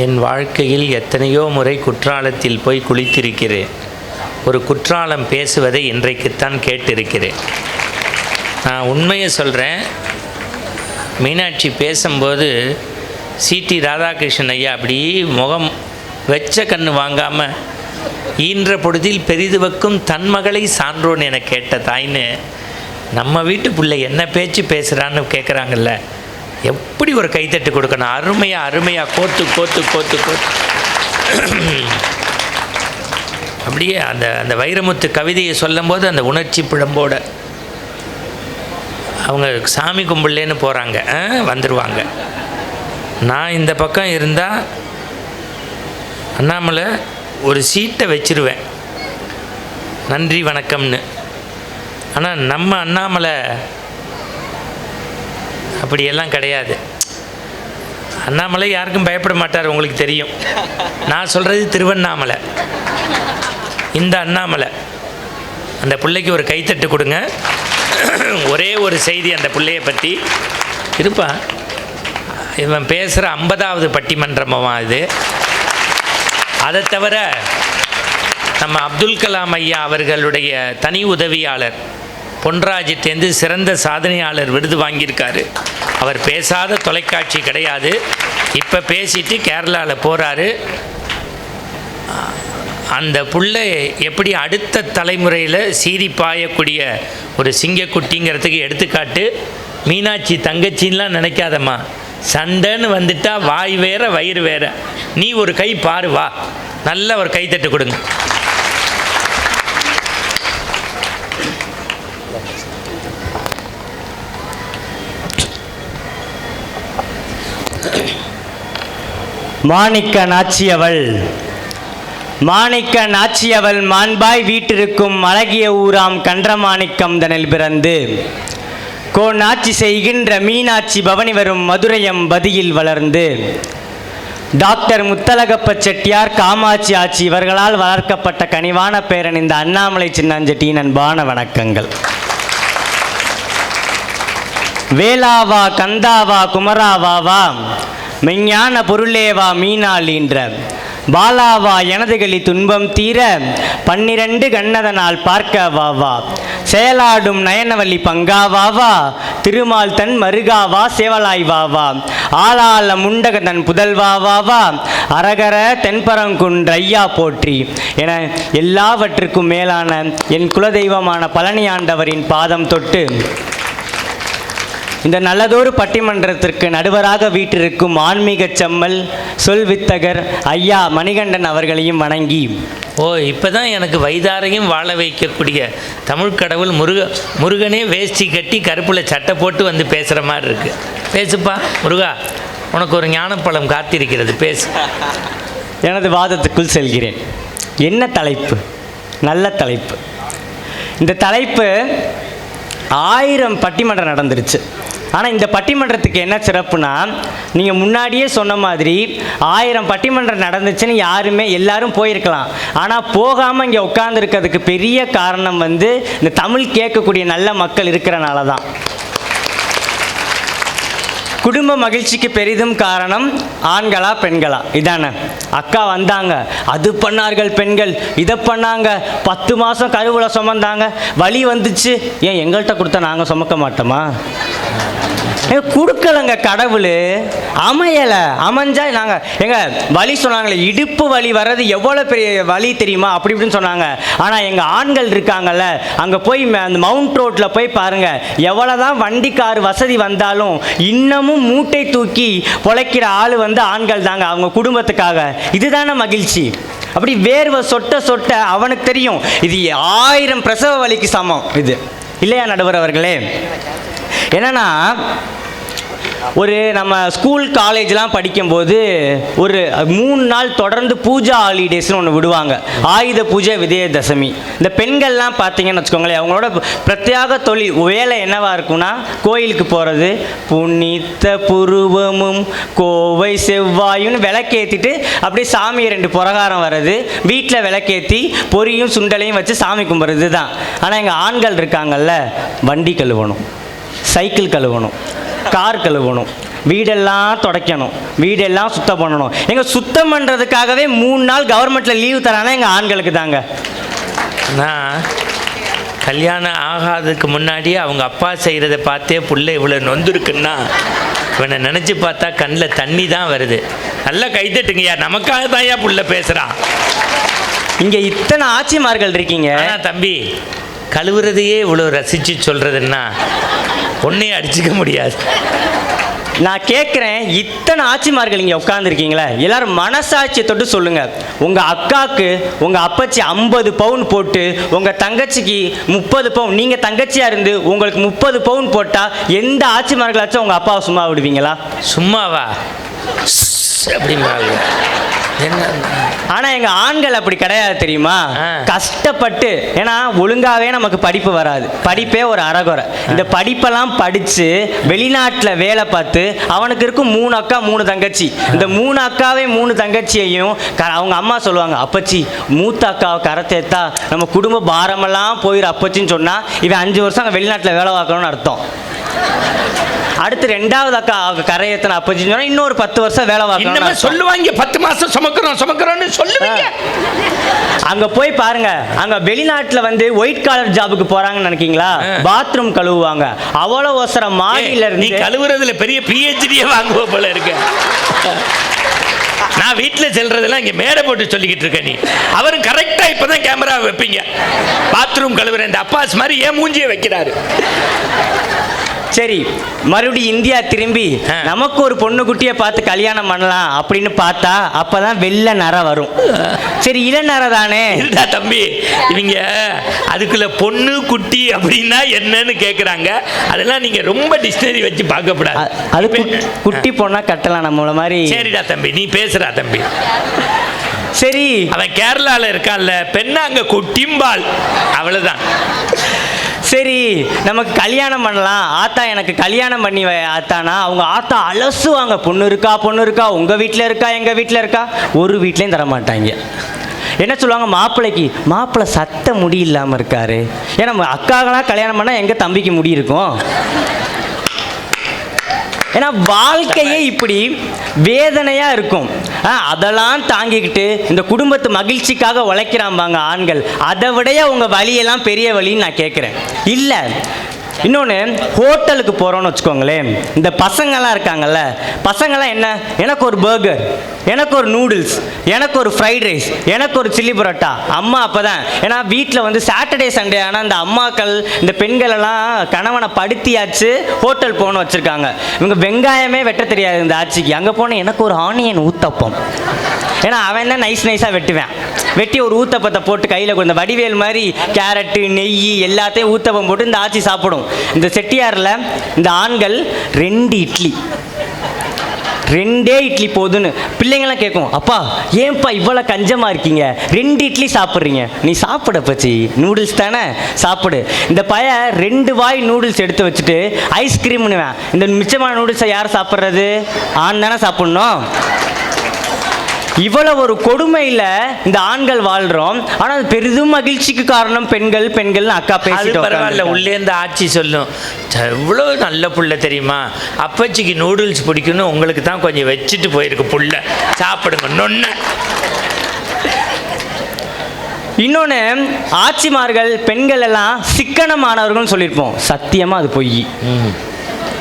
என் வாழ்க்கையில் எத்தனையோ முறை குற்றாலத்தில் போய் குளித்திருக்கிறேன். ஒரு குற்றாலம் பேசுவதை இன்றைக்குத்தான் கேட்டிருக்கிறேன். நான் உண்மையை சொல்கிறேன். மீனாட்சி பேசும்போது சிடி ராதாகிருஷ்ணன் ஐயா அப்படி முகம் வெச்ச கண்ணு வாங்காமல் ஈன்ற பொழுதில் பெரிது வைக்கும் தன் மகளை சான்றோன்னு என கேட்ட தாய்ன்னு நம்ம வீட்டு பிள்ளை என்ன பேச்சு பேசுகிறான்னு கேட்குறாங்கல்ல, எப்படி ஒரு கைத்தட்டு கொடுக்கணும். அருமையாக கோத்து கோத்து கோத்து கோத்து அப்படியே அந்த வைரமுத்து கவிதையை சொல்லும் போது அந்த உணர்ச்சி பிழம்போட அவங்க சாமி கும்பிடலேன்னு போகிறாங்க, வந்துடுவாங்க. நான் இந்த பக்கம் இருந்தால் அண்ணாமலை ஒரு சீட்டை வச்சிருவேன், நன்றி வணக்கம்னு. ஆனால் நம்ம அண்ணாமலை அப்படியெல்லாம் கிடையாது. அண்ணாமலை யாருக்கும் பயப்பட மாட்டார், உங்களுக்கு தெரியும். நான் சொல்கிறது திருவண்ணாமலை. இந்த அண்ணாமலை அந்த பிள்ளைக்கு ஒரு கைத்தட்டு கொடுங்க. ஒரே ஒரு செய்தி அந்த பிள்ளையை பற்றி இருப்பா. இவன் பேசுகிற 50வது பட்டிமன்றமாக இது. அதை தவிர நம்ம அப்துல் கலாம் ஐயா அவர்களுடைய தனி உதவியாளர் பொன்ராஜிட்டேந்து சிறந்த சாதனையாளர் விருது வாங்கியிருக்காரு. அவர் பேசாத தொலைக்காட்சி கிடையாது. இப்போ பேசிட்டு கேரளாவில் போகிறாரு. அந்த புள்ள எப்படி அடுத்த தலைமுறையில் சீறி பாயக்கூடிய ஒரு சிங்கக்குட்டிங்கிறதுக்கு எடுத்துக்காட்டு. மீனாட்சி தங்கச்சின்லாம் நினைக்காதம்மா, சண்டைன்னு வந்துட்டா வாய் வேற வயிறு வேற. நீ ஒரு கை பாரு, வா, நல்ல ஒரு கைத்தட்டு கொடுங்க. மாணிக்க நாச்சியவள் மாண்பாய் வீட்டிருக்கும் அழகிய ஊராம் கன்றமாணிக்கம் தனில் பிறந்து கோநாட்சி செய்கின்ற மீனாட்சி பவனி வரும் மதுரையம் பதியில் வளர்ந்து டாக்டர் முத்தலகப்ப செட்டியார் காமாட்சி ஆட்சி இவர்களால் வளர்க்கப்பட்ட கனிவான பேரன் இந்த அண்ணாமலை சின்னாஞ்செட்டியின் அன்பான வணக்கங்கள். வேளாவா கந்தாவா குமராவாவா மெஞ்ஞான பொருளேவா மீனாளீன்ற பாலாவா எனதுகளி துன்பம் தீர 12 கண்ணதனால் பார்க்க வாவா செயலாடும் நயனவல்லி பங்காவாவா திருமால் தன் மருகாவா சேவலாய் வாவா ஆளாள முண்டக தன் புதல்வாவாவா அரகர தென்பரங்குன்ற ஐயா போற்றி என எல்லாவற்றுக்கும் மேலான என் குலதெய்வமான பழனி ஆண்டவரின் பாதம் தொட்டு இந்த நல்லதொரு பட்டிமன்றத்திற்கு நடுவராக வீட்டிற்கும் ஆன்மீக செம்மல் சொல்வித்தகர் ஐயா மணிகண்டன் அவர்களையும் வணங்கி, இப்போ தான் எனக்கு வைதாரையும் வாழ வைக்கக்கூடிய தமிழ் கடவுள் முருகனே வேஷ்டி கட்டி கருப்பில் சட்டை போட்டு வந்து பேசுகிற மாதிரி இருக்குது. பேசுப்பா முருகா, உனக்கு ஒரு ஞானப்பழம் காத்திருக்கிறது, பேசு. எனது வாதத்துக்குள் செல்கிறேன். என்ன தலைப்பு? நல்ல தலைப்பு. இந்த தலைப்பு 1000 பட்டிமன்றம் நடந்துருச்சு. ஆனால் இந்த பட்டிமன்றத்துக்கு என்ன சிறப்புனா, நீங்கள் முன்னாடியே சொன்ன மாதிரி 1000 பட்டிமன்றம் நடந்துச்சுன்னு எல்லாரும் போயிருக்கலாம். ஆனால் போகாமல் இங்கே உட்கார்ந்துருக்கிறதுக்கு பெரிய காரணம் இந்த தமிழ் கேட்கக்கூடிய நல்ல மக்கள் இருக்கிறனால தான். குடும்ப மகிழ்ச்சிக்கு பெரிதும் காரணம் ஆண்களா பெண்களா? இதானே. அக்கா வந்தாங்க, அது பண்ணார்கள் பெண்கள், இதை பண்ணாங்க, 10 மாதம் கருவில் சுமந்தாங்க, வலி வந்துச்சு, ஏன் எங்கள்கிட்ட கொடுத்தா நாங்கள் சுமக்க மாட்டோமா? கொடுக்கலங்க கடவுள், அமையலை. அமைஞ்சா நாங்கள் வலி சொன்னாங்களே, இடுப்பு வலி வர்றது எவ்வளோ பெரிய வலி தெரியுமா, அப்படி இப்படின்னு சொன்னாங்க. ஆனால் எங்கள் ஆண்கள் இருக்காங்கல்ல, அங்கே போய் அந்த மவுண்ட் ரோட்டில் போய் பாருங்கள், எவ்வளோதான் வண்டி கார் வசதி வந்தாலும் இன்னமும் மூட்டை தூக்கி பொழைக்கிற ஆள் ஆண்கள் தாங்க, அவங்க குடும்பத்துக்காக. இதுதானே மகிழ்ச்சி. அப்படி வேர்வை சொட்ட சொட்ட அவனுக்கு தெரியும் இது 1000 பிரசவ வலிக்கு சமம். இது இல்லையா நடுவர் அவர்களே? என்னன்னா, நம்ம ஸ்கூல் காலேஜ்லாம் படிக்கும்போது ஒரு 3 நாள் தொடர்ந்து பூஜா ஹாலிடேஸ்னு ஒன்று விடுவாங்க. ஆயுத பூஜை, விஜயதசமி. இந்த பெண்கள்லாம் பார்த்தீங்கன்னு வச்சுக்கோங்களேன், அவங்களோட பிரத்யேக தொழில் வேலை என்னவா இருக்குன்னா, கோயிலுக்கு போகிறது, புனித்த புருவமும் கோவை செவ்வாயுன்னு விளக்கேற்றிட்டு அப்படியே சாமியை 2 புரகாரம் வர்றது, வீட்டில் விளக்கேற்றி பொரியும் சுண்டலையும் வச்சு சாமி கும்பிட்றது தான். ஆனால் எங்கள் ஆண்கள் இருக்காங்கல்ல, வண்டி கழுவணும், சைக்கிள் கழுவணும், கார் கழுவணும், வீடெல்லாம் துடைக்கணும், வீடெல்லாம் சுத்தம் பண்ணணும். எங்கள் சுத்தம் பண்ணுறதுக்காகவே 3 நாள் கவர்மெண்ட்டில் லீவு தரானா எங்கள் ஆண்களுக்கு தாங்க. நான் கல்யாணம் ஆகாததுக்கு முன்னாடியே அவங்க அப்பா செய்கிறத பார்த்தே புள்ள இவ்வளோ நொந்துருக்குன்னா இவனை நினச்சி பார்த்தா கண்ணில் தண்ணி தான் வருது. நல்லா கைத்தட்டுங்கய்யா, நமக்காக தான் ஏன் புள்ள பேசுகிறான். இங்கே இத்தனை ஆட்சிமார்கள் இருக்கீங்க. ஆனால் தம்பி, கழுவுறதையே இவ்வளோ ரசித்து சொல்கிறதுன்னா ஒன்றையும் அடிச்சுக்க முடியாது. நான் கேட்குறேன், இத்தனை ஆட்சிமார்கள் இங்கே உட்காந்துருக்கீங்களே, எல்லாரும் மனசாட்சியை தொட்டு சொல்லுங்கள். உங்கள் அக்காவுக்கு உங்கள் அப்பச்சி 50 பவுன் போட்டு உங்கள் தங்கச்சிக்கு 30 பவுன், நீங்கள் தங்கச்சியாக இருந்து உங்களுக்கு 30 பவுன் போட்டால் எந்த ஆட்சிமார்களாச்சும் உங்கள் அப்பாவை சும்மா விடுவீங்களா? சும்மாவா அப்படிம்பாங்க. என்ன? ஆனால் எங்கள் ஆண்கள் அப்படி கிடையாது தெரியுமா? கஷ்டப்பட்டு, ஏன்னா ஒழுங்காகவே நமக்கு படிப்பு வராது, படிப்பே ஒரு அறகுறை. இந்த படிப்பெல்லாம் படித்து வெளிநாட்டில் வேலை பார்த்து அவனுக்கு இருக்கும் 3 அக்கா 3 தங்கச்சி. இந்த 3 அக்காவே 3 தங்கச்சியையும் அவங்க அம்மா சொல்லுவாங்க, அப்பச்சி மூத்த அக்காவை கரத்தேத்தா நம்ம குடும்ப பாரமெல்லாம் போயிடும் அப்பச்சின்னு சொன்னால் இவன் 5 வருஷம் அங்கே வெளிநாட்டில் வேலை பார்க்கணும்னு அர்த்தம். அடுத்து 2வது அக்கா கரையேத்தன அப்பச்சின்னு சொன்னா இன்னொரு 10 வருஷம் வேலை பார்க்கணும் சொல்லுவாங்க. 10 மாசம் சுமக்கிறோம்னு சொல்லுவாங்க. அங்க போய் பாருங்க, அங்க வெளிநாட்டுல வந்து ஒயிட் காலர் ஜாபுக்கு போறாங்கன்னு நினைக்கீங்களா? பாத்ரூம் கழுவுவாங்க. அவ்வளவு அவசரம் மாடியில இருந்து. நீ கழுவுறதுல பெரிய PhD வாங்குவ போல இருக்க. நான் வீட்டில் செல்றதெல்லாம் இங்கே மேடை போட்டு சொல்லிக்கிட்டு இருக்கேன். நீ அவரும் கரெக்டாக இப்போ தான் கேமரா வைப்பீங்க. பாத்ரூம் கழுவுற இந்த அப்பாஸ் மாதிரி ஏன் மூஞ்சியை வைக்கிறாரு? சரி, மறுபடியும் இந்தியா திரும்பி நமக்கு ஒரு பொண்ணு குட்டியை பார்த்து கல்யாணம் பண்ணலாம் அப்படின்னு பார்த்தா அப்பதான் வெள்ளை நரை வரும். சரி, இளநரை தானே இல்ல தம்பி, இவங்க அதுக்குள்ள பொண்ணு குட்டி அப்படின்னா என்னன்னு கேட்குறாங்க. அதெல்லாம் நீங்க ரொம்ப டிக்ஷனரி வச்சு பார்க்கப்படாது. அது குட்டி பொண்ணா கட்டலாம் நம்மள மாதிரி. சரிடா தம்பி, நீ பேசுறா தம்பி. சரி, அவன் கேரளால இருக்கான்ல, பெண்ணா அங்க குட்டிம்பால், அவ்வளவுதான். சரி, நமக்கு கல்யாணம் பண்ணலாம். ஆத்தா எனக்கு கல்யாணம் பண்ணி ஆத்தானா அவங்க ஆத்தா அலசுவாங்க. பொண்ணு இருக்கா, உங்கள் வீட்டில் இருக்கா, எங்கள் வீட்டில் இருக்கா. ஒரு வீட்லேயும் தர மாட்டாங்க. என்ன சொல்லுவாங்க, மாப்பிள்ளை சத்த முடி இல்லாமல் இருக்காரு. ஏன்னா அக்காக்கெல்லாம் கல்யாணம் பண்ணால் எங்கள் தம்பிக்கு முடி இருக்கும். ஏன்னா வாழ்க்கையே இப்படி வேதனையாக இருக்கும். அதெல்லாம் தாங்கிக்கிட்டு இந்த குடும்பத்து மகிழ்ச்சிக்காக உழைக்கிறாம்பாங்க ஆண்கள். அதை விடைய உங்கள் வழியெல்லாம் பெரிய வழின்னு நான் கேட்குறேன். இல்லை, இன்னொன்று, ஹோட்டலுக்கு போகிறோன்னு வச்சுக்கோங்களேன். இந்த பசங்கள்லாம் இருக்காங்கல்ல, பசங்கள்லாம் என்ன, எனக்கு ஒரு பர்கர், எனக்கு ஒரு நூடுல்ஸ், எனக்கு ஒரு ஃப்ரைட் ரைஸ், எனக்கு ஒரு சில்லி பரோட்டா. அம்மா அப்போ தான், ஏன்னா வீட்டில் வந்து சாட்டர்டே சண்டே ஆனால் இந்த அம்மாக்கள் இந்த பெண்களெல்லாம் கணவனை படுத்தியாச்சு ஹோட்டல் போகணும்னு வச்சுருக்காங்க. இவங்க வெங்காயமே வெட்ட தெரியாது இந்த ஆட்சிக்கு. அங்கே போனால் எனக்கு ஒரு ஆனியன் ஊத்தப்பம், ஏன்னா அவன் தான் நைஸாக வெட்டி ஒரு ஊத்தப்பத்தை போட்டு கையில் கொடுத்த வடிவேல் மாதிரி கேரட்டு நெய் எல்லாத்தையும் ஊத்தப்பம் போட்டு இந்த ஆட்சி சாப்பிடும். இந்த செட்டியாரில் இந்த ஆண்கள் 2 இட்லி, 2 இட்லி போதுன்னு பிள்ளைங்களாம் கேட்கும், அப்பா ஏன்ப்பா இவ்வளோ கஞ்சமாக இருக்கீங்க, 2 இட்லி சாப்பிட்றீங்க. நீ சாப்பிட பச்சி, நூடுல்ஸ் தானே சாப்பிடு. இந்த பையன் 2 வாய் நூடுல்ஸ் எடுத்து வச்சுட்டு ஐஸ்கிரீம்னுவேன். இந்த மிச்சமான நூடுல்ஸை யார் சாப்பிட்றது? ஆண் தானே சாப்பிட்ணும். இவ்வளவு ஒரு கொடுமையில் இந்த ஆண்கள் வாழ்கிறோம். ஆனால் பெரிதும் மகிழ்ச்சிக்கு காரணம் பெண்கள் அக்கா பேசிட்டு பரவாயில்ல. உள்ளேருந்து ஆட்சி சொல்லும், எவ்வளோ நல்ல புள்ள தெரியுமா, அப்பச்சிக்கு நூடுல்ஸ் பிடிக்குன்னு உங்களுக்கு தான் கொஞ்சம் வச்சுட்டு போயிருக்கு புள்ள, சாப்பிடுங்க நொன்ன. இன்னொன்று, ஆட்சிமார்கள் பெண்கள் எல்லாம் சிக்கனமானவர்கள்னு சொல்லியிருப்போம். சத்தியமாக அது பொய்.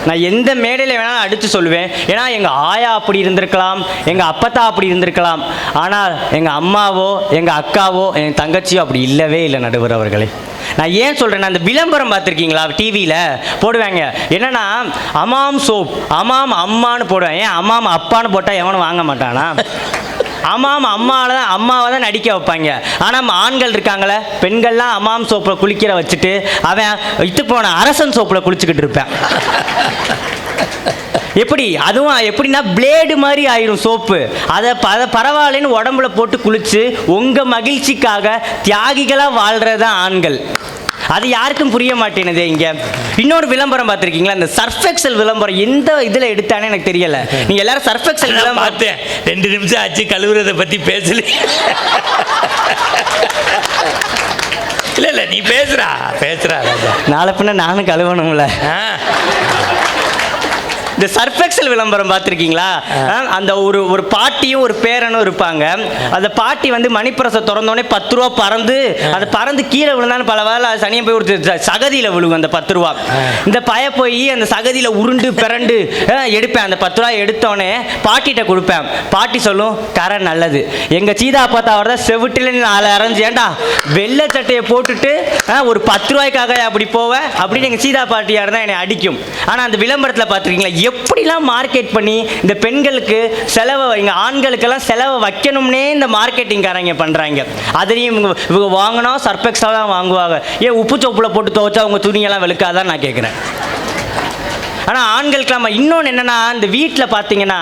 நான் எந்த மேடையில் வேணாலும் அடித்து சொல்லுவேன். ஏன்னா எங்கள் ஆயா அப்படி இருந்திருக்கலாம், எங்கள் அப்பத்தா அப்படி இருந்திருக்கலாம். ஆனால் எங்கள் அம்மாவோ எங்கள் அக்காவோ என் தங்கச்சியோ அப்படி இல்லவே இல்லை நடுவர் அவர்களே. நான் ஏன் சொல்கிறேன்னா, அந்த விளம்பரம் பார்த்துருக்கீங்களா, டிவியில் போடுவாங்க. என்னென்னா அம்மாம் சோப், அம்மாம் அம்மானு போடுவேன். ஏன் அம்மாம் அப்பான்னு போட்டால் எவனும் வாங்க மாட்டானா? அம்மாவை தான் நடிக்க வைப்பாங்க. ஆனால் ஆண்கள் இருக்காங்களே, பெண்கள்லாம் அம்மாம் சோப்பில் குளிக்கிற வச்சுட்டு அவன் இத்து போன அரசன் சோப்பில் குளிச்சுக்கிட்டு இருப்பேன். எப்படி? அதுவும் எப்படின்னா பிளேடு மாதிரி ஆயிரும் சோப்பு. அதை பரவாயில்லன்னு உடம்புல போட்டு குளிச்சு உங்கள் மகிழ்ச்சிக்காக தியாகிகளாக வாழ்கிறதான் ஆண்கள். அது யாருக்கும் புரிய மாட்டேனுது. இங்கே இன்னொரு விளம்பரம் பார்த்துருக்கீங்களா, இந்த சர்ஃபெக்சல் விளம்பரம் எந்த இதில் எடுத்தானே எனக்கு தெரியல. நீங்கள் எல்லாரும் சர்ஃபெக்சல் விளம்பரம் பார்த்தேன். 2 நிமிஷம் ஆச்சு கழுவுறதை பற்றி பேசல. இல்லை நீ பேசுறா. நாளை பின்ன நானும் கழுவணும்ல. இந்த சர்ஃபெக்சல் விளம்பரம் பார்த்துருக்கீங்களா? அந்த ஒரு ஒரு பாட்டியும் ஒரு பேரனும் இருப்பாங்க. அந்த பாட்டி வந்து மணிப்பிரசை திறந்தோடனே 10 ரூபா பறந்து அது பறந்து கீழே விழுந்தாலும் பல வேலை சனியை போய் ஒரு சகதியில் விழுகும் அந்த 10 ரூபா. இந்த பய போய் அந்த சகதியில் உருண்டு பிறண்டு எடுப்பேன். அந்த 10 ரூபா எடுத்தோடனே பாட்டிகிட்ட கொடுப்பேன். பாட்டி சொல்லும், கரை நல்லது. எங்கள் சீதா பார்த்தாவோட தான் செவிட்டில் 4 அரைஞ்சு, ஏண்டா வெள்ளை சட்டையை போட்டுட்டு ஒரு 10 ரூபாய்க்காக அப்படி போவேன் அப்படின்னு எங்கள் சீதா பாட்டியாக இருந்தால் என்னை அடிக்கும். ஆனால் அந்த விளம்பரத்தில் பார்த்துருக்கீங்களா எப்படிலாம் மார்க்கெட் பண்ணி இந்த பெண்களுக்கு செலவை, எங்கள் ஆண்களுக்கெல்லாம் செலவை வைக்கணும்னே இந்த மார்க்கெட்டிங்காரங்க பண்ணுறாங்க. அதுலேயும் இவங்க வாங்கினா சர்ஃபெக்ஸாக தான் வாங்குவாங்க. ஏன் உப்பு சோப்பில் போட்டு துவைச்சா அவங்க துணியெல்லாம் வெளுக்காதான் நான் கேட்குறேன். ஆனால் ஆண்களுக்கெல்லாம் இன்னொன்று என்னென்னா, இந்த வீட்டில் பார்த்தீங்கன்னா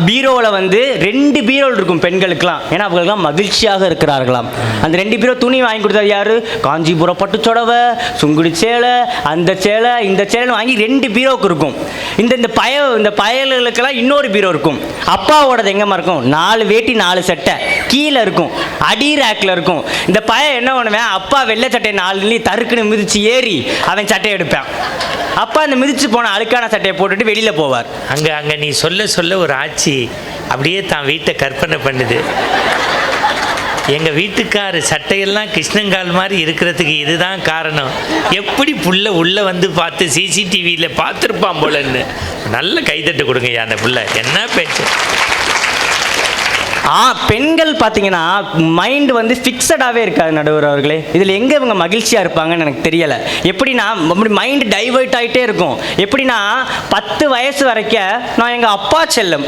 பீரோவில் வந்து 2 பீரோல் இருக்கும் பெண்களுக்கெல்லாம். ஏன்னா அவங்களுக்கெல்லாம் மகிழ்ச்சியாக இருக்கிறார்களாம். அந்த 2 பீரோ துணி வாங்கி கொடுத்தது யார்? காஞ்சிபுரம் பட்டு சொடவை, சுங்குடி சேலை, அந்த சேலை இந்த சேலைன்னு வாங்கி 2 பீரோவுக்கு இருக்கும். இந்த பயல்களுக்கெல்லாம் இன்னொரு பீரோ இருக்கும். அப்பாவோடது எங்கேம்மா இருக்கும்? 4 வேட்டி 4 சட்டை கீழே இருக்கும், அடி ரேக்கில் இருக்கும். இந்த பையன் என்ன பண்ணுவேன், அப்பா வெள்ளை சட்டையை 4 தருக்குன்னு மிதிச்சு ஏறி அவன் சட்டையை எடுப்பேன். அப்பா அந்த மிதிச்சு போன அழுக்கான சட்டையை போட்டுட்டு வெளியில் போவார். அங்கே நீ சொல்ல ஒரு ஆட்சி அப்படியே தான் வீட்டை கற்பனை பண்ணுது. எங்கள் வீட்டுக்காரு சட்டையெல்லாம் கிருஷ்ணங்கால் மாதிரி இருக்கிறதுக்கு இதுதான் காரணம். எப்படி புள்ள உள்ளே வந்து பார்த்து சிசிடிவியில் பார்த்துருப்பான் போலன்னு. நல்ல கைதட்டு கொடுங்கய்யா அந்த புள்ள. என்ன பேச்சு! பெண்கள் பார்த்தீங்கன்னா மைண்ட் வந்து ஃபிக்ஸடாகவே இருக்காது நடுவர் அவர்களே. இதில் எங்கே இவங்க மகிழ்ச்சியாக இருப்பாங்கன்னு எனக்கு தெரியலை. எப்படின்னா மைண்டு டைவர்ட் ஆகிட்டே இருக்கும். எப்படின்னா 10 வயசு வரைக்கும் நான் எங்கள் அப்பா செல்லம்,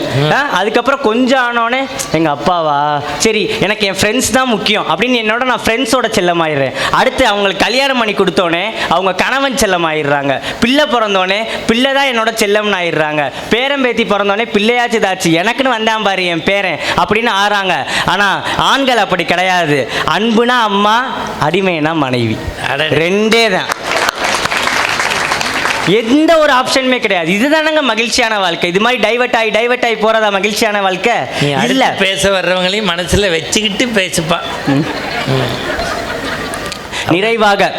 அதுக்கப்புறம் கொஞ்சம் ஆனோடனே எங்கள் அப்பாவா சரி எனக்கு என் ஃப்ரெண்ட்ஸ் தான் முக்கியம் அப்படின்னு என்னோட நான் ஃப்ரெண்ட்ஸோட செல்லம் ஆயிடுறேன். அடுத்து அவங்களுக்கு கல்யாணம் பண்ணி கொடுத்தோடனே அவங்க கணவன் செல்லம் ஆயிடுறாங்க. பிள்ளை பிறந்தோடனே பிள்ளை தான் என்னோட செல்லம்னு ஆயிடுறாங்க. பேரம்பேத்தி பிறந்தோடனே பிள்ளையாச்சு தாச்சு எனக்குன்னு வந்தான் பாரு என் பேரன் அப்படின்னு ஆறாங்க. ஆனா ஆண்கள் அப்படி கிடையாது. அன்புனா அம்மா, அடிமைனா மனைவி, 2 தான். எந்த ஒரு ஆப்ஷனுமே கிடையாது. இதுதானங்க மகிழ்ச்சியான வாழ்க்கை. இது மாதிரி டைவர்ட் ஆகி போறதா மகிழ்ச்சியான வாழ்க்கை? இல்ல. பேச வர்றவங்களையும் மனசுல வச்சுக்கிட்டு பேசுப்பா. நிறைவாக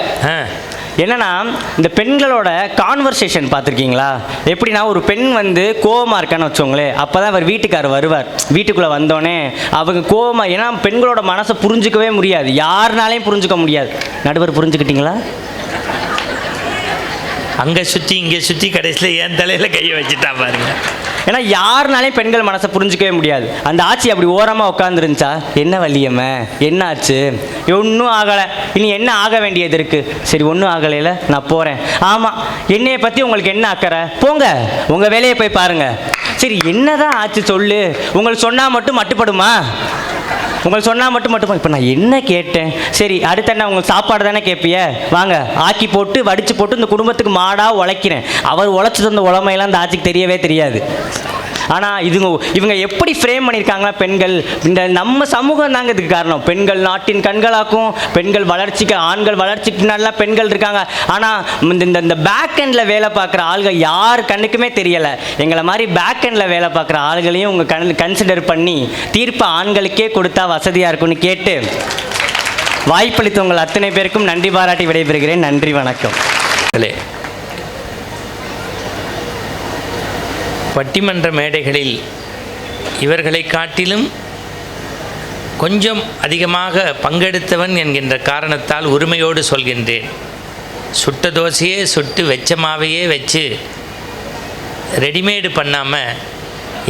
என்னன்னா, இந்த பெண்களோட கான்வர்சேஷன் பார்த்துருக்கீங்களா? எப்படின்னா ஒரு பெண் வந்து கோவமாக இருக்கான்னு வச்சோங்களே, அப்போ தான் அவர் வீட்டுக்காரர் வருவார். வீட்டுக்குள்ளே வந்தோடனே அவங்க கோவமாக, ஏன்னா பெண்களோட மனசை புரிஞ்சிக்கவே முடியாது, யாருனாலையும் புரிஞ்சுக்க முடியாது. நடுவர் புரிஞ்சுக்கிட்டீங்களா? அங்கே சுற்றி இங்கே சுற்றி கடைசியில் என் தலையில் கையை வச்சுட்டா பாருங்க. ஏன்னா யாருனாலையும் பெண்கள் மனசை புரிஞ்சிக்கவே முடியாது. அந்த ஆட்சி அப்படி ஓரமாக உட்காந்துருந்துச்சா, என்ன வள்ளியம்மா என்ன ஆச்சு? ஒன்றும் ஆகலை, இனி என்ன ஆக வேண்டியது இருக்குது? சரி ஒன்றும் ஆகலையில நான் போகிறேன். ஆமாம், என்னையை பற்றி உங்களுக்கு என்ன அக்கறை? போங்க உங்கள் வேலையை போய் பாருங்கள். சரி என்னதான் ஆச்சு சொல்லு. உங்களுக்கு சொன்னால் மட்டும் மட்டுப்படுமா? உங்களுக்கு சொன்னால் மட்டும் இப்போ நான் என்ன கேட்டேன்? சரி அடுத்த என்ன உங்களுக்கு சாப்பாடு தானே கேட்பிய, வாங்க ஆக்கி போட்டு வடித்து போட்டு இந்த குடும்பத்துக்கு மாடாக உழைக்கிறேன். அவர் உழைச்சி தந்த உழைமையெல்லாம் இந்த ஆட்சிக்கு தெரியவே தெரியாது. ஆனால் இவங்க எப்படி ஃப்ரேம் பண்ணியிருக்காங்களா பெண்கள், இந்த நம்ம சமூகம் தாங்க இதுக்கு காரணம். பெண்கள் நாட்டின் கண்களாக்கும், பெண்கள் வளர்ச்சிக்கு, ஆண்கள் வளர்ச்சிக்கு பின்னாடிலாம் பெண்கள் இருக்காங்க. ஆனால் இந்த பேக் எண்டில் வேலை பார்க்குற ஆள்கள் யார் கண்ணுக்குமே தெரியலை. எங்களை மாதிரி பேக் எண்டில் வேலை பார்க்குற ஆள்களையும் உங்கள் கன்சிடர் பண்ணி தீர்ப்பை ஆண்களுக்கே கொடுத்தா வசதியாக இருக்கும்னு கேட்டு வாய்ப்பளித்த உங்கள் அத்தனை பேருக்கும் நன்றி பாராட்டி விடைபெறுகிறேன். நன்றி, வணக்கம். பட்டிமன்ற மேடைகளில் இவர்களை காட்டிலும் கொஞ்சம் அதிகமாக பங்கெடுத்தவன் என்கின்ற காரணத்தால் உரிமையோடு சொல்கின்றேன். சுட்ட தோசையே சுட்டு வெச்ச மாவையே வச்சு ரெடிமேடு பண்ணாமல்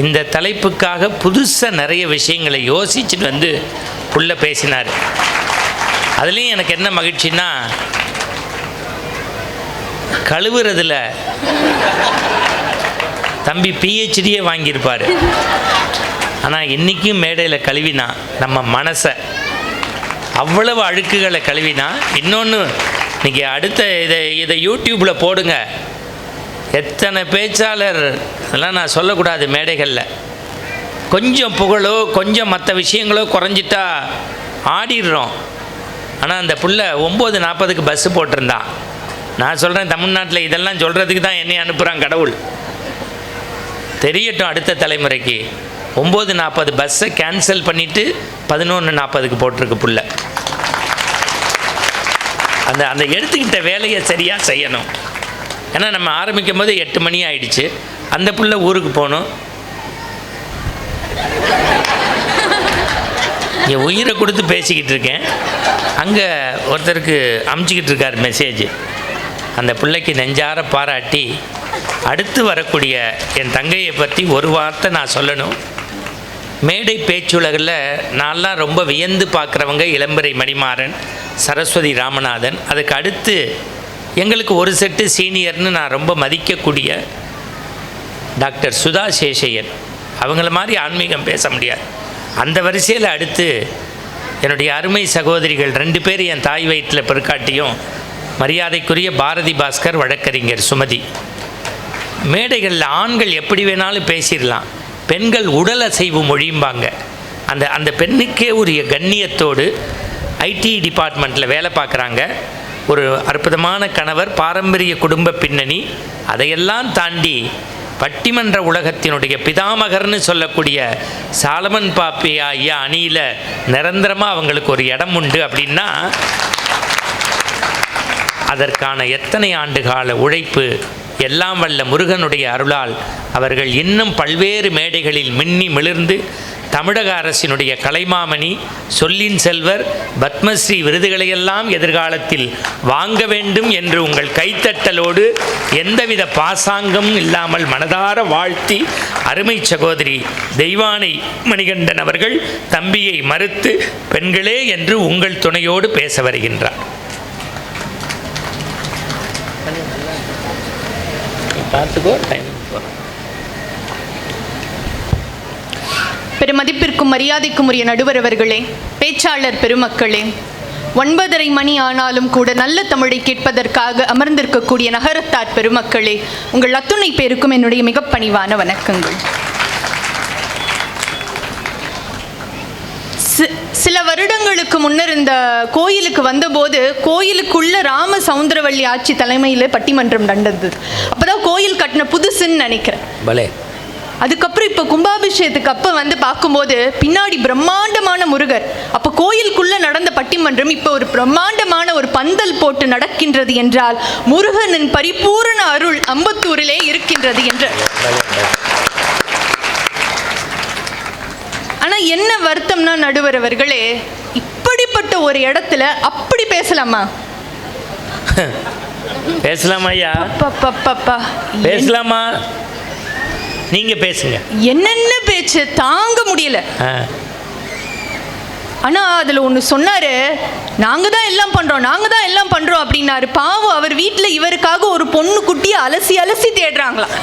இந்த தலைப்புக்காக புதுசாக நிறைய விஷயங்களை யோசிச்சுட்டு வந்து உள்ளே பேசினார். அதுலேயும் எனக்கு என்ன மகிழ்ச்சின்னா, கழுவுறதுல தம்பி பிஹெச்டியே வாங்கியிருப்பார். ஆனால் இன்றைக்கும் மேடையில் கழுவினா நம்ம மனசை, அவ்வளவு அழுக்குகளை கழுவினா. இன்னொன்று, இன்றைக்கி அடுத்த இதை யூடியூப்பில் போடுங்க. எத்தனை பேச்சாளர், அதெல்லாம் நான் சொல்லக்கூடாது மேடைகளில், கொஞ்சம் புகழோ கொஞ்சம் மற்ற விஷயங்களோ குறைஞ்சிட்டா ஆடிடுறோம். ஆனால் அந்த புள்ள 9:40க்கு பஸ்ஸு போட்டிருந்தான். நான் சொல்கிறேன், தமிழ்நாட்டில் இதெல்லாம் சொல்கிறதுக்கு தான் என்னை அனுப்புகிறான் கடவுள். தெரியட்டும் அடுத்த தலைமுறைக்கு. 9:40 பஸ்ஸை கேன்சல் பண்ணிவிட்டு 11:40க்கு போட்டிருக்கு புள்ள. அந்த எடுத்துக்கிட்ட வேலையை சரியாக செய்யணும். ஏன்னா நம்ம ஆரம்பிக்கும் போது 8 மணி ஆயிடுச்சு. அந்த புள்ள ஊருக்கு போகணும். இங்கே உயிரை கொடுத்து பேசிக்கிட்டு இருக்கேன், அங்கே ஒருத்தருக்கு அமுச்சிக்கிட்டு இருக்கார் மெசேஜ். அந்த பிள்ளைக்கு நெஞ்சார பாராட்டி அடுத்து வரக்கூடிய என் தங்கையை பற்றி ஒரு வார்த்தை நான் சொல்லணும். மேடை பேச்சுலகில் நான்லாம் ரொம்ப வியந்து பார்க்குறவங்க இளம்பரை மணிமாறன், சரஸ்வதி ராமநாதன். அதுக்கு அடுத்து எங்களுக்கு ஒரு செட்டு சீனியர்னு நான் ரொம்ப மதிக்கக்கூடிய டாக்டர் சுதா சேஷையன். அவங்கள மாதிரி ஆன்மீகம் பேச முடியாது. அந்த வரிசையில் அடுத்து என்னுடைய அருமை சகோதரிகள் 2 பேர் என் தாய் வயிற்றில் பெருக்காட்டியும் மரியாதைக்குரிய பாரதி பாஸ்கர், வழக்கறிஞர் சுமதி. மேடைகளில் ஆண்கள் எப்படி வேணாலும் பேசிடலாம், பெண்கள் உடல் அசைவு மொழியும்பாங்க. அந்த பெண்ணுக்கே உரிய கண்ணியத்தோடு ஐடி டிபார்ட்மெண்ட்டில் வேலை பார்க்குறாங்க. ஒரு அற்புதமான கணவர், பாரம்பரிய குடும்ப பின்னணி, அதையெல்லாம் தாண்டி பட்டிமன்ற உலகத்தினுடைய பிதாமகர்னு சொல்லக்கூடிய சாலமன் பாப்பி ஐயா அணியில் நிரந்தரமாக அவங்களுக்கு ஒரு இடம் உண்டு. அப்படின்னா அதற்கான எத்தனை ஆண்டுகால உழைப்பு, எல்லாம் வல்ல முருகனுடைய அருளால் அவர்கள் இன்னும் பல்வேறு மேடைகளில் மின்னி மிளிர்ந்து தமிழக அரசினுடைய கலைமாமணி, சொல்லின் செல்வர், பத்மஸ்ரீ விருதுகளையெல்லாம் எதிர்காலத்தில் வாங்க வேண்டும் என்று உங்கள் கைத்தட்டலோடு எந்தவித பாசாங்கம் இல்லாமல் மனதார வாழ்த்தி அருமை சகோதரி தெய்வானை மணிகண்டன் அவர்கள் தம்பியை மறுத்து பெண்களே என்று உங்கள் துணையோடு பேச வருகின்றார். பார்த்துக்கோ, டைம் போகிறோம். பெருமதிப்பிற்கும் மரியாதைக்கும் உரிய நடுவர் அவர்களே, பேச்சாளர் பெருமக்களே, 9:30 மணி ஆனாலும் கூட நல்ல தமிழை கேட்பதற்காக அமர்ந்திருக்கக்கூடிய நகரத்தார் பெருமக்களே, உங்கள் அத்துணை பேருக்கும் என்னுடைய மிக பணிவான வணக்கங்கள். சில வருடங்களுக்கு முன்னர் இந்த கோயிலுக்கு வந்தபோது கோயிலுக்குள்ள ராம சவுந்தரவள்ளி ஆட்சி தலைமையில் பட்டிமன்றம் நடந்தது. அப்போதான் கோயில் கட்டின புதுசுன்னு நினைக்கிறேன். அதுக்கப்புறம் இப்போ கும்பாபிஷேகத்துக்கு அப்போ வந்து பார்க்கும்போது பின்னாடி பிரம்மாண்டமான முருகர். அப்போ கோயிலுக்குள்ள நடந்த பட்டிமன்றம் இப்போ ஒரு பிரம்மாண்டமான ஒரு பந்தல் போட்டு நடக்கின்றது என்றால் முருகனின் பரிபூரண அருள் அம்பத்தூரிலே இருக்கின்றது என்று. ஆனா என்ன வருத்தம்னா நடுவர் அவர்களே, இப்படிப்பட்ட ஒரு இடத்துல அப்படி பேசலாமா? பேசலாமா ஐயா? பேசலாமா? நீங்க பேசுங்க. என்னென்ன பேச்சு தாங்க முடியல. ஆனா அதுல ஒண்ணு சொன்னாரு, நாங்க தான் எல்லாம் பண்றோம் அப்படின்னாரு. பாவம், அவர் வீட்டுல இவருக்காக ஒரு பொண்ணு குட்டியை அலசி தேடுறாங்களாம்.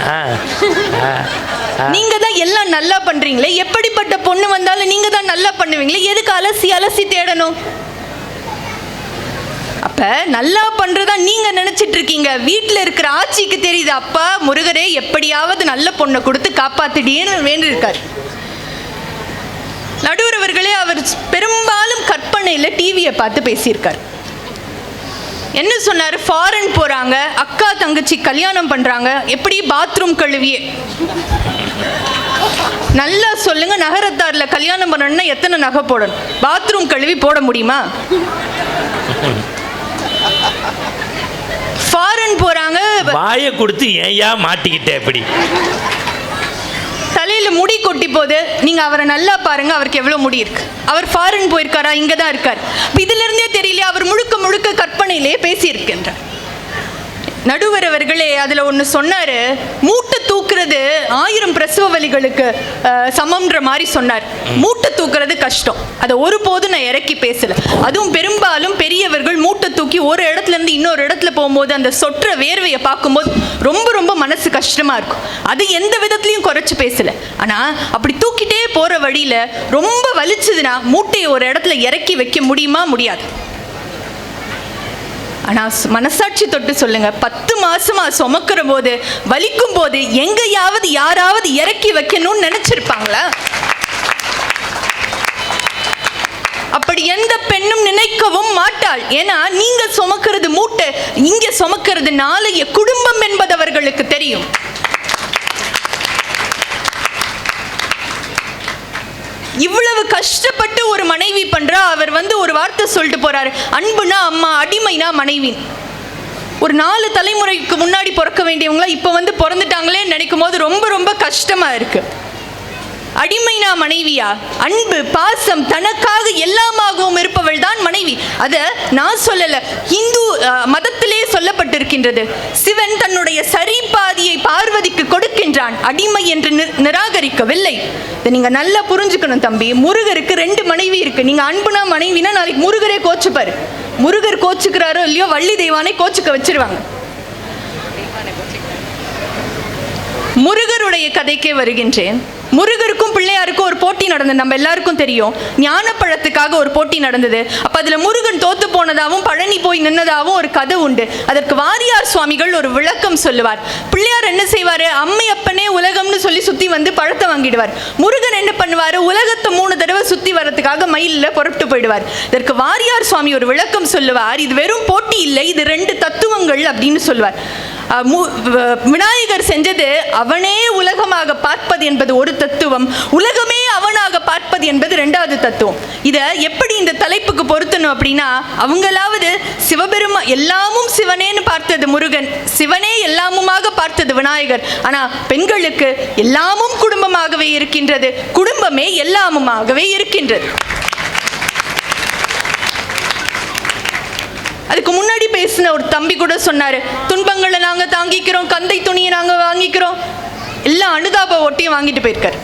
நீங்க தான் எல்லாம் நல்லா பண்றீங்களே, எப்படிப்பட்ட பொண்ணு வந்தாலும் நீங்க தான் நல்லா பண்ணுவீங்களே, எதுக்கு அலசி தேடணும்? அப்ப நல்லா பண்றதா நீங்க நினைச்சிட்டு இருக்கீங்க, வீட்டுல இருக்கிற ஆட்சிக்கு தெரியுது. அப்பா முருகரே எப்படியாவது நல்ல பொண்ணை கொடுத்து காப்பாத்திடின்னு வேண்டியிருக்காரு. நடுவர் அவர்களே, அவர் பெரும்பாலும் கற்பனையில டிவியை பார்த்து பேசியிருக்கார். என்ன சொன்னாரு? ஃபாரின் போறாங்க, அக்கா தங்கச்சி கல்யாணம் பண்றாங்க, எப்படி பாத்ரூம் கழுவியே. நல்லா சொல்லுங்க, நகரத்தார்ல கல்யாணம் பண்ணணும்னா எத்தனை நகை போடணும்? பாத்ரூம் கழுவி போட முடியுமா? ஃபாரின் போறாங்க, வாயை கொடுத்து ஏயா மாட்டிக்கிட்ட எப்படி? தலையில முடி கொட்டி போது. நீங்க அவரை நல்லா பாருங்க, அவருக்கு எவ்வளவு முடி இருக்கு. அவர் ஃபாரின் போயிருக்காரா? இங்கதான் இருக்கார். இதுல இருந்தே தெரியல, அவர் முழுக்க கற்பனையிலே பேசி இருக்கின்றார். நடுவர் அவர்களே, அதுல ஒண்ணு சொன்னாரு, மூட்டை தூக்குறது 1000 பிரசவ வலிகளுக்கு சமம்ன்ற மாதிரி சொன்னார். மூட்டை தூக்குறது கஷ்டம், அதை ஒருபோதும் நான் இறக்கி பேசல. அதுவும் பெரும்பாலும் பெரியவர்கள் மூட்டை தூக்கி ஒரு இடத்துல இருந்து இன்னொரு இடத்துல போகும்போது அந்த சொற்ற வேர்வையை பார்க்கும்போது ரொம்ப மனசு கஷ்டமா இருக்கும். அது எந்த விதத்திலையும் குறைச்சு பேசல. ஆனா அப்படி தூக்கிட்டே போற வழியில ரொம்ப வலிச்சதுன்னா மூட்டையை ஒரு இடத்துல இறக்கி வைக்க முடியுமா? முடியாது. ஆனா மனசாட்சி தொட்டு சொல்லுங்க, 10 மாசமா சுமக்கிற போது வலிக்கும் போது எங்கேயாவது யாராவது இறக்கி வைக்கணும்னு நினைச்சிருப்பாங்களா? அப்படி எந்த பெண்ணும் நினைக்கவும் மாட்டாள். ஏன்னா நீங்க சுமக்கிறது மூட்டை, இங்க சுமக்கிறது நாளைய குடும்பம் என்பது அவர்களுக்கு தெரியும். இவ்வளவு கஷ்டப்பட்டு ஒரு மனைவி பண்றா. அவர் வந்து ஒரு வார்த்தை சொல்லிட்டு போறாரு, அன்புனா அம்மா, அடிமைனா மனைவி. ஒரு 4 தலைமுறைக்கு முன்னாடி பிறக்க வேண்டியவங்களா இப்போ வந்து பிறந்துட்டாங்களேன்னு நினைக்கும் போது ரொம்ப ரொம்ப கஷ்டமாக இருக்குது. அடிமைனா மனைவியா? அன்பு பாசம் தனக்காக எல்லாமாகவும் இருப்பவள் தான் மனைவி. அதை நான் சொல்லல, இந்து மதத்திலே சொல்லப்பட்டிருக்கின்றது. சிவன் தன்னுடைய சரி பாதியை பார்வதிக்கு கொடுக்கின்றான், அடிமை என்று நிராகரிக்கவில்லை. இதை நீங்க நல்லா புரிஞ்சுக்கணும் தம்பி. முருகருக்கு 2 மனைவி இருக்கு. நீங்க அன்புனா மனைவினா நாளைக்கு முருகரே கோச்சுப்பாரு. முருகர் கோச்சுக்கிறாரோ இல்லையோ வள்ளி தெய்வானை கோச்சுக்க வச்சிருவாங்க. முருகருடைய கதைக்கே வருகின்றேன். முருகருக்கும் பிள்ளையாருக்கும் ஒரு போட்டி நடந்தது, நம்ம எல்லாருக்கும் தெரியும். ஞானப்பழத்துக்காக ஒரு போட்டி நடந்தது. அப்ப அதுல முருகன் தோத்து போனதாகவும் பழனி போய் நின்னதாகவும் ஒரு கதை உண்டு. அதற்கு வாரியார் சுவாமிகள் ஒரு விளக்கம் சொல்லுவார். பிள்ளையார் என்ன செய்வாரு? அம்மை அப்பனே உலகம்னு சொல்லி சுத்தி வந்து பழத்தை வாங்கிடுவார். முருகன் என்ன பண்ணுவாரு? உலகத்தை 3 தடவை சுத்தி வரதுக்காக மயிலில் புறப்பட்டு போயிடுவார். இதற்கு வாரியார் சுவாமி ஒரு விளக்கம் சொல்லுவார். இது வெறும் போட்டி இல்லை, இது 2 தத்துவங்கள் அப்படின்னு சொல்லுவார். விநாயகர் செஞ்சது அவனே உலகமாக பார்ப்பது என்பது ஒரு தத்துவம், உலகமே அவனாக பார்ப்பது என்பது 2வது தத்துவம். இதை எப்படி இந்த தலைப்புக்கு பொருத்தணும் அப்படின்னா, அவங்களாவது சிவபெருமா எல்லாமும் சிவனேன்னு பார்த்தது முருகன், சிவனே எல்லாமுமாக பார்த்தது விநாயகர். ஆனா பெண்களுக்கு எல்லாமும் குடும்பமாகவே இருக்கின்றது, குடும்பமே எல்லாமுமாகவே இருக்கின்றது. அதுக்கு முன்னாடி பேசின ஒரு தம்பி கூட சொன்னாரு, துன்பங்களை நாங்க தாங்கிக்கிறோம், கந்தை துணியை நாங்க வாங்கிக்கிறோம், எல்லாம் அனுதாப ஒட்டியும் வாங்கிட்டு போயிருக்காரு.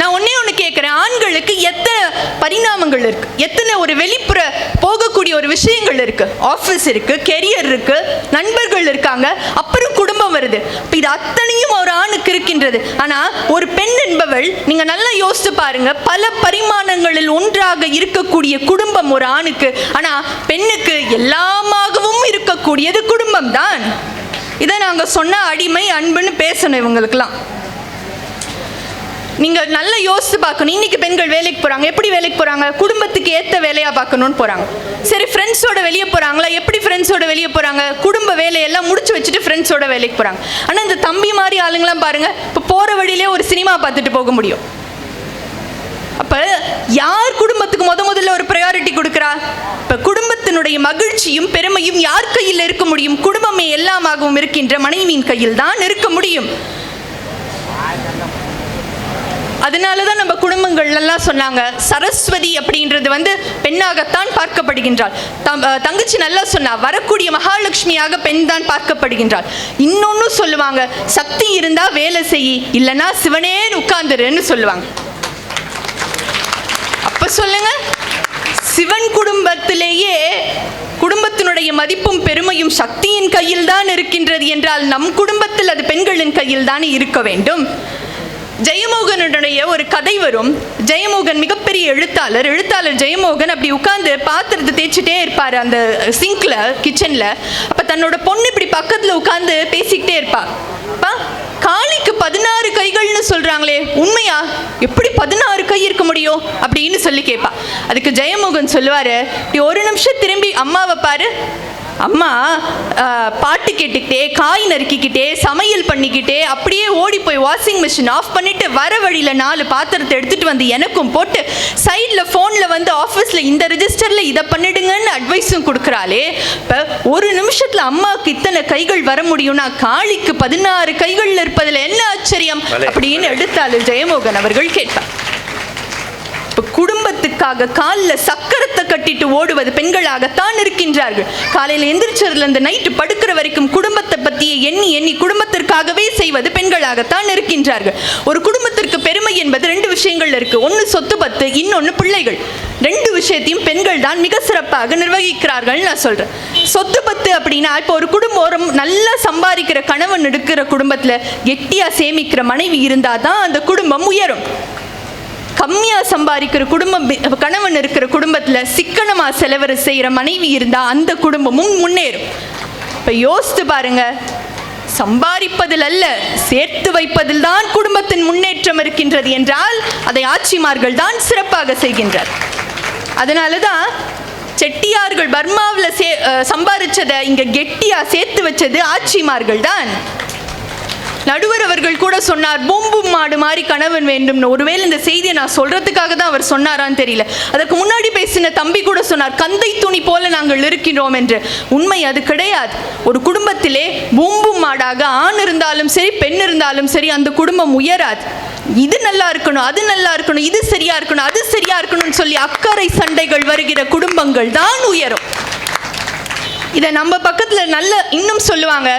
நான் ஒன்னே ஒன்று கேட்குறேன், ஆண்களுக்கு எத்தனை பரிணாமங்கள் இருக்கு, எத்தனை ஒரு வெளிப்புற போகக்கூடிய ஒரு விஷயங்கள் இருக்கு. ஆஃபீஸ் இருக்கு, கெரியர் இருக்கு, நண்பர்கள் இருக்காங்க, அப்புறம் குடும்பம் வருது. இது அத்தனையும் ஒரு ஆணுக்கு இருக்கின்றது. ஆனால் ஒரு பெண் என்பவள், நீங்க நல்லா யோசிச்சு பாருங்க, பல பரிமாணங்களில் ஒன்றாக இருக்கக்கூடிய குடும்பம் ஒரு ஆணுக்கு. ஆனால் பெண்ணுக்கு எல்லாமாகவும் இருக்கக்கூடியது குடும்பம் தான். இதை நாங்கள் சொன்ன அடிமை அன்புன்னு பேசணும் இவங்களுக்கெல்லாம். நீங்க நல்லா யோசிச்சு பார்க்கணும். இன்னைக்கு பெண்கள் வேலைக்கு போறாங்க. எப்படி வேலைக்கு போறாங்க? குடும்பத்துக்கு ஏற்ற வேலையா பார்க்கணும்னு போறாங்க. சரி, ஃப்ரெண்ட்ஸோட வெளியே போறாங்களா? எப்படி ஃப்ரெண்ட்ஸோட வெளியே போறாங்க? குடும்ப வேலையெல்லாம் முடிச்சு வச்சுட்டு ஃப்ரெண்ட்ஸோட வேலைக்கு போறாங்க. ஆனா இந்த தம்பி மாதிரி ஆளுங்களாம் பாருங்க, இப்போ போற வழியிலே ஒரு சினிமா பார்த்துட்டு போக முடியும். அப்ப யார் குடும்பத்துக்கு முதல்ல ஒரு ப்ரையாரிட்டி கொடுக்கிறா? இப்ப குடும்பத்தினுடைய மகிழ்ச்சியும் பெருமையும் யார் கையில் இருக்க முடியும்? குடும்பமே எல்லாமாகவும் இருக்கின்ற மனைவியின் கையில் தான் இருக்க முடியும். அதனாலதான் நம்ம குடும்பங்கள் எல்லாம் சொன்னாங்க, சரஸ்வதி அப்படின்றது பெண்ணாகத்தான் பார்க்கப்படுகின்றாள். தங்கச்சி நல்லா சொன்னா, வரக்கூடிய மகாலட்சுமியாக பெண் தான் பார்க்கப்படுகின்றாள். இன்னொன்னு சொல்லுவாங்க, சக்தி இருந்தா வேலை செய், இல்லைன்னா சிவனே உட்கார்ந்துருன்னு சொல்லுவாங்க. அப்ப சொல்லுங்க, சிவன் குடும்பத்திலேயே குடும்பத்தினுடைய மதிப்பும் பெருமையும் சக்தியின் கையில் தான் இருக்கின்றது என்றால், நம் குடும்பத்தில் அது பெண்களின் கையில் தான் இருக்க வேண்டும். ஜெயமோகனுடைய ஒரு கதை வரும். ஜெயமோகன் மிகப்பெரிய எழுத்தாளர் ஜெயமோகன் அப்படி உட்கார்ந்து பாத்திரத்தை தேய்ச்சிட்டே இருப்பார் அந்த சிங்க்ல, கிச்சன்ல. அப்ப தன்னோட பொண்ணு இப்படி பக்கத்துல உட்கார்ந்து பேசிக்கிட்டே இருப்பா. காளிக்கு 16 கைகள்னு சொல்றாங்களே, உண்மையா? எப்படி 16 கை இருக்க முடியும் அப்படின்னு சொல்லி கேட்பா. அதுக்கு ஜெயமோகன் சொல்லுவாரு, ஒரு நிமிஷம் திரும்பி அம்மாவை பாரு, அம்மா பாட்டு கேட்டுக்கிட்டே, காய் நறுக்கிக்கிட்டே, சமையல் பண்ணிக்கிட்டே, அப்படியே ஓடி போய் வாஷிங் மிஷின் ஆஃப் பண்ணிட்டு வர வழியில் 4 பாத்திரத்தை எடுத்துட்டு வந்து எனக்கும் போட்டு, சைடில் ஃபோனில் ஆஃபீஸில் இந்த ரெஜிஸ்டரில் இதை பண்ணிடுங்கன்னு அட்வைஸும் கொடுக்குறாளே. இப்போ ஒரு நிமிஷத்தில் அம்மாவுக்கு இத்தனை கைகள் வர முடியும்னா காளிக்கு 16 கைகள் இருப்பதில் என்ன ஆச்சரியம் அப்படின்னு எழுத்தாளர் ஜெயமோகன் அவர்கள் கேட்பார். குடும்பத்துக்காக காலில் சக்கரத்தை கட்டிட்டு ஓடுவது பெண்களாகத்தான் இருக்கின்றார்கள். காலையில் எந்திரிச்சதுல இருந்து நைட்டு படுக்கிற வரைக்கும் குடும்பத்தை பற்றியே எண்ணி குடும்பத்திற்காகவே செய்வது பெண்களாகத்தான் இருக்கின்றார்கள். ஒரு குடும்பத்திற்கு பெருமை என்பது 2 விஷயங்கள் இருக்கு. ஒன்று சொத்து பத்து, இன்னொன்று பிள்ளைகள். 2 விஷயத்தையும் பெண்கள் தான் மிக சிறப்பாக நிர்வகிக்கிறார்கள் நான் சொல்றேன். சொத்து பத்து அப்படின்னா, இப்போ ஒரு குடும்பம் நல்லா சம்பாதிக்கிற கணவன் இருக்கிற குடும்பத்தில் கெட்டியா சேமிக்கிற மனைவி இருந்தாதான் அந்த குடும்பம் உயரும். கம்மியாக சம்பாதிக்கிற குடும்பம், கணவன் இருக்கிற குடும்பத்தில் சிக்கனமாக செலவு செய்கிற மனைவி இருந்தால் அந்த குடும்பமும் முன்னேறும். இப்போ யோசித்து பாருங்க, சம்பாதிப்பதில் அல்ல சேர்த்து வைப்பதில் தான் குடும்பத்தின் முன்னேற்றம் இருக்கின்றது என்றால் அதை ஆட்சிமார்கள் தான் சிறப்பாக செய்கின்றார். அதனால தான் செட்டியார்கள் பர்மாவில் சம்பாதிச்சதை இங்கே கெட்டியாக சேர்த்து வச்சது ஆட்சிமார்கள் தான். நடுவர் அவர்கள் கூட சொன்னார், பூம்பும் மாடு மாதிரி கணவன் வேண்டும்னு. ஒருவேளை இந்த செய்தியை நான் சொல்றதுக்காக தான் அவர் சொன்னாரான்னு தெரியல. அதற்கு முன்னாடி பேசின தம்பி கூட சொன்னார், கந்தை துணி போல நாங்கள் இருக்கின்றோம் என்று. உண்மை அது கிடையாது. ஒரு குடும்பத்திலே பூம்பும் மாடாக ஆண் இருந்தாலும் சரி பெண் இருந்தாலும் சரி அந்த குடும்பம் உயராது. இது நல்லா இருக்கணும், அது நல்லா இருக்கணும், இது சரியா இருக்கணும், அது சரியா இருக்கணும்னு சொல்லி அக்கறை சண்டைகள் வருகிற குடும்பங்கள் தான் உயரும். இதை நம்ம பக்கத்துல நல்ல இன்னும் சொல்லுவாங்க,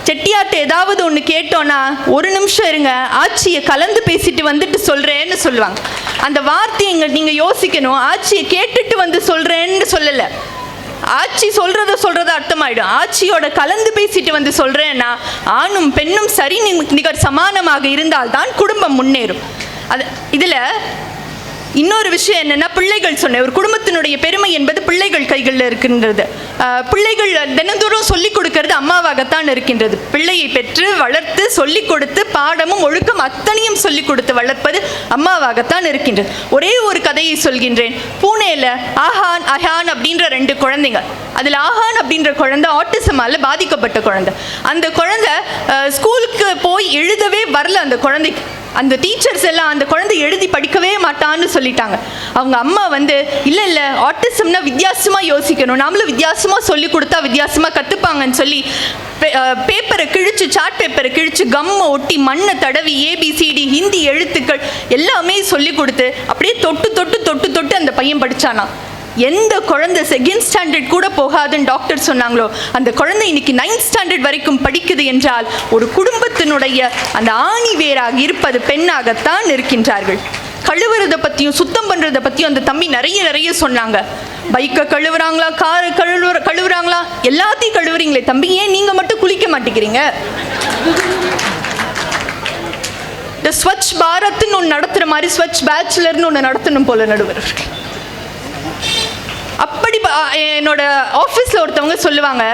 செட்டியார்ட்ட ஏதாவது ஒன்று கேட்டோன்னா ஒரு நிமிஷம் இருங்க, ஆட்சியை கலந்து பேசிட்டு வந்துட்டு சொல்றேன்னு சொல்லுவாங்க. அந்த வார்த்தையை நீங்க யோசிக்கணும். ஆட்சியை கேட்டுட்டு வந்து சொல்றேன்னு சொல்லலை, ஆட்சி சொல்றத அர்த்தமாயிடும். ஆட்சியோட கலந்து பேசிட்டு வந்து சொல்றேன்னா ஆணும் பெண்ணும் சரி நிகர் சமானமாக இருந்தால்தான் குடும்பம் முன்னேறும். அது இதுல இன்னொரு விஷயம் என்னன்னா, பிள்ளைகள் சொன்னேன். ஒரு குடும்பத்தினுடைய பெருமை என்பது பிள்ளைகள் கைகளில் இருக்கின்றது. பிள்ளைகள் தினந்தோறும் சொல்லிக் கொடுக்கிறது அம்மாவாகத்தான் இருக்கின்றது. பிள்ளையை பெற்று வளர்த்து சொல்லிக் கொடுத்து பாடமும் ஒழுக்கம் அத்தனையும் சொல்லிக் கொடுத்து வளர்ப்பது அம்மாவாகத்தான் இருக்கின்றது. ஒரே ஒரு கதையை சொல்கின்றேன். பூனேல ஆஹான் அஹான் அப்படின்ற 2 குழந்தைங்க. அதில் ஆஹான் அப்படின்ற குழந்தை ஆட்டிசமால பாதிக்கப்பட்ட குழந்தை. அந்த குழந்தை ஸ்கூலுக்கு போய் எழுதவே வரல. அந்த குழந்தைக்கு அந்த டீச்சர்ஸ் எல்லாம் அந்த குழந்தை எழுதி படிக்கவே மாட்டான்னு சொல்லிட்டாங்க. அவங்க அம்மா இல்லை ஆட்டிசம்னா வித்தியாசமாக யோசிக்கணும், நாமளும் வித்தியாசமாக சொல்லி கொடுத்தா வித்தியாசமாக கற்றுப்பாங்கன்னு சொல்லி பேப்பரை கிழிச்சு, சார்ட் பேப்பரை கிழிச்சு, கம்மை ஒட்டி, மண்ணை தடவி, ABCD ஹிந்தி எழுத்துக்கள் எல்லாமே சொல்லி கொடுத்து அப்படியே தொட்டு தொட்டு தொட்டு தொட்டு அந்த பையன் படித்தானா. எந்த குழந்தை 2nd ஸ்டாண்டர்ட் கூட போகாதுன்னு டாக்டர் சொன்னாங்களோ அந்த குழந்தை இன்னைக்கு 9th ஸ்டாண்டர்ட் வரைக்கும் படிக்குது என்றால் ஒரு குடும்பத்தினுடைய அந்த ஆணி வேராக இருப்பது பெண்ணாகத்தான் இருக்கின்றார்கள். கழுவுறதை பற்றியும் சுத்தம் பண்ணுறதை பற்றியும் அந்த தம்பி நிறைய சொன்னாங்க. பைக்கை கழுவுறாங்களா, காரை கழுவுறாங்களா, எல்லாத்தையும் கழுவுறீங்களே தம்பி, ஏன் நீங்கள் மட்டும் குளிக்க மாட்டேங்கிறீங்க? இந்த ஸ்வச் பாரத்னு ஒன்று நடத்துகிற மாதிரி ஸ்வச் பேச்சுலர்னு ஒன்று நடத்தணும் போல நடுவர். அப்படி என்னோட ஆஃபீஸில் ஒருத்தவங்க சொல்லுவாங்க,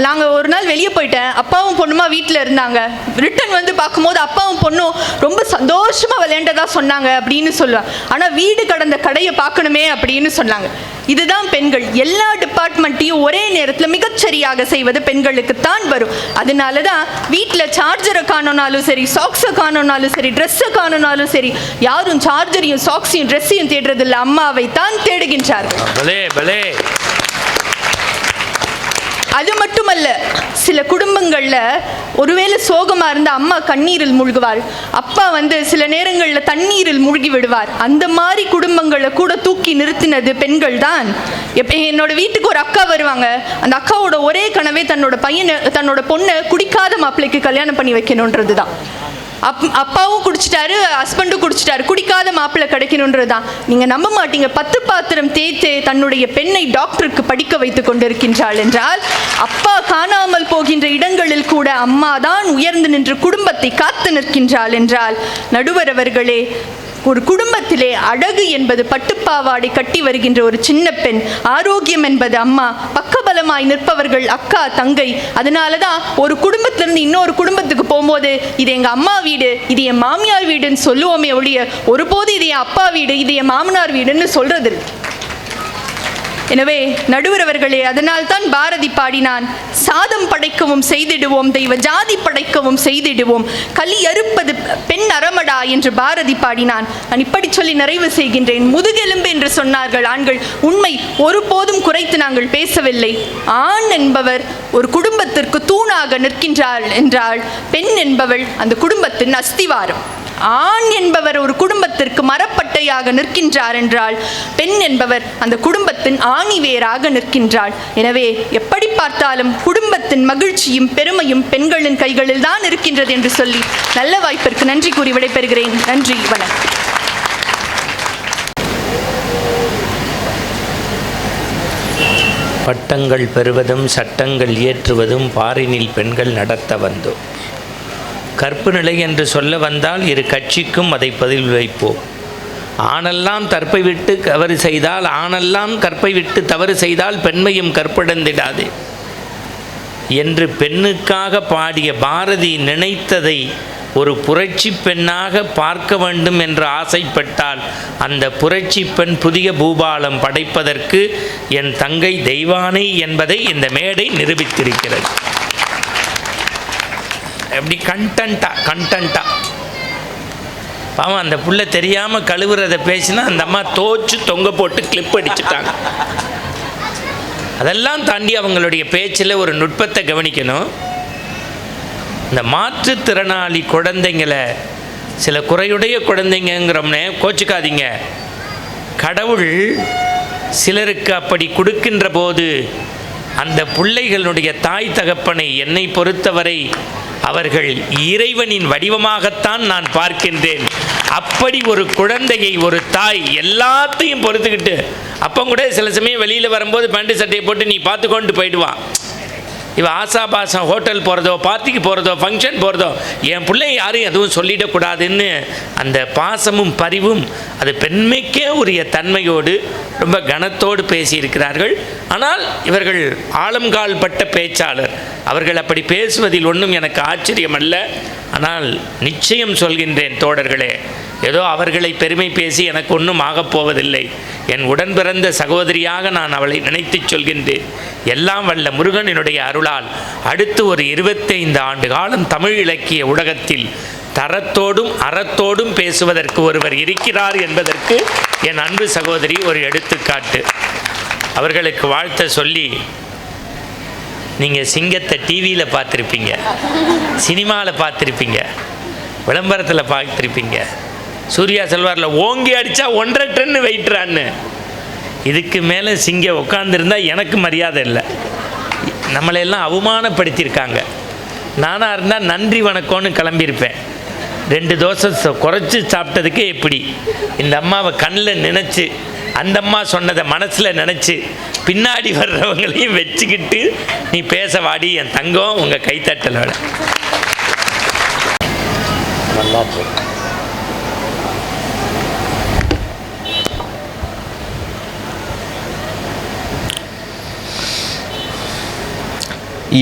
நாங்கள் ஒரு நாள் வெளியே போயிட்டேன், அப்பாவும் பொண்ணுமா வீட்டில் இருந்தாங்க, ரிட்டன் பார்க்கும்போது அப்பாவும் பொண்ணும் ரொம்ப சந்தோஷமாக விளையாண்டதாக சொன்னாங்க அப்படின்னு சொல்லுவாங்க. ஆனால் வீடு கடந்த கடையை பார்க்கணுமே அப்படின்னு சொன்னாங்க. இதுதான் பெண்கள். எல்லா டிபார்ட்மெண்ட்டையும் ஒரே நேரத்தில் மிகச்சரியாக செய்வது பெண்களுக்குத்தான் வரும். அதனால தான் வீட்டில் சார்ஜரை காணோனாலும் சரி, சாக்ஸை காணோனாலும் சரி, ட்ரெஸ்ஸை காணோனாலும் சரி, யாரும் சார்ஜரையும் சாக்ஸையும் ட்ரெஸ்ஸையும் தேடுறதில்லை, அம்மாவை தான் தேடுகின்றார்கள். அது மட்டுமல்ல, சில குடும்பங்களில் ஒருவேளை சோகமாக இருந்த அம்மா கண்ணீரில் மூழ்குவார், அப்பா சில நேரங்களில் தண்ணீரில் மூழ்கி விடுவார். அந்த மாதிரி குடும்பங்களை கூட தூக்கி நிறுத்தினது பெண்கள் தான். என்னோட வீட்டுக்கு ஒரு அக்கா வருவாங்க. அந்த அக்காவோட ஒரே கனவே தன்னோட பொண்ணை குடிக்காத மாப்பிள்ளைக்கு கல்யாணம் பண்ணி வைக்கணுன்றது தான். அப்பாவும் குடிச்சிட்டாரு, ஹஸ்பண்டும் குடிச்சிட்டாரு, குடிக்காத மாப்பிள்ளை கிடைக்கணுன்றது தான். நீங்கள் நம்ப மாட்டீங்க, 10 பாத்திரம் தேய்த்து தன்னுடைய பெண்ணை டாக்டருக்கு படிக்க வைத்துக் கொண்டிருக்கின்றாள் என்றால், அப்பா காணாமல் போகின்ற இடங்களில் கூட அம்மா தான் உயர்ந்து நின்று குடும்பத்தை காத்து நிற்கின்றாள் என்றால், நடுவர் அவர்களே, ஒரு குடும்பத்திலே அழகு என்பது பட்டுப்பாவாடை கட்டி வருகின்ற ஒரு சின்ன பெண், ஆரோக்கியம் என்பது அம்மா, பக்கபலமாய் நிற்பவர்கள் அக்கா தங்கை. அதனால தான் ஒரு குடும்பத்திலிருந்து இன்னொரு குடும்பத்துக்கு போகும்போது இது எங்கள் அம்மா வீடு, இது என் மாமியார் வீடுன்னு சொல்லுவோமே ஒழிய ஒருபோது இது என் அப்பா வீடு, இது என் மாமனார் வீடுன்னு சொல்றது. எனவே நடுவர் அவர்களே, அதனால்தான் பாரதி பாடினான், சாதம் படைக்கவும் செய்திடுவோம், தெய்வ ஜாதி படைக்கவும் செய்திடுவோம், களி அறுப்பது பெண் அறமடா என்று பாரதி பாடினான். நான் இப்படி சொல்லி நிறைவு செய்கின்றேன். முதுகெலும்பு என்று சொன்னார்கள் ஆண்கள். உண்மை, ஒருபோதும் குறைத்து நாங்கள் பேசவில்லை. ஆண் என்பவர் ஒரு குடும்பத்திற்கு தூணாக நிற்கின்றாள் என்றால், பெண் என்பவள் அந்த குடும்பத்தின் அஸ்திவாரம். ஆண் என்பவர் ஒரு குடும்பத்திற்கு மரப்பட்டையாக நிற்கின்றார் என்றால், பெண் என்பவர் அந்த குடும்பத்தின் ஆணிவேராக நிற்கின்றாள். எனவே எப்படி பார்த்தாலும் குடும்பத்தின் மகிழ்ச்சியும் பெருமையும் பெண்களின் கைகளில் தான் இருக்கின்றது என்று சொல்லி நல்ல வாய்ப்பிற்கு நன்றி கூறி விடைபெறுகிறேன். நன்றி, வணக்கம். பட்டங்கள் பெறுவதும் சட்டங்கள் இயற்றுவதும் பாரினில் பெண்கள் நடத்த வந்தோம். கற்பு நிலை என்று சொல்ல வந்தால் இரு கட்சிக்கும் அதை பதில் வைப்போம். ஆணெல்லாம் கற்பை விட்டு தவறு செய்தால், ஆணெல்லாம் கற்பை விட்டு தவறு செய்தால் பெண்மையும் கற்படைந்திடாது என்று பெண்ணுக்காக பாடிய பாரதி நினைத்ததை ஒரு புரட்சி பெண்ணாக பார்க்க வேண்டும் என்று ஆசைப்பட்டால், அந்த புரட்சி பெண் புதிய பூபாலம் படைப்பதற்கு என் தங்கை தெய்வானை என்பதை இந்த மேடை நிரூபித்திருக்கிறது. அப்படி கண்டென்ட்டாக பாவம் அந்த புள்ள தெரியாமல் கழுவுறதை பேசினா அந்த அம்மா தோச்சு தொங்க போட்டு கிளிப் அடிச்சுட்டாங்க. அதெல்லாம் தாண்டி அவங்களுடைய பேச்சில் ஒரு நுட்பத்தை கவனிக்கணும். இந்த மாற்றுத்திறனாளி குழந்தைங்களை, சில குறையுடைய குழந்தைங்கிறோம்னே கோச்சிக்காதீங்க. கடவுள் சிலருக்கு அப்படி கொடுக்கின்ற போது அந்த பிள்ளைகளுடைய தாய் தகப்பனை என்னை பொறுத்தவரை அவர்கள் இறைவனின் வடிவமாகத்தான் நான் பார்க்கின்றேன். அப்படி ஒரு குழந்தையை ஒரு தாய் எல்லாத்தையும் பொறுத்துக்கிட்டு, அப்போ கூட சில சமயம் வெளியில் வரும்போது பேண்ட் சட்டையை போட்டு நீ பார்த்து கொண்டு போயிடுவான். இவன் ஆசாபாசம் ஹோட்டல் போகிறதோ, பார்ட்டிக்கு போகிறதோ, ஃபங்க்ஷன் போகிறதோ, என் பிள்ளை யாரும் எதுவும் சொல்லிடக்கூடாதுன்னு அந்த பாசமும் பரிவும், அது பெண்மைக்கே உரிய தன்மையோடு ரொம்ப கனத்தோடு பேசியிருக்கிறார்கள். ஆனால் இவர்கள் ஆழங்கால் பட்ட பேச்சாளர். அவர்கள் அப்படி பேசுவதில் ஒன்றும் எனக்கு ஆச்சரியம் அல்ல. ஆனால் நிச்சயம் சொல்கின்றேன் தோழர்களே, ஏதோ அவர்களை பெருமை பேசி எனக்கு ஒன்றும் ஆகப்போவதில்லை. என் உடன் பிறந்த சகோதரியாக நான் அவளை நினைத்து சொல்கின்றேன். எல்லாம் வல்ல முருகனினுடைய அருளால் அடுத்து ஒரு 25 ஆண்டு காலம் தமிழ் இலக்கிய ஊடகத்தில் தரத்தோடும் அறத்தோடும் பேசுவதற்கு ஒருவர் இருக்கிறார் என்பதற்கு என் அன்பு சகோதரி ஒரு எடுத்துக்காட்டு. அவர்களுக்கு வாழ்த்த சொல்லி, நீங்கள் சிங்கத்தை டிவியில் பார்த்துருப்பீங்க, சினிமாவில் பார்த்துருப்பீங்க, விளம்பரத்தில் பார்த்துருப்பீங்க. சூர்யா செல்வாரில் ஓங்கி அடித்தா 1.5 டன் வெயிட்றான்னு. இதுக்கு மேலே சிங்கம் உட்காந்துருந்தா எனக்கு மரியாதை இல்லை. நம்மளையெல்லாம் அவமானப்படுத்தியிருக்காங்க. நானாக இருந்தால் நன்றி வணக்கம்னு கிளம்பியிருப்பேன். 2 தோசை குறைச்சி சாப்பிட்டதுக்கு எப்படி இந்த அம்மாவை கண்ணில் நினச்சி, அந்த அம்மா சொன்னதை மனசில் நினச்சி, பின்னாடி வர்றவங்களையும் வச்சுக்கிட்டு நீ பேச வாடி என் தங்கம், உங்கள் கைத்தட்டலோட நல்லா போகும்.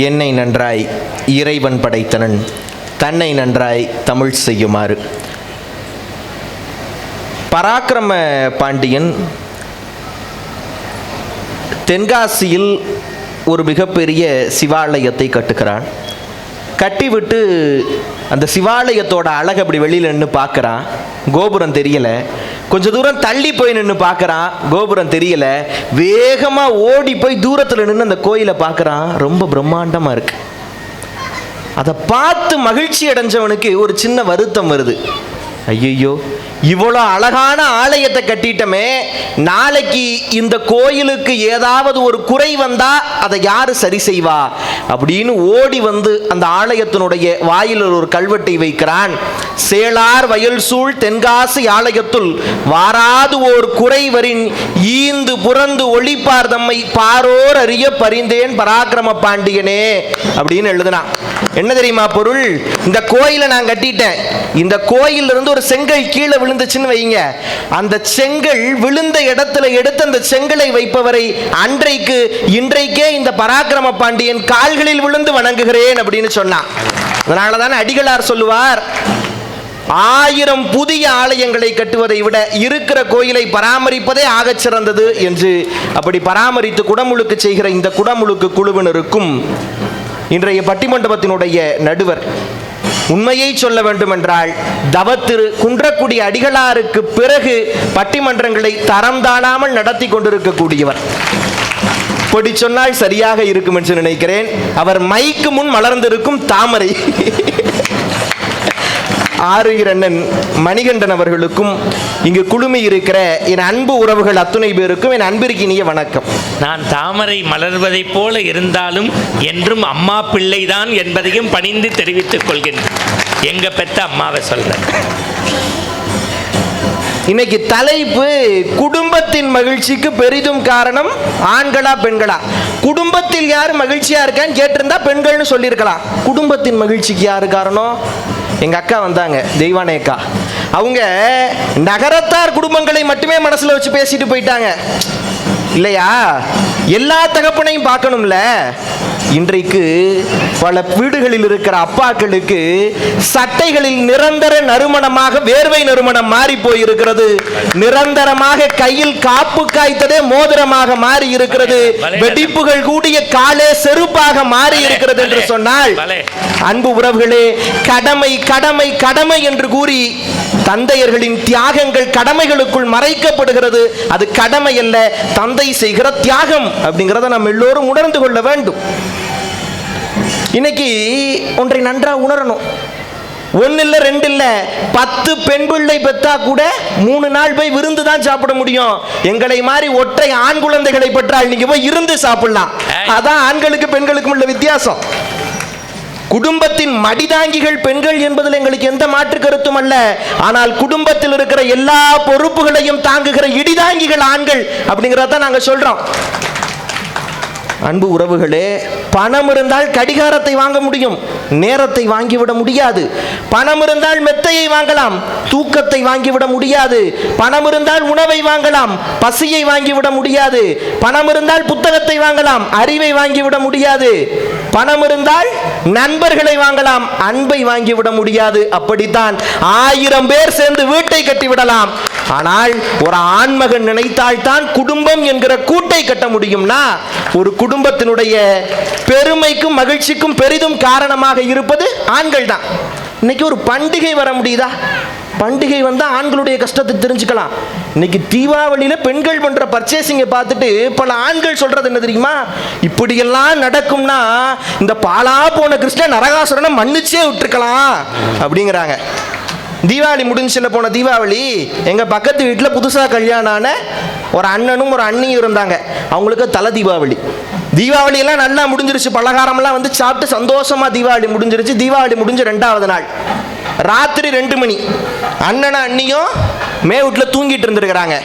என்னை நன்றாய் இறைவன் படைத்தனன், தன்னை நன்றாய் தமிழ் செய்யுமாறு. பராக்கிரம பாண்டியன் தென்காசியில் ஒரு மிகப்பெரிய சிவாலயத்தை கட்டுகிறான். கட்டிவிட்டு அந்த சிவாலயத்தோட அழகு அப்படி வெளியில் நின்று பார்க்குறான். கோபுரம் தெரியலை. கொஞ்சம் தூரம் தள்ளி போய் நின்று பார்க்குறான். கோபுரம் தெரியலை. வேகமாக ஓடி போய் தூரத்தில் நின்று அந்த கோயிலை பார்க்குறான். ரொம்ப பிரம்மாண்டமாக இருக்கு. அதை பார்த்து மகிழ்ச்சி அடைஞ்சவனுக்கு ஒரு சின்ன வருத்தம் வருது. ஐயோ, இவ்வளோ அழகான ஆலயத்தை கட்டிட்டமே, நாளைக்கு இந்த கோயிலுக்கு ஏதாவது ஒரு குறை வந்தா அதை யாரு சரி செய்வா அப்படின்னு ஓடி வந்து அந்த ஆலயத்தினுடைய வாயில் ஒரு கல்வெட்டை வைக்கிறான். சேளார் வயல் சூழ் தென்காசி ஆலயத்துள் வாராது ஓர் குறைவரின் ஈந்து புறந்து ஒளிப்பார் தம்மை பாரோர் அறிய பரிந்தேன் பராக்கிரம பாண்டியனே அப்படின்னு எழுதுனான். என்ன தெரியுமா பொருள்? இந்த கோயிலை நான் கட்டிட்டேன். இந்த கோயில இருந்து ஒரு செங்கல் கீழே விழுந்துச்சுன்னு வைங்க, அந்த செங்கல் விழுந்த இடத்துல எடுத்து அந்த செங்கலை வைப்பவரை அன்றைக்கு இன்றைக்கே இந்த பராக்கிரம பாண்டியன் கால்களில் விழுந்து வணங்குகிறேன் அப்படின்னு சொன்னான். அதனாலதான் அடிகளார் சொல்லுவார், 1000 புதிய ஆலயங்களை கட்டுவதை விட இருக்கிற கோயிலை பராமரிப்பதே ஆகச் சிறந்தது என்று. அப்படி பராமரித்து குடமுழுக்கு செய்கிற இந்த குடமுழுக்கு குழுவினருக்கும் இன்றைய பட்டிமண்டபத்தினுடைய நடுவர், உண்மையை சொல்ல வேண்டுமென்றால் தவத்திரு குன்றக்குடி அடிகளாருக்கு பிறகு பட்டிமன்றங்களை தரம் தாழாமல் நடத்தி கொண்டிருக்கக்கூடியவர். பொடி சொன்னால் சரியாக இருக்கும் என்று நினைக்கிறேன். அவர் மைக்கு முன் மலர்ந்திருக்கும் தாமரை. ஆருயிர் அண்ணன் மணிகண்டன் அவர்களுக்கும் இங்கு குழுமி இருக்கிற என் அன்பு உறவுகள் அத்துணை பேருக்கும் என் அன்பிற்கு இனிய வணக்கம். நான் தாமரை மலர்வதைப் போல இருந்தாலும் என்றும் அம்மா பிள்ளைதான் என்பதையும் பணிந்து தெரிவித்துக் கொள்கின்றேன். எங்க பெத்த அம்மாவை சொல்றேன். இன்னைக்கு தலைப்பு குடும்பத்தின் மகிழ்ச்சிக்கு பெரிதும் காரணம் ஆண்களா பெண்களா? குடும்பத்தில் யார் மகிழ்ச்சியா இருக்கான்னு கேட்டிருந்தா பெண்கள்னு சொல்லியிருக்கலாம். குடும்பத்தின் மகிழ்ச்சிக்கு யாரு காரணம்? எங்க அக்கா வந்தாங்க, தெய்வானை அக்கா. அவங்க நகரத்தார் குடும்பங்களை மட்டுமே மனசுல வச்சு பேசிட்டு போயிட்டாங்க. இல்லையா? எல்லா தகப்பனையும் பார்க்கணும்ல. இன்றைக்கு பல வீடுகளில் இருக்கிற அப்பாக்களுக்கு சட்டைகளில் நிரந்தர நறுமணமாக வேர்வை நறுமணம் மாறி போயிருக்கிறது. நிரந்தரமாக கையில் காப்பு காய்த்ததே மோதிரமாக மாறி இருக்கிறது. வெடிப்புகள் கூடிய காலே செருப்பாக மாறி இருக்கிறது என்று சொன்னால், அன்பு உறவுகளே, கடமை கடமை கடமை என்று கூறி தந்தையர்களின் தியாகங்கள் கடமைகளுக்குள் மறைக்கப்படுகிறது. அது கடமை அல்ல, தந்தை செய்கிற தியாகம் அப்படிங்கிறத நாம் எல்லோரும் உணர்ந்து கொள்ள வேண்டும். இன்னைக்கு ஒன்றை நன்றாக உணரணும். 1 இல்ல 2 இல்ல 10 பெண் பிள்ளை பெற்றா கூட 3 நாள் போய் விருந்து தான் சாப்பிட முடியும். எங்களை மாதிரி ஒற்றை ஆண் குழந்தைகளை பெற்றால் நீங்க போய் இருந்து சாப்பிடலாம். அதான் ஆண்களுக்கு பெண்களுக்கும் உள்ள வித்தியாசம். குடும்பத்தின் மடிதாங்கிகள் பெண்கள் என்பதில் எங்களுக்கு எந்த மாற்று கருத்தும் அல்ல. ஆனால் குடும்பத்தில் இருக்கிற எல்லா பொறுப்புகளையும் தாங்குகிற இடிதாங்கிகள் ஆண்கள் அப்படிங்கிறத நாங்க சொல்றோம். அன்பு உறவுகளே, பணம் இருந்தால் கடிகாரத்தை வாங்க முடியும், நேரத்தை வாங்கிவிட முடியாது. பணம் இருந்தால் மெத்தையை வாங்கலாம், தூக்கத்தை வாங்கிவிட முடியாது. பணம் இருந்தால் உணவை வாங்கலாம், பசியை வாங்கிவிட முடியாது. பணம் இருந்தால் புத்தகத்தை வாங்கலாம், அறிவை வாங்கிவிட முடியாது. பணம் இருந்தால் நண்பர்களை வாங்கலாம், அன்பை வாங்கிவிட முடியாது. அப்படித்தான் 1000 பேர் சேர்ந்து வீட்டை கட்டிவிடலாம். ஆனால் ஒரு ஆண்மகன் நினைத்தால் தான் குடும்பம் என்கிற கூட்டை கட்ட முடியும்னா, ஒரு குடும்பத்தினுடைய பெருமைக்கும் மகிழ்ச்சிக்கும் பெரிதும் காரணமாக இருப்பது ஆண்கள் தான். இன்னைக்கு ஒரு பண்டிகை வர முடியுதா? பண்டிகை வந்தா ஆண்களுடைய கஷ்டத்தை தெரிஞ்சுக்கலாம். இன்னைக்கு தீபாவளியில பெண்கள் பண்ற பர்ச்சேசிங்கை பார்த்துட்டு பல ஆண்கள் சொல்றது என்ன தெரியுமா? இப்படியெல்லாம் நடக்கும்னா இந்த பாலா போன கிருஷ்ணன் நரகாசுரனை மன்னிச்சே விட்டுருக்கலாம் அப்படிங்கிறாங்க. தீபாவளி முடிஞ்சில, போன தீபாவளி எங்கள் பக்கத்து வீட்டில் புதுசாக கல்யாணம் ஆன ஒரு அண்ணனும் ஒரு அண்ணியும் இருந்தாங்க. அவங்களுக்கு தலை தீபாவளி. தீபாவளியெல்லாம் நல்லா முடிஞ்சிருச்சு, பலகாரம்லாம் வந்து சாப்பிட்டு சந்தோஷமாக தீபாவளி முடிஞ்சிருச்சு. தீபாவளி முடிஞ்ச 2வது நாள் ராத்திரி 2 மணி அண்ணனும் அண்ணியும் மேவுட்டில் தூங்கிட்டு இருந்திருக்கிறாங்க.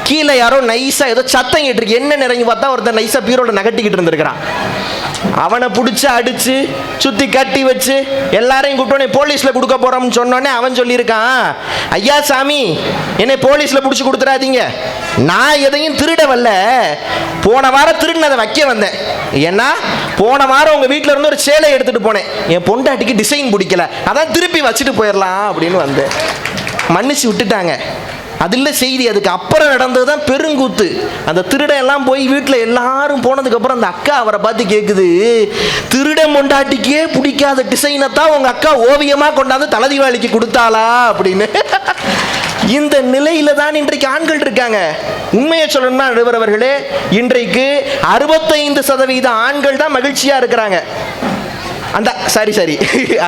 கீழே யாரோ நைஸாக ஏதோ சத்தம் கேட்டிருக்கு. என்ன நிறைஞ்சு பார்த்தா ஒருத்தர் நைஸாக பீரோட நகட்டிக்கிட்டு இருந்திருக்கிறான். அவனை பிடிச்சி அடிச்சு சுற்றி கட்டி வச்சு எல்லாரையும் கூப்பிட்டோன்னே போலீஸில் கொடுக்க போகிறோம்னு சொன்னோடனே அவன் சொல்லியிருக்கான், ஐயா சாமி என்னை போலீஸில் பிடிச்சி கொடுத்துடாதீங்க, நான் எதையும் திருட வரல, போன வாரம் திருடினதை வைக்க வந்தேன். ஏன்னா போன வாரம் உங்கள் வீட்டில் இருந்து ஒரு சேலை எடுத்துகிட்டு போனேன், என் பொண்டாட்டிக்கு டிசைன் பிடிக்கல, அதான் திருப்பி வச்சுட்டு போயிடலாம் அப்படின்னு வந்தேன். மன்னிச்சு விட்டுட்டாங்க. அது இல்லை செய்தி. அதுக்கு அப்புறம் நடந்தது தான் பெருங்கூத்து. அந்த திருடன் எல்லாம் போய் வீட்டில் எல்லாரும் போனதுக்கப்புறம் அந்த அக்கா அவரை பார்த்து கேட்குது, திருடன் பொண்டாட்டிக்கே பிடிக்காத டிசைனை தான் உங்கள் அக்கா ஓவியமாக கொண்டாந்து தலை தீபாவளிக்கு கொடுத்தாளா அப்படின்னு. இந்த நிலையில தான் இன்றைக்கு ஆண்கள் இருக்காங்க. உண்மையை சொல்லணும்னா நடுவர் அவர்களே, இன்றைக்கு 65% ஆண்கள் தான் மகிழ்ச்சியா இருக்கிறாங்க. அந்த சரி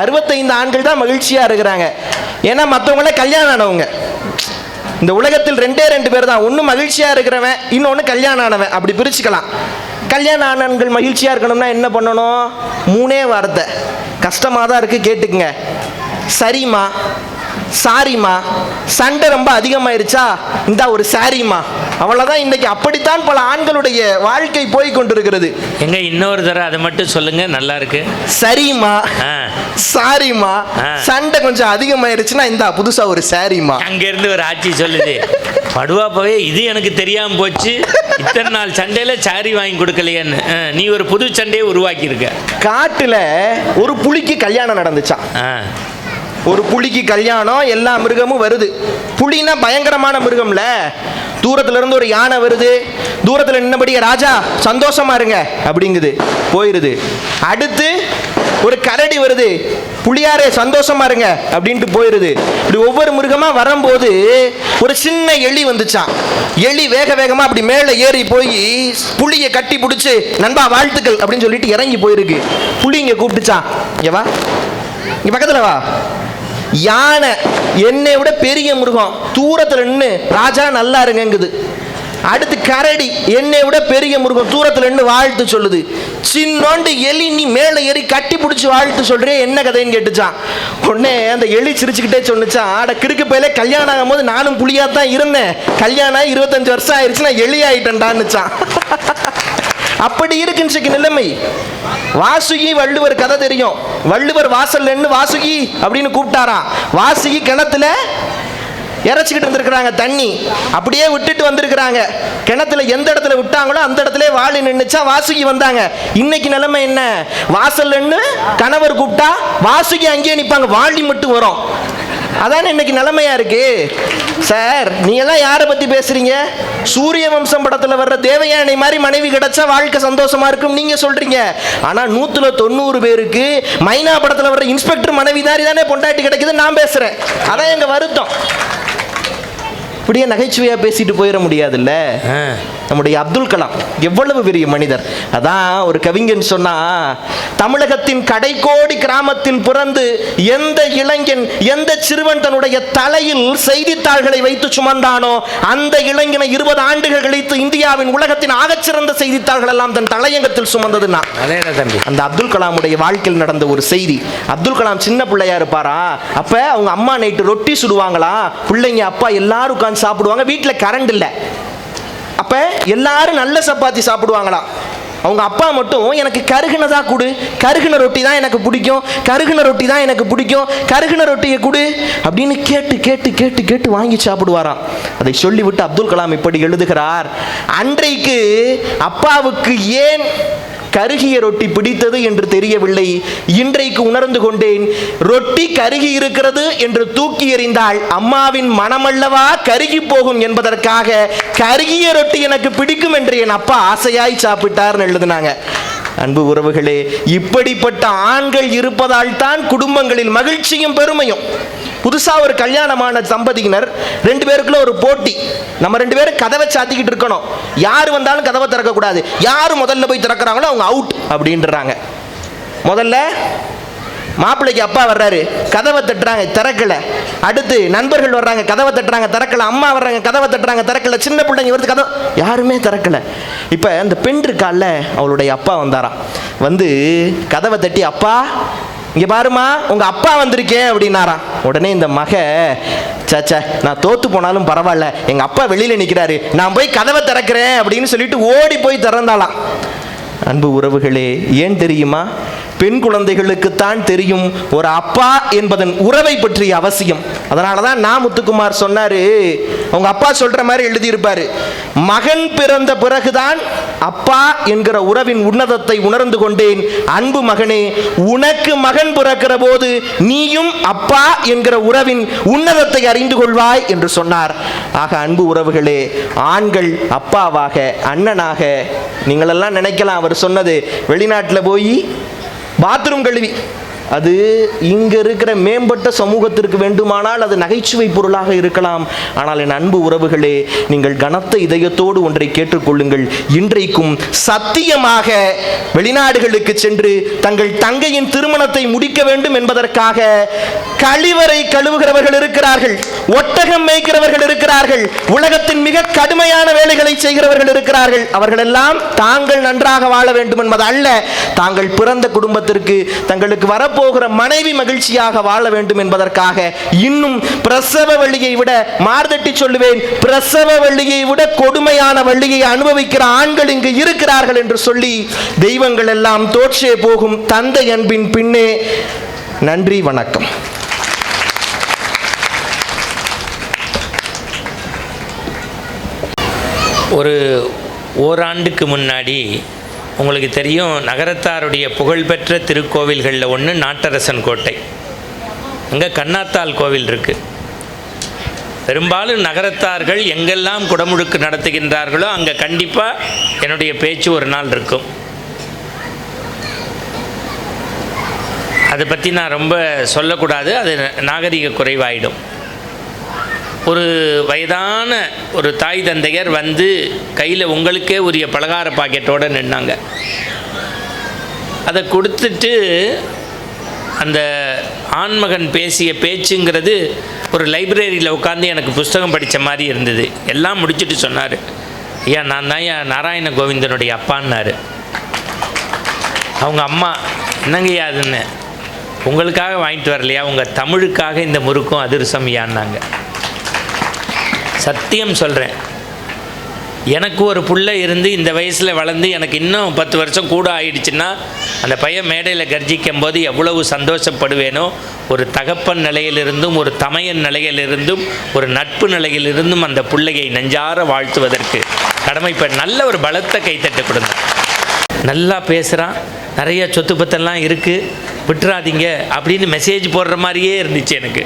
65 ஆண்கள் தான் மகிழ்ச்சியா இருக்கிறாங்க. ஏன்னா மற்றவங்கள கல்யாணம் ஆனவங்க. இந்த உலகத்தில் 2 பேர் தான், ஒன்று மகிழ்ச்சியா இருக்கிறவன், இன்னொன்று கல்யாணம் ஆனவன். அப்படி பிரிச்சுக்கலாம். கல்யாண ஆண்கள் மகிழ்ச்சியா இருக்கணும்னா என்ன பண்ணணும்? 3 வார்த்தை. கஷ்டமாக தான் இருக்கு, கேட்டுக்குங்க. சரிம்மா, சாரிம்மா, சண்டை ரொம்ப அதிகமாயிருச்சா இந்த ஒரு சாரிம்மா, அவ்வளவுதான். இன்னைக்கு அப்படித்தான் பல ஆண்களுடைய வாழ்க்கை போய் கொண்டிருக்கிறது. எங்க இன்னொரு தடவை அதை மட்டும் சொல்லுங்க, நல்லா இருக்கு. சரிம்மா, சாரிம்மா, சண்டை கொஞ்சம் அதிகமாயிருச்சுன்னா இந்த புதுசா ஒரு சாரிம்மா. அங்க இருந்து ஒரு ஆட்சி சொல்லுது, படுவா போய் இது எனக்கு தெரியாம போச்சு, இத்தனை நாள் சண்டையில சாரி வாங்கி கொடுக்கலையேன்னு நீ ஒரு புது சண்டையை உருவாக்கி இருக்க. காட்டுல ஒரு புலிக்கு கல்யாணம் நடந்துச்சான். ஒரு புலிக்கு கல்யாணம், எல்லா மிருகமும் வருது. புலினா பயங்கரமான மிருகம்ல. தூரத்துல இருந்து ஒரு யானை வருது, தூரத்துல நின்னபடியே ராஜா சந்தோஷமா இருங்க அப்படிங்குது, போயிருது. அடுத்து ஒரு கரடி வருது, புலியாரே சந்தோஷமா இருங்க அப்படின்ட்டு போயிருது. இப்படி ஒவ்வொரு மிருகமா வரும்போது ஒரு சின்ன எலி வந்துச்சான். எலி வேக வேகமா அப்படி மேலே ஏறி போய் புலியை கட்டி பிடிச்சு நண்பா வாழ்த்துக்கள் அப்படின்னு சொல்லிட்டு இறங்கி போயிருக்கு. புலி இங்க கூப்பிட்டுச்சான், இங்க வா, இங்க பக்கத்துல வா. யானை என்னை விட பெரிய மிருகம், தூரத்தில் நின்று ராஜா நல்லா இருங்குது. அடுத்து கரடி என்னை விட பெரிய மிருகம், தூரத்தில் நின்று வாழ்த்து சொல்லுது. சின்னோண்டு எலி நீ மேலே ஏறி கட்டி பிடிச்சி வாழ்த்து சொல்றே, என்ன கதைன்னு கேட்டுச்சான். உடனே அந்த எலி சிரிச்சுக்கிட்டே சொன்னிச்சான், ஆட கிறுக்கு பையில கல்யாணம் ஆகும் போது நானும் புலியா தான் இருந்தேன், கல்யாணம் 25 வருஷம் ஆயிடுச்சு, நான் எலி ஆயிட்டேன்டான்னுச்சான். அப்படி இருக்கு நிலைமை. வாசுகி வள்ளுவர் கதை தெரியும். வள்ளுவர் வாசல்ல வாசுகி அப்படின்னு கூப்பிட்டாராம். வாசுகி கிணத்துல இறைச்சிக்கிட்டு இருந்திருக்கிறாங்க தண்ணி, அப்படியே விட்டுட்டு வந்திருக்கிறாங்க. கிணத்துல எந்த இடத்துல விட்டாங்களோ அந்த இடத்துல வாளி நின்னுச்சா, வாசுகி வந்தாங்க. இன்னைக்கு நிலைமை என்ன? வாசல் நின்று கணவர் கூப்பிட்டா வாசுகி அங்கேயே நிற்பாங்க, வாளி மட்டும் வரும். அதானே இன்னைக்கு நிலைமையா இருக்கு. சார், நீங்க எல்லாம் யாரை பத்தி பேசுறீங்க? சூரிய வம்சம் படத்துல வர்ற தேவயானை மாதிரி மனைவி கிடைச்சா வாழ்க்கை சந்தோஷமா இருக்கும் நீங்க சொல்றீங்க. ஆனா 190 பேருக்கு மைனா படத்துல வர்ற இன்ஸ்பெக்டர் மனைவி தானே பொண்டாட்டி கிடைக்குது நான் பேசுறேன். அதான் எங்க வருத்தம். இப்படியே நகைச்சுவையா பேசிட்டு போயிட முடியாதுல்ல. நம்முடைய அப்துல் கலாம் எவ்வளவு பெரிய மனிதர். அதான் ஒரு கவிஞன் சொன்னா, தமிழகத்தின் கடைக்கோடி கிராமத்தில் பிறந்து எந்த இளைஞன் எந்த சிறுவன் தன்னுடைய தலையில் செய்தித்தாள்களை வைத்து சுமந்தானோ அந்த இளைஞனை 20 ஆண்டுகள் கழித்து இந்தியாவின் உலகத்தின் ஆகச்சிறந்த செய்தித்தாள்கள் எல்லாம் தன் தலையங்கத்தில் சுமந்ததுன்னா அந்த அப்துல் கலாமுடைய வாழ்க்கையில் நடந்த ஒரு செய்தி. அப்துல் கலாம் சின்ன பிள்ளையா இருப்பாரா, அப்ப அவங்க அம்மா நைட்டு ரொட்டி சுடுவாங்களா, பிள்ளைங்க அப்பா எல்லாரும் உட்கார்ந்து சாப்பிடுவாங்க. வீட்டில் கரண்ட் இல்லை, அப்ப எல்லாரும் நல்ல சப்பாத்தி சாப்பிடுவாங்களாம். அவங்க அப்பா மட்டும் எனக்கு கருகுனதா கொடு, கருகுன ரொட்டி தான் எனக்கு பிடிக்கும், கருகுன ரொட்டி தான் எனக்கு பிடிக்கும், கருகுன ரொட்டியை கொடு அப்படின்னு கேட்டு கேட்டு கேட்டு கேட்டு வாங்கி சாப்பிடுவாராம். அதை சொல்லிவிட்டு அப்துல் கலாம் இப்படி எழுதுகிறார், அன்றைக்கு அப்பாவுக்கு ஏன் கருகிய ரொட்டி பிடித்தது என்று தெரியவில்லை, இன்றைக்கு உணர்ந்து கொண்டேன். ரொட்டி கருகி இருக்கிறது என்று தூக்கி எறிந்தால் அம்மாவின் மனமல்லவா கருகி போகும் என்பதற்காக கருகிய ரொட்டி எனக்கு பிடிக்கும் என்று என் அப்பா ஆசையாய் சாப்பிட்டார்னு எழுதுனாங்க. அன்பு உறவுகளே, இப்படிப்பட்ட ஆண்கள் இருப்பதால் தான் குடும்பங்களில் மகிழ்ச்சியும் பெருமையும். புதுசா ஒரு கல்யாணமான தம்பதியினர் 2 பேருக்குள்ள ஒரு போட்டி. நம்ம 2 பேரும் கதவை சாத்திக்கிட்டு இருக்கணும், யாரு வந்தாலும் கதவை திறக்க கூடாது, யாரு முதல்ல போய் திறக்கிறாங்களோ அவங்க அவுட் அப்படின்றாங்க. முதல்ல மாப்பிள்ளைக்கு அப்பா வர்றாரு, கதவை தட்டுறாங்க, திறக்கல. அடுத்து நண்பர்கள் வர்றாங்க, கதவை தட்டுறாங்க, திறக்கல. அம்மா வர்றாங்க, கதவை தட்டுறாங்க, திறக்கல. சின்ன பிள்ளைங்க வருது, கதவை யாருமே திறக்கல. இப்ப இந்த பெண் இருக்கால, அவளுடைய அப்பா வந்தாராம். வந்து கதவை தட்டி, அப்பா இங்க பாருமா உங்க அப்பா வந்திருக்கேன் அப்படின்னாராம். உடனே இந்த மக, சாச்சா நான் தோத்து போனாலும் பரவாயில்ல, எங்க அப்பா வெளியில நிக்கிறாரு, நான் போய் கதவை திறக்கிறேன் அப்படின்னு சொல்லிட்டு ஓடி போய் திறந்தாலாம். அன்பு உறவுகளே, ஏன் தெரியுமா? பெண் குழந்தைகளுக்குத்தான் தெரியும் ஒரு அப்பா என்பதன் உறவை பற்றிய அவசியம். அதனாலதான் முத்துக்குமார் சொன்னாரு, அவங்க அப்பா சொல்ற மாதிரி எழுதியிருப்பாரு, மகன் பிறந்த பிறகுதான் அப்பா என்கிற உறவின் உன்னதத்தை உணர்ந்து கொண்டேன். அன்பு மகனே, உனக்கு மகன் பிறக்கிற போது நீயும் அப்பா என்கிற உறவின் உன்னதத்தை அறிந்து கொள்வாய் என்று சொன்னார். ஆக அன்பு உறவுகளே, ஆண்கள் அப்பாவாக அண்ணனாக, நீங்களெல்லாம் நினைக்கலாம் அவர் சொன்னது வெளிநாட்டில் போய் பாத்ரூம் கழுவி, அது இங்க இருக்கிற மேம்பட்ட சமூகத்திற்கு வேண்டுமானால் அது நகைச்சுவை பொருளாக இருக்கலாம். ஆனால் என் அன்பு உறவுகளே, நீங்கள் கனத்த இதயத்தோடு ஒன்றை கேட்டுக்கொள்ளுங்கள். இன்றைக்கும் சத்தியமாக வெளிநாடுகளுக்கு சென்று தங்கள் தங்கையின் திருமணத்தை முடிக்க வேண்டும் என்பதற்காக கழிவறை கழுவுகிறவர்கள் இருக்கிறார்கள், ஒட்டகம் மேய்க்கிறவர்கள் இருக்கிறார்கள், உலகத்தின் மிக கடுமையான வேலைகளை செய்கிறவர்கள் இருக்கிறார்கள். அவர்களெல்லாம் தாங்கள் நன்றாக வாழ வேண்டும் என்பது அல்ல, தாங்கள் பிறந்த குடும்பத்திற்கு தங்களுக்கு வரப்போகிற மனைவி மகிழ்ச்சியாக வாழ வேண்டும் என்பதற்காக இன்னும் பிரசவ வள்ளியை விட, மார்தட்டி சொல்லுவேன், பிரசவ வள்ளியை விட கொடுமையான வள்ளியை அனுபவிக்கிற ஆண்கள் இங்கு இருக்கிறார்கள் என்று சொல்லி தெய்வங்கள் எல்லாம் தோற்றே போகும் தந்தை அன்பின் பின்னே. நன்றி, வணக்கம். ஓராண்டுக்கு முன்னாடி உங்களுக்கு தெரியும், நகரத்தாருடைய புகழ்பெற்ற திருக்கோவில்களில் ஒன்று நாட்டரசன் கோட்டை. அங்கே கண்ணாத்தாள் கோவில் இருக்குது. பெரும்பாலும் நகரத்தார்கள் எங்கெல்லாம் குடமுழுக்கு நடத்துகின்றார்களோ அங்கே கண்டிப்பாக என்னுடைய பேச்சு ஒரு நாள் இருக்கும். அதை பற்றி நான் ரொம்ப சொல்லக்கூடாது, அது நாகரிக குறைவாயிடும். ஒரு வயதான ஒரு தாய் தந்தையர் வந்து கையில் உங்களுக்கே உரிய பலகார பாக்கெட்டோடு நின்னாங்க. அதை கொடுத்துட்டு அந்த ஆண்மகன் பேசிய பேச்சுங்கிறது ஒரு லைப்ரரியில் உட்காந்து எனக்கு புஸ்தகம் படித்த மாதிரி இருந்தது. எல்லாம் முடிச்சுட்டு சொன்னார், ஐயா நான் தான் நாராயண கோவிந்தனுடைய அப்பான்னாரு. அவங்க அம்மா, என்னங்கய்யா அதுன்னு, உங்களுக்காக வாங்கிட்டு வரலையா, உங்கள் தமிழுக்காக இந்த முறுக்கும் அதிரசம் ஐயான்னாங்க. சத்தியம் சொல்கிறேன், எனக்கு ஒரு புள்ளை இருந்து இந்த வயசில் வளர்ந்து எனக்கு இன்னும் 10 வருஷம் கூட ஆயிடுச்சுன்னா அந்த பையன் மேடையில் கர்ஜிக்கும் போது எவ்வளவு சந்தோஷப்படுவேனோ, ஒரு தகப்பன் நிலையிலிருந்தும் ஒரு தமையன் நிலையிலிருந்தும் ஒரு நட்பு நிலையிலிருந்தும் அந்த பிள்ளையை நெஞ்சார வாழ்த்துவதற்கு கடமைப்பட நல்ல ஒரு பலத்தை கைத்தட்டு கொடுங்க. நல்லா பேசுகிறான், நிறைய சொத்து பத்தெல்லாம் இருக்குது, விட்டுறாதீங்க அப்படின்னு மெசேஜ் போடுற மாதிரியே இருந்துச்சு எனக்கு.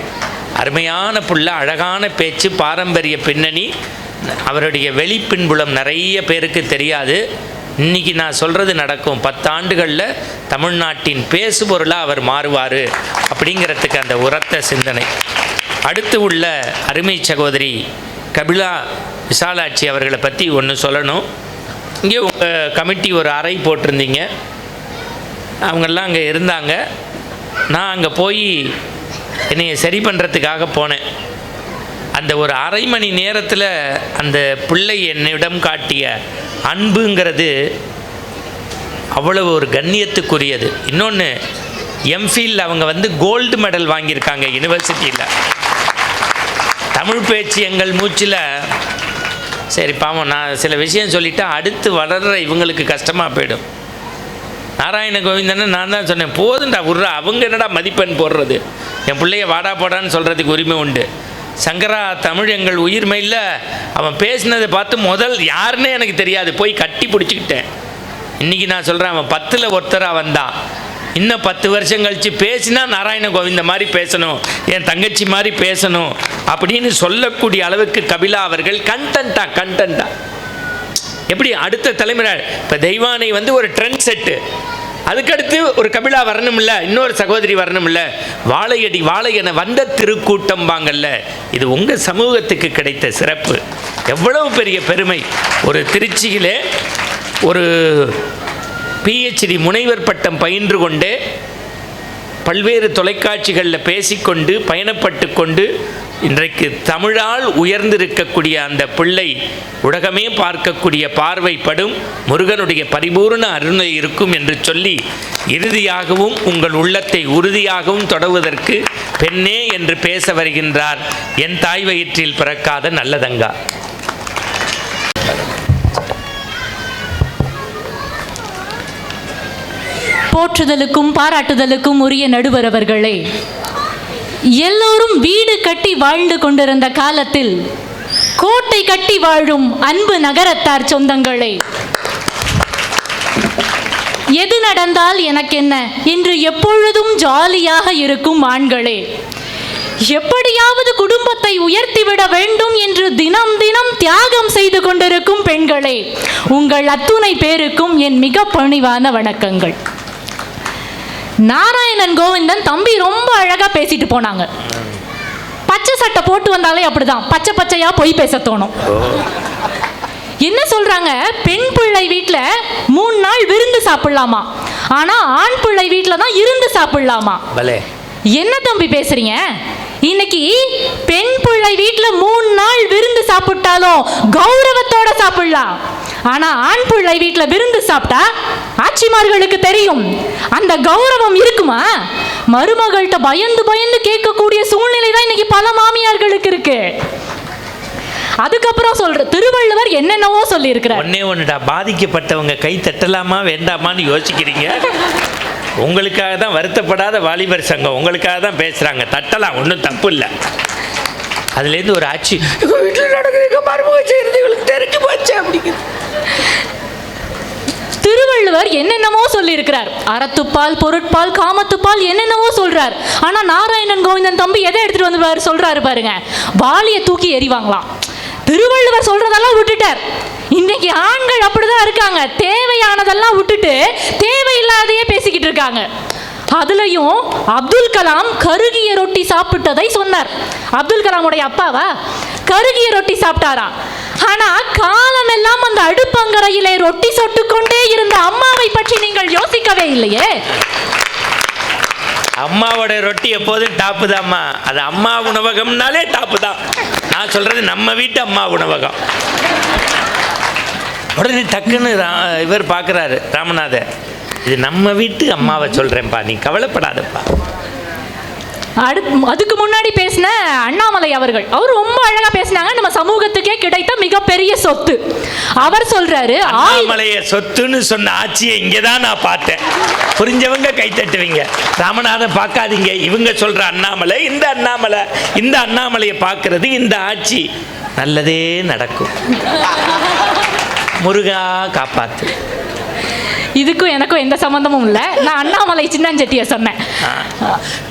அருமையான புள்ள, அழகான பேச்சு, பாரம்பரிய பின்னணி, அவருடைய வெளிப்பின்புலம் நிறைய பேருக்கு தெரியாது. இன்றைக்கி நான் சொல்கிறது நடக்கும். 10 ஆண்டுகளில் தமிழ்நாட்டின் பேசுபொருளாக அவர் மாறுவார் அப்படிங்கிறதுக்கு அந்த உரத்த சிந்தனை. அடுத்து உள்ள அருமை சகோதரி கபிலா விசாலாட்சி அவர்களை பற்றி ஒன்று சொல்லணும். இங்கே உங்கள் கமிட்டி ஒரு அறை போட்டிருந்தீங்க, அவங்கெல்லாம் அங்கே இருந்தாங்க. நான் அங்கே போய் என்னையை சரி பண்ணுறதுக்காக போனேன். அந்த ஒரு அரை மணி நேரத்தில் அந்த பிள்ளை என்னிடம் காட்டிய அன்புங்கிறது அவ்வளவு ஒரு கண்ணியத்துக்குரியது. இன்னொன்று, எம்ஃபில் அவங்க வந்து கோல்டு மெடல் வாங்கியிருக்காங்க யூனிவர்சிட்டியில். தமிழ் பேச்சு எங்கள் மூச்சில். சரி பாவம், நான் சில விஷயம் சொல்லிவிட்டா அடுத்து வளர்கிற இவங்களுக்கு கஷ்டமாக போயிடும். நாராயண கோவிந்தன்னு நான் தான் சொன்னேன், போதுண்டா விட்றா, அவங்க என்னடா மதிப்பெண் போடுறது, என் பிள்ளைய வாடா போடான்னு சொல்கிறதுக்கு உரிமை உண்டு. சங்கரா தமிழ் எங்கள் உயிர்மையில் அவன் பேசினதை பார்த்து முதல் யாருன்னே எனக்கு தெரியாது, போய் கட்டி பிடிச்சிக்கிட்டேன். இன்றைக்கி நான் சொல்கிறேன், அவன் 10ல் ஒருத்தராக வந்தான். இன்னும் 10 வருஷம் கழித்து பேசினா நாராயண கோவிந்த மாதிரி பேசணும், என் தங்கச்சி மாதிரி பேசணும் அப்படின்னு சொல்லக்கூடிய அளவுக்கு கபிலா அவர்கள் கண்டென்ட்டாக எப்படி அடுத்த தலைமுறை. இப்போ தெய்வானை வந்து ஒரு ட்ரெண்ட் செட்டு, அதுக்கடுத்து ஒரு கபிலா வரணும்ல, இன்னொரு சகோதரி வரணும்ல, வாழையடி வாழை என வந்த திருக்கூட்டம் வாங்கல்ல. இது உங்கள் சமூகத்துக்கு கிடைத்த சிறப்பு, எவ்வளவு பெரிய பெருமை. ஒரு திருச்சியிலே ஒரு PhD முனைவர் பட்டம் பயின்று கொண்டு பல்வேறு தொலைக்காட்சிகளில் பேசிக்கொண்டு பயணப்பட்டு கொண்டு இன்றைக்கு தமிழால் உயர்ந்திருக்கக்கூடிய அந்த பிள்ளை உலகமே பார்க்கக்கூடிய பார்வைப்படும் முருகனுடைய பரிபூர்ண அருணை இருக்கும் என்று சொல்லி இறுதியாகவும் உங்கள் உள்ளத்தை உறுதியாகவும் தொடர்வதற்கு பெண்ணே என்று பேச வருகின்றார் என் தாய் வயிற்றில் பிறக்காத நல்லதங்கா. போற்றுதலுக்கும் பாராட்டுதலுக்கும் உரிய நடுவர் அவர்களே, எல்லோரும் வீடு கட்டி வாழ்ந்து கொண்டிருந்த காலத்தில் கோட்டை கட்டி வாழும் அன்பு நகரத்தார் சொந்தங்களே, எது நடந்தால் எனக்கென்ன என்று எப்பொழுதும் ஜாலியாக இருக்கும் ஆண்களே, எப்படியாவது குடும்பத்தை உயர்த்திவிட வேண்டும் என்று தினம் தினம் தியாகம் செய்து கொண்டிருக்கும் பெண்களே, உங்கள் அத்துணை பேருக்கும் என் மிக பணிவான வணக்கங்கள். நாராயணன் கோவிந்தன் தம்பி ரொம்ப அழகா பேசிட்டு போனாங்க. பச்சை சட்டை போட்டு வந்தாலே அப்படிதான் பச்சை பச்சையா பொய் பேச தோணும். என்ன சொல்றாங்க, பெண் பிள்ளை வீட்டுல 3 நாள் விருந்து சாப்பிடலாமா, ஆனா ஆண் பிள்ளை வீட்டுல தான் இருந்து சாப்பிடலாமா. என்ன தம்பி பேசுறீங்க? இன்னைக்கு பெண் பிள்ளை வீட்டுல 3 நாள் விருந்து சாப்பிட்டாலும் கௌரவத்தோட சாப்பிடலாம், ஆனா ஆண் பிள்ளை வீட்டுல விருந்து சாப்பிட்டா ஆட்சிமார்களுக்கு தெரியும் அந்த கௌரவம் இருக்குமா. மருமகள்கிட்ட பயந்து பயந்து கேட்கக்கூடிய சூழ்நிலை தான் இன்னைக்கு பல மாமியார்களுக்கு இருக்கு. அதுக்கப்புறம் சொல்ற திருவள்ளுவர் என்னென்னவோ சொல்லி இருக்கிறார். ஒன்னுடா, பாதிக்கப்பட்டவங்க கை தட்டலாமா வேண்டாமான்னு யோசிக்கிறீங்க. உங்களுக்காக தான் வருத்தப்படாத வாலிபர் சங்கம் உங்களுக்காக தான் பேசுறாங்க. தட்டலாம், ஒன்றும் தப்பு இல்லை. அதுலேருந்து ஒரு ஆட்சி வீட்டில் நடக்குது, மருமக செய்யறது இவங்களுக்கு தெரிஞ்சு போச்சு அப்படிங்கிறது. திருவள்ளுவர் என்னென்னவோ சொல்லி இருக்கிறார். அறத்துப்பால், பொருட்பால், காமத்துப்பால் என்னென்னவோ சொல்றார். ஆனா நாராயணன் கோவிந்தன் தம்பி எதை எடுத்துட்டு வந்து சொல்றாரு பாருங்க, வாளியை தூக்கி எறிவாங்களாம். திருவள்ளுவர் சொல்றதெல்லாம் விட்டுட்டார். இன்னைக்கு ஆண்கள் அப்படிதான் இருக்காங்க, தேவையானதெல்லாம் விட்டுட்டு தேவையில்லாதையே பேசிக்கிட்டு இருக்காங்க. அதுலயும் அப்துல் கலாம் கருகிய ரொட்டி சாப்பிட்டதை சொன்னார். அப்துல் கலாமுடைய அப்பாவா கருகிய ரொட்டி சாப்பிட்டாரா? ஆனா காலம் எல்லாம் அந்த அடுப்பங்கரையிலே ரொட்டி சொட்டு கொண்டே இருந்த அம்மாவை பற்றி நீங்கள் யோசிக்கவே இல்லையே. அம்மாவோட ரொட்டி எப்போதும் டாப்பு தான்மா. அது அம்மா உணவகம்னாலே டாப்பு தான். நான் சொல்றது நம்ம வீட்டு அம்மா உணவகம். உடனே டக்குன்னு இவர் பார்க்குறாரு ராமநாதர், இது நம்ம வீட்டு அம்மாவை சொல்கிறேன்ப்பா, நீ கவலைப்படாதப்பா. அதுக்கு முன்னாடி பேசின அண்ணாமலை அவர்கள், அவர் ரொம்ப அழகா பேசினாங்க. நம்ம சமூகத்துக்கே கிடைத்த மிகப்பெரிய சொத்து. அவர் சொல்றாரு, அண்ணாமலைய சொத்துன்னு சொன்ன ஆட்சியை இங்கதான் நான் பார்த்தேன். புரிஞ்சவங்க கை தட்டுவீங்க. ராமநாதன் பார்க்காதீங்க. இவங்க சொல்ற அண்ணாமலை, இந்த அண்ணாமலையை பார்க்கறது இந்த ஆட்சி நல்லதே நடக்கும். முருகா காப்பாத்து. இதுக்கும் எனக்கும் எந்த சம்பந்தமும் இல்லை. நான் அண்ணாமலை சின்னஞ்செட்டியை சொன்னேன்.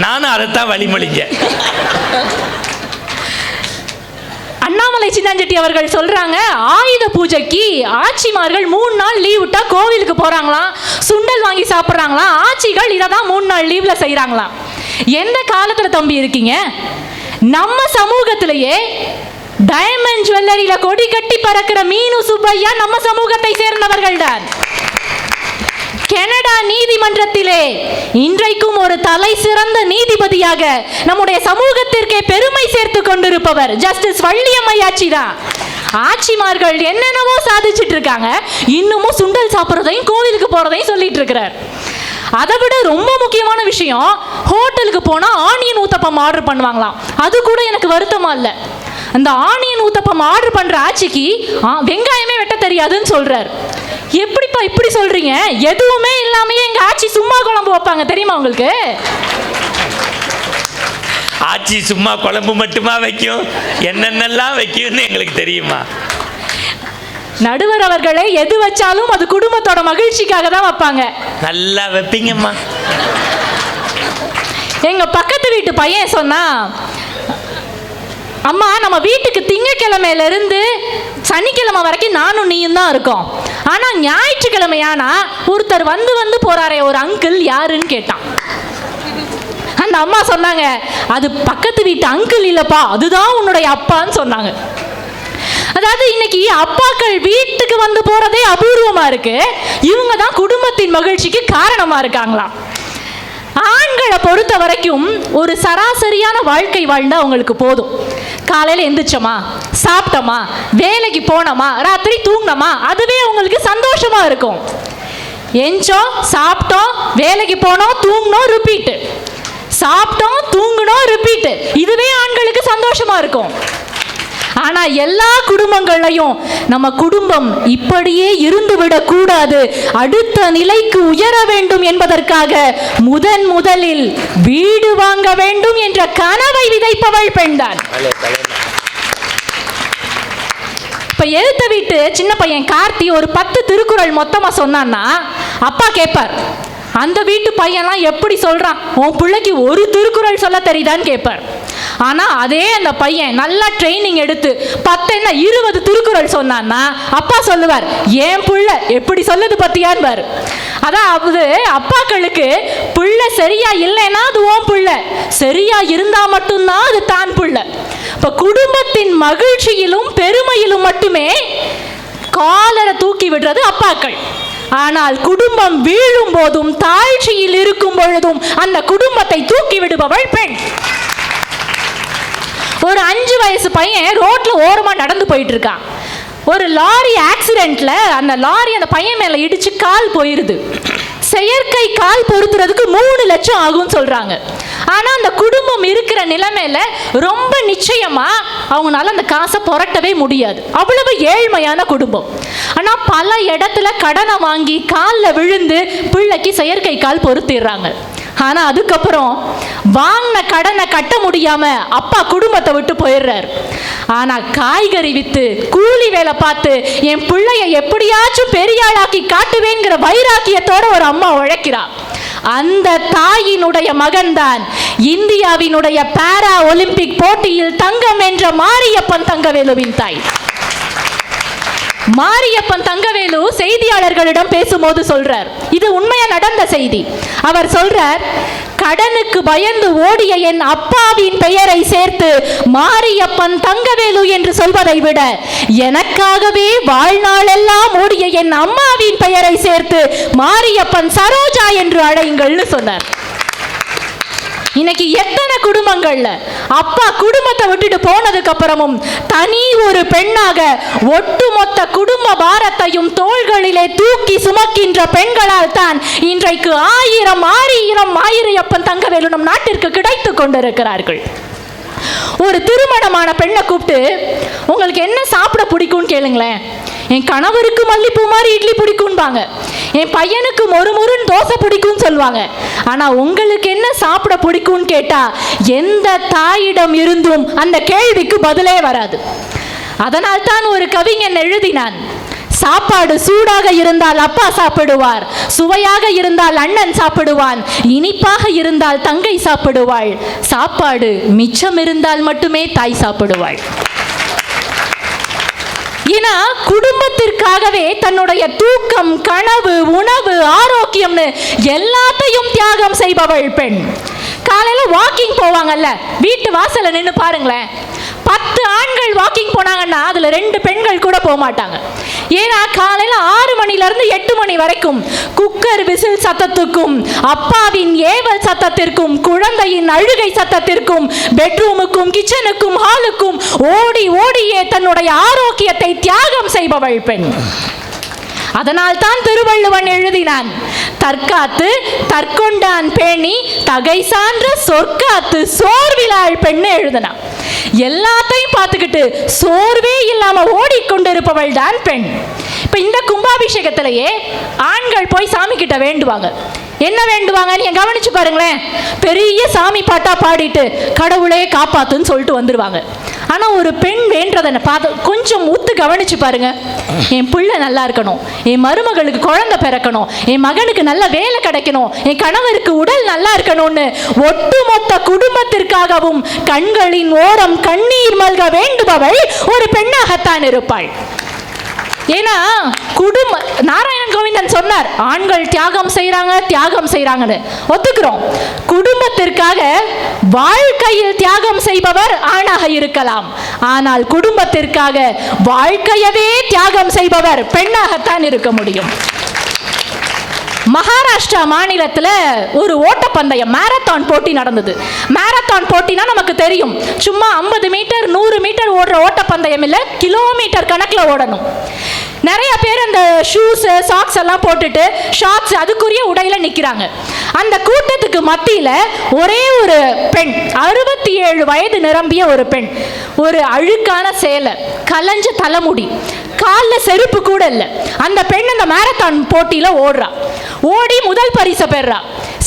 நானும் அதைத்தான் வழிமொழிங்க. அண்ணாமலை சின்னஞ்செட்டி அவர்கள் சொல்றாங்க, ஆயுத பூஜைக்கு ஆட்சிமார்கள் 3 நாள் லீவ் விட்டா கோவிலுக்கு போறாங்களாம், சுண்டல் வாங்கி சாப்பிட்றாங்களாம். ஆட்சிகள் இதை தான் 3 நாள் லீவ்ல செய்யறாங்களாம். எந்த காலத்துல தம்பி இருக்கீங்க? நம்ம சமூகத்திலேயே டைமண்ட் ஜுவல்லரியில கொடி கட்டி பறக்கிற மீனு சுப்பையா நம்ம சமூகத்தை சேர்ந்தவர்கள் தான். கனடா நீதிமன்றத்திலே இன்றைக்கும் ஒரு தலை சிறந்த நீதிபதியாக நம்முடைய சமூகத்திற்கே பெருமை சேர்த்து கொண்டிருப்பவர் ஜஸ்டிஸ் வள்ளியம்மையாச்சி தான். ஆட்சிமார்கள் என்னென்னவோ சாதிச்சுட்டு இருக்காங்க, இன்னமும் சுண்டல் சாப்பிட்றதையும் கோவிலுக்கு போறதையும் சொல்லிட்டு இருக்கிறார். அதை விட ரொம்ப முக்கியமான விஷயம், ஹோட்டலுக்கு போனா ஆனியன் ஊத்தப்பம் ஆர்டர் பண்ணுவாங்களாம். அது கூட எனக்கு வருத்தமா இல்லை. அந்த ஆனியன் ஊத்தப்பம் ஆர்டர் பண்ற ஆட்சிக்கு வெங்காயமே வெட்ட தெரியாதுன்னு சொல்றாரு. எப்படிப்பா இப்படி சொல்றீங்க? எதுவுமே இல்லாமயே எங்க ஆட்சி சும்மா குழம்பு வைப்பாங்க தெரியுமா உங்களுக்கு? ஆட்சி சும்மா குழம்பு மட்டுமா வைக்கும்? என்னென்னலாம் வைக்கும்னு எங்களுக்கு தெரியுமா? நடுவர் அவர்களே, எது வச்சாலும் அது குடும்பத்தோட மகிழ்ச்சிக்காக தான் வைப்பாங்க. நல்லா வைப்பீங்கம்மா. எங்க பக்கத்து வீட்டு பையன் சொன்னா, அம்மா நம்ம வீட்டுக்கு திங்கக்கிழமையில இருந்து சனிக்கிழமை வரைக்கும் நானும் நீயும் தான் இருக்கோம், ஆனா ஞாயிற்றுக்கிழமையானா ஒருத்தர் வந்து வந்து போறாரே ஒரு அங்கிள் யாருன்னு கேட்டான். அந்த அம்மா சொன்னாங்க, அது பக்கத்து வீட்டு அங்கிள் இல்லப்பா, அதுதான் உன்னுடைய அப்பான்னு சொன்னாங்க. அதாவது இன்னைக்கு அப்பாக்கள் வீட்டுக்கு வந்து போறதே அபூர்வமா இருக்கு. இவங்க தான் குடும்பத்தின் மகிழ்ச்சிக்கு காரணமா இருக்காங்களாம். ஆண்களை பொறுத்த வரைக்கும் ஒரு சராசரியான வாழ்க்கை வாழ்ந்தா அவங்களுக்கு போதும். காலையில் எந்திரிச்சோமா, சாப்பிட்டோமா, வேலைக்கு போனோமா, ராத்திரி தூங்கினோமா, அதுவே அவங்களுக்கு சந்தோஷமா இருக்கும். எஞ்சோம், சாப்பிட்டோம், வேலைக்கு போனோம், தூங்கினோம், ரிப்பீட்டு, சாப்பிட்டோம், தூங்கினோம், ரிப்பீட்டு, இதுவே ஆண்களுக்கு சந்தோஷமா இருக்கும். ஆனா எல்லா குடும்பங்களையும் நம்ம குடும்பம் இப்படியே இருந்துவிடக் கூடாது, அடுத்த நிலைக்கு உயர வேண்டும் என்பதற்காக முதலில் வீடு வாங்க வேண்டும் என்ற கனவை விதைப்பவள் பெண்தான். இப்ப எழுத்த வீட்டு சின்ன பையன் கார்த்தி ஒரு 10 திருக்குறள் மொத்தமா சொன்னான்னா அப்பா கேட்பார், அந்த வீட்டு பையன்லாம் எப்படி சொல்றான், உன் பிள்ளைக்கு ஒரு திருக்குறள் சொல்ல தெரியுதான்னு கேட்பார். ஆனா அதே அந்த பையன் நல்லா ட்ரைனிங் எடுத்து 10 என்ன 20 திருக்குறள் சொன்னான்னா அப்பா சொல்லுவார், ஏன் புள்ள எப்படி சொல்லுது பத்தியான்பார். அதாவது அப்பாக்களுக்கு பிள்ளை சரியா இல்லைன்னா அது ஓன் புள்ள, சரியா இருந்தா மட்டும்தான் அது தான் புள்ள. இப்ப குடும்பத்தின் மகிழ்ச்சியிலும் பெருமையிலும் மட்டுமே காலரை தூக்கி விடுறது அப்பாக்கள். ஆனால் குடும்பம் வீழும் போதும் தாழ்ச்சியில் இருக்கும் பொழுதும் அந்த குடும்பத்தை தூக்கி விடுபவள் பெண். ஒரு 5 வயசு பையன் ரோட்ல ஓரமா நடந்து போயிட்டு இருக்கான். ஒரு லாரி ஆக்சிடென்ட்ல அந்த லாரி அந்த பையன் மேல இடிச்சு கால் போயிருது. செயற்கை கால் பொருத்துறதுக்கு 3 லட்சம் ஆகும்னு சொல்றாங்க. ஆனா அந்த குடும்பம் இருக்கிற நிலைமையில ரொம்ப நிச்சயமா அவங்களால அந்த காசை புரட்டவே முடியாது, அவ்வளவு ஏழ்மையான குடும்பம். ஆனா பல இடத்துல கடனை வாங்கி காலில் விழுந்து பிள்ளைக்கு செயற்கை கால் பொருத்திடுறாங்க. ஆனா அதுக்கப்புறம் வாங்கின கடனை கட்ட முடியாம அப்பா குடும்பத்தை விட்டு போயிடுறாரு. ஆனா காய்கறி வித்து கூலி வேலை பார்த்து என் பிள்ளைய எப்படியாச்சும் பெரிய ஆளாக்கி காட்டுவேங்கிற வைராக்கியத்தோட ஒரு அம்மா உழைக்கிறார். அந்த தாயினுடைய மகன்தான் இந்தியாவினுடைய பாரா ஒலிம்பிக் போட்டியில் தங்கம் வென்ற மாரியப்பன் தங்கவேலுவின் தாய். மாரியப்பன் தங்கவேலு செய்தியாளர்களிடம் பேசும்போது சொல்றார், இது உண்மையா நடந்த செய்தி. அவர் சொல்றார், கடனுக்கு பயந்து ஓடிய என் அப்பாவின் பெயரை சேர்த்து மாரியப்பன் தங்கவேலு என்று சொல்வதை விட எனக்காகவே வாழ்நாளெல்லாம் ஓடிய என் அம்மாவின் பெயரை சேர்த்து மாரியப்பன் சரோஜா என்று அழையுங்கள்னு சொன்னார். இன்னைக்கு எத்தனை குடும்பங்கள்ல அப்பா குடும்பத்தை விட்டுட்டு போனதுக்கு அப்புறமும் தனி ஒரு பெண்ணாக ஒட்டுமொத்த குடும்ப பாரத்தையும் தோள்களிலே தூக்கி சுமக்கின்ற பெண்களால் தான் இன்றைக்கு ஆயிரம் மாரியப்பன் தங்கவேலு நம் நாட்டிற்கு கிடைத்து கொண்டிருக்கிறார்கள். ஒரு திருமணமான பெண்ணை கூப்பிட்டு உங்களுக்கு என்ன சாப்பிட பிடிக்கும்னு கேளுங்களேன். என் கணவருக்கு மல்லிப்பூ மாதிரி இட்லி பிடிக்கும்பாங்க, என் பையனுக்கு மொறுமொறுன்னு தோசை பிடிக்கும்னு சொல்லுவாங்க. ஆனால் உங்களுக்கு என்ன சாப்பிட பிடிக்கும்னு கேட்டால் எந்த தாயிடம் இருந்தும் அந்த கேள்விக்கு பதிலே வராது. அதனால் தான் ஒரு கவிஞன் எழுதினான், சாப்பாடு சூடாக இருந்தால் அப்பா சாப்பிடுவார், சுவையாக இருந்தால் அண்ணன் சாப்பிடுவான், இனிப்பாக இருந்தால் தங்கை சாப்பிடுவாள், சாப்பாடு மிச்சம் இருந்தால் மட்டுமே தாய் சாப்பிடுவாள். ஏன்னா குடும்பத்திற்காகவே தன்னுடைய தூக்கம், கனவு, உணவு, ஆரோக்கியம்னு எல்லாத்தையும் தியாகம் செய்பவள் பெண். காலையில வாக்கிங் போவாங்கல்ல, வீட்டு வாசல்ல நின்று பாருங்களேன், 10 ஆண்கள் வாக்கிங் போனாங்கன்னா அதுல 2 பெண்கள் கூட போக மாட்டாங்க. ஏன்னா காலையில 6 மணிலிருந்து 8 மணி வரைக்கும் குக்கர் விசில் சத்தத்துக்கும், அப்பாவின் ஏவல் சத்தத்திற்கும், குழந்தையின் அழுகை சத்தத்திற்கும், பெட்ரூமுக்கும் கிச்சனுக்கும் ஹாலுக்கும் ஓடியே தன்னுடைய ஆரோக்கியத்தை தியாகம் செய்பவள் பெண். அதனால் தான் திருவள்ளுவன் எழுதினான், தற்காத்து தற்கொண்டான் பேணி தகை சான்ற சொற்காத்து சோர்விலாள் பெண்ணு எழுதினான். எல்லாத்தையும் பார்த்துக்கிட்டு சோர்வே இல்லாம ஓடிக்கொண்டிருப்பவள் தான் பெண். இப்ப இந்த கும்பாபிஷேகத்திலேயே ஆண்கள் போய் சாமி கிட்ட வேண்டுவாங்க. என்ன வேண்டுவாங்க நீங்க கவனிச்சு பாருங்களேன். பெரிய சாமி பாட்டா பாடிட்டு கடவுளே காப்பாத்துன்னு சொல்லிட்டு வந்துருவாங்க. ஆனா ஒரு பெண் வேண்டதை பார்த்து கொஞ்சம் உத்து கவனிச்சு பாருங்க. என் பிள்ளை நல்லா இருக்கணும், என் மருமகளுக்கு குழந்தை பிறக்கணும், என் மகனுக்கு நல்ல வேலை கிடைக்கணும், என் கணவருக்கு உடல் நல்லா இருக்கணும்னு ஒட்டுமொத்த குடும்பத்திற்காகவும் கண்களின் ஓரம் கண்ணீர் மல்க வேண்டுபவள் ஒரு பெண்ணாகத்தான் இருப்பாள். ஏன்னா நாராயணன் கோவிந்தன் சொன்னார், ஆண்கள் தியாகம் செய்யறாங்கன்னு ஒத்துக்கிறோம். குடும்பத்திற்காக வாழ்க்கையில் தியாகம் செய்பவர் ஆணாக இருக்கலாம், ஆனால் குடும்பத்திற்காக வாழ்க்கையவே தியாகம் செய்பவர் பெண்ணாகத்தான் இருக்க முடியும். மகாராஷ்டிரா மாநிலத்தில் ஒரு ஓட்டப்பந்தயம் மேரத்தான் போட்டி நடந்தது. மேரத்தான் போட்டினா நமக்கு தெரியும், சும்மா 50 மீட்டர் 100 மீட்டர் ஓடுற ஓட்டப்பந்தயம் இல்லை, கிலோமீட்டர் கணக்கில் ஓடணும். நிறைய பேர் அந்த ஷூஸ் சாக்ஸ் எல்லாம் போட்டுட்டு ஷார்ட்ஸ் அதுக்குரிய உடையில நிற்கிறாங்க. அந்த கூட்டத்துக்கு மத்தியில் ஒரே ஒரு பெண், 67 வயது நிரம்பிய ஒரு பெண், ஒரு அழுக்கான சேலை, கலைஞ்ச தலைமுடி, காலில் செருப்பு கூட இல்லை. அந்த பெண் அந்த மேரத்தான் போட்டியில் ஓடுறா, ஓடி முதல் பரிசை பெறா.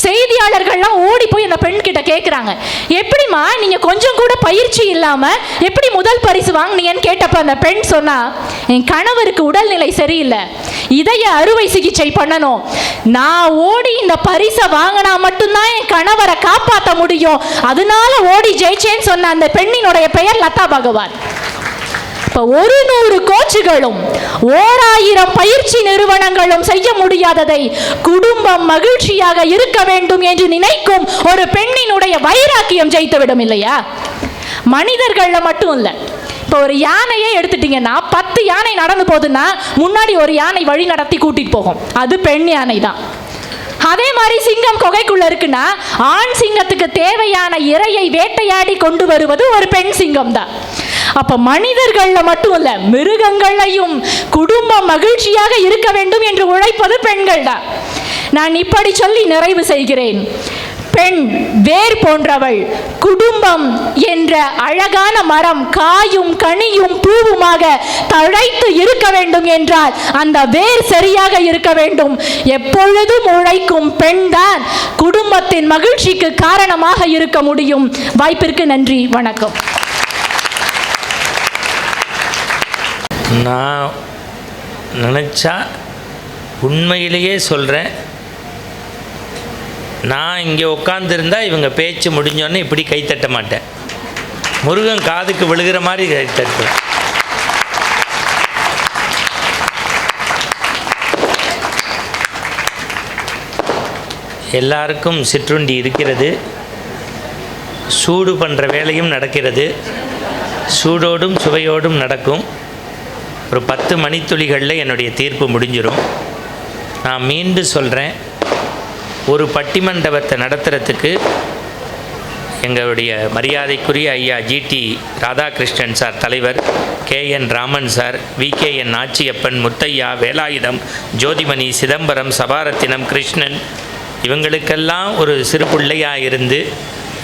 செய்தியாளர்கள்லாம் ஓடி போய் அந்த பெண் கிட்ட கேட்குறாங்க, எப்படிமா நீங்க கொஞ்சம் கூட பயிற்சி இல்லாம எப்படி முதல் பரிசு வாங்கினீங்கன்னு கேட்டப்ப அந்த பெண் சொன்னா, என் கணவருக்கு உடல்நிலை சரியில்லை, இதய அறுவை சிகிச்சை பண்ணணும், நான் ஓடி இந்த பரிசை வாங்கினா மட்டும்தான் என் கணவரை காப்பாற்ற முடியும், அதனால ஓடி ஜெயிச்சேன்னு சொன்ன அந்த பெண்ணினுடைய பெயர் லதா பகவான். இப்ப 100 கோச்சுகளும் 1000 பயிற்சி நிறுவனங்களும் செய்ய முடியாததை குடும்பம் மகிழ்ச்சியாக இருக்க வேண்டும் என்று நினைக்கும் ஒரு பெண்ணினுடைய வைராக்கியம் ஜெயித்துவிடும் இல்லையா? மனிதர்கள்ல மட்டும் இல்ல, இப்போ ஒரு யானையே எடுத்துட்டீங்கன்னா 10 யானை நடந்து போகுதுன்னா முன்னாடி ஒரு யானை வழி நடத்தி கூட்டிட்டு போகும், அது பெண் யானை தான். அதே மாதிரி சிங்கம் குகைக்குள்ள இருக்குன்னா ஆண் சிங்கத்துக்கு தேவையான இரையை வேட்டையாடி கொண்டு வருவது ஒரு பெண் சிங்கம் தான். அப்ப மனிதர்கள்ல மட்டும் இல்ல, மிருகங்களையும் குடும்பம் மகிழ்ச்சியாக இருக்க வேண்டும் என்று உழைப்பது பெண்கள் தான். நான் இப்படி சொல்லி நிறைவு செய்கிறேன். பெண் வேர் போன்றவள். குடும்பம் என்ற அழகான மரம் காயும் கனியும் பூவுமாக தழைத்து இருக்க வேண்டும் என்றால் அந்த வேர் சரியாக இருக்க வேண்டும். எப்பொழுதும் உழைக்கும் பெண் தான் குடும்பத்தின் மகிழ்ச்சிக்கு காரணமாக இருக்க முடியும். வாய்ப்பிற்கு நன்றி, வணக்கம். நான் நினச்சா உண்மையிலேயே சொல்கிறேன், நான் இங்கே உட்காந்துருந்தா இவங்க பேச்சு முடிஞ்சோன்னே இப்படி கைத்தட்ட மாட்டேன், முருகன் காதுக்கு விழுகிற மாதிரி கைத்தட்டுவேன். எல்லாருக்கும் சிற்றுண்டி இருக்கிறது, சூடு பண்ணுற வேலையும் நடக்கிறது, சூடோடும் சுவையோடும் நடக்கும். ஒரு 10 மணித்துளிகளில் என்னுடைய தீர்ப்பு முடிஞ்சிடும். நான் மீண்டும் சொல்கிறேன், ஒரு பட்டிமண்டபத்தை நடத்துகிறதுக்கு எங்களுடைய மரியாதைக்குரிய ஐயா ஜிடி ராதாகிருஷ்ணன் சார் தலைவர், KN Raman sir, VKN Achiyappan, Muthaiya, Velayudham, Jothimani, Chidambaram, Sabarathinam, Krishnan, இவங்களுக்கெல்லாம் ஒரு சிறு பிள்ளையாக இருந்து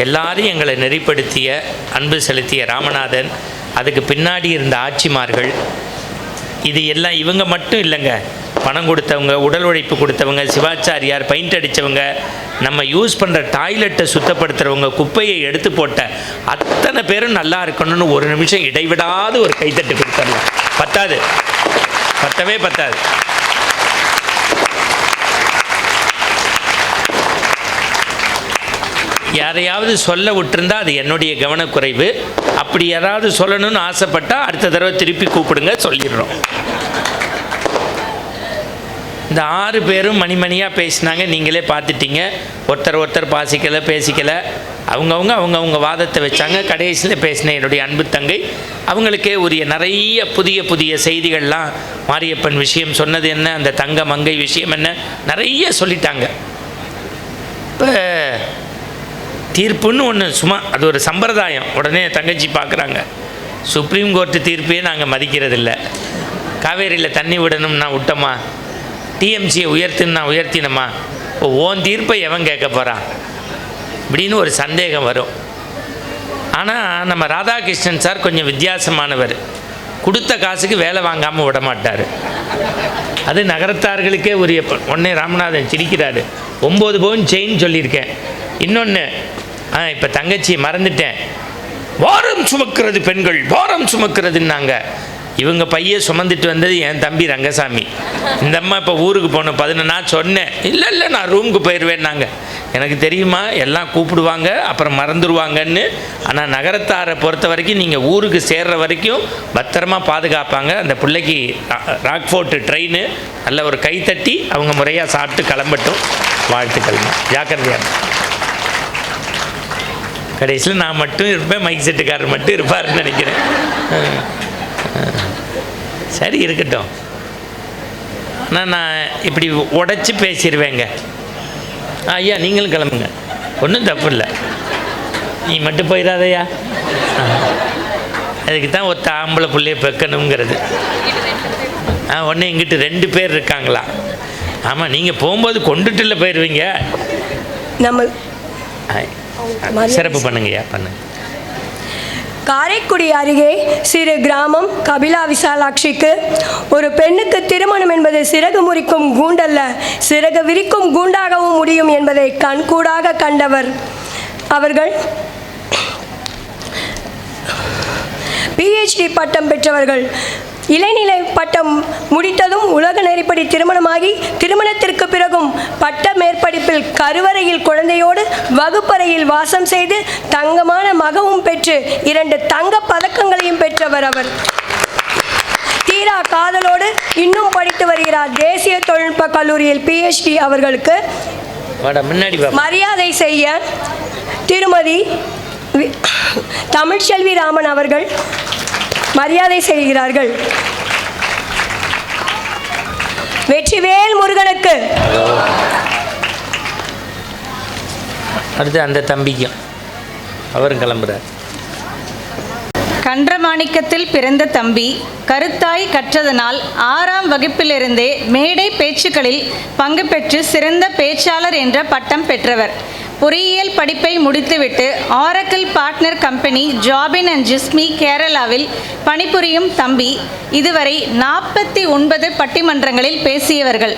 எல்லாரையும் எங்களை நெறிப்படுத்திய, அன்பு செலுத்திய ராமநாதன், அதுக்கு பின்னாடி இருந்த ஆட்சிமார்கள், இது எல்லாம் இவங்க மட்டும் இல்லைங்க. பணம் கொடுத்தவங்க, உடல் உழைப்பு கொடுத்தவங்க, சிவாச்சாரியார், பெயிண்ட் அடித்தவங்க, நம்ம யூஸ் பண்ணுற டாய்லெட்டை சுத்தப்படுத்துகிறவங்க, குப்பையை எடுத்து போட்ட அத்தனை பேரும் நல்லா இருக்கணும்னு ஒரு நிமிஷம் இடைவிடாத ஒரு கைத்தட்டு கொடுத்துடலாம். பத்தாது, பத்தவே பத்தாது. யாரையாவது சொல்ல விட்டுருந்தா அது என்னுடைய கவனக்குறைவு. அப்படி யாராவது சொல்லணும்னு ஆசைப்பட்டால் அடுத்த தடவை திருப்பி கூப்பிடுங்க, சொல்லிடுறோம். இந்த 6 பேரும் மணிமணியாக பேசினாங்க, நீங்களே பார்த்துட்டீங்க. ஒருத்தர் பாசிக்கலை, பேசிக்கலை, அவங்கவுங்க வாதத்தை வச்சாங்க. கடைசியில் பேசின என்னுடைய அன்பு தங்கை, அவங்களுக்கே உரிய நிறைய புதிய செய்திகள்லாம், மாரியப்பன் விஷயம் சொன்னது என்ன, அந்த தங்க மங்கை விஷயம் என்ன, நிறைய சொல்லிட்டாங்க. இப்போ தீர்ப்புன்னு ஒன்று சும்மா அது ஒரு சம்பிரதாயம். உடனே தங்கச்சி பார்க்குறாங்க, சுப்ரீம் கோர்ட்டு தீர்ப்பையே நாங்கள் மதிக்கிறதில்ல. காவேரியில் தண்ணி விடணும்னா விட்டோமா, டிஎம்சியை உயர்த்துன்னா உயர்த்தினோமா, இப்போ ஓன் தீர்ப்பை எவன் கேட்க போகிறான் இப்படின்னு ஒரு சந்தேகம் வரும். ஆனால் நம்ம ராதாகிருஷ்ணன் சார் கொஞ்சம் வித்தியாசமானவர். கொடுத்த காசுக்கு வேலை வாங்காமல் விட மாட்டார். அது நகரத்தார்களுக்கே உரிய. உடனே ராமநாதன் சிரிக்கிறாரு. 9 பவுன் செயின் சொல்லியிருக்கேன். இன்னொன்று, இப்போ தங்கச்சியை மறந்துட்டேன், வாரம் சுமக்கிறது பெண்கள், வாரம் சுமக்கிறதுன்னாங்க. இவங்க பையன் சுமந்துட்டு வந்தது என் தம்பி ரங்கசாமி. இந்த அம்மா இப்போ ஊருக்கு போகணும் 11 நான் சொன்னேன், இல்லை நான் ரூமுக்கு போயிடுவேன்னாங்க. எனக்கு தெரியுமா, எல்லாம் கூப்பிடுவாங்க அப்புறம் மறந்துடுவாங்கன்னு. ஆனால் நகரத்தாரை பொறுத்த வரைக்கும் நீங்கள் ஊருக்கு சேர்ற வரைக்கும் பத்திரமா பாதுகாப்பாங்க. அந்த பிள்ளைக்கு ராக்ஃபோர்ட்டு ட்ரெயின் நல்ல ஒரு கைத்தட்டி அவங்க முறையாக சாப்பிட்டு கிளம்பட்டும். வாழ்த்துக்கள். ஜாக்கிரதையாக. கடைசியில் நான் மட்டும் இருப்பேன், மைக் செட்டுக்காரர் மட்டும் இருப்பாருன்னு நினைக்கிறேன். சரி இருக்கட்டும். ஆனால் நான் இப்படி உடச்சி பேசிடுவேங்க. ஐயா நீங்களும் கிளம்புங்க, ஒன்றும் தப்பு இல்லை, நீ மட்டும் போயிடாதையா. அதுக்கு தான் ஒருத்த ஆம்பளை பிள்ளைய பெக்கணுங்கிறது. ஒன்று இங்கிட்டு 2 பேர் இருக்காங்களா? ஆமாம், நீங்கள் போகும்போது கொண்டுட்டுல போயிடுவீங்க. நம்ம சிறப்பு பண்ணுங்கய்யா, பண்ணுங்க. காரைக்குடி அருகே சிறு கிராமம் கபிலா விசாலாட்சிக்கு ஒரு பெண்ணுக்கு திருமணம் என்பது சிறகு முறிக்கும் கூண்டல்ல, சிறகு விரிக்கும் கூண்டாகவும் முடியும் என்பதை கண்கூடாக கண்டவர் அவர்கள். PhD பட்டம் பெற்றவர்கள். இளநிலை பட்டம் முடித்ததும் உலக நெறிப்படி திருமணமாகி, திருமணத்திற்கு பிறகும் பட்ட மேற்படிப்பில் கருவறையில் குழந்தையோடு வகுப்பறையில் வாசம் செய்து தங்கமான மகவும் பெற்று 2 தங்க பதக்கங்களையும் பெற்றவர் அவர். தீரா காதலோடு இன்னும் படித்து வருகிறார். தேசிய தொழில்நுட்ப கல்லூரியில் PhD அவர்களுக்கு மரியாதை செய்ய திருமதி தமிழ்ச்செல்வி ராமன் அவர்கள் மரியாதை செய்கிறார்கள். வெற்றிவேல் முருகனுக்கு. அடுத்து அந்த தம்பிக்கும் அவரும் கிளம்புறார். கன்றமாணிக்கத்தில் பிறந்த தம்பி கருத்தாய் கற்றதனால் 6ஆம் வகுப்பிலிருந்தே மேடை பேச்சுக்களில் பங்கு பெற்று சிறந்த பேச்சாளர் என்ற பட்டம் பெற்றவர். பொறியியல் படிப்பை முடித்துவிட்டு ஆரக்கிள் பார்ட்னர் கம்பெனி ஜாபின் அண்ட் ஜிஸ்மி கேரளாவில் பணிபுரியும் தம்பி இதுவரை 49 பட்டிமன்றங்களில் பேசியவர்கள்,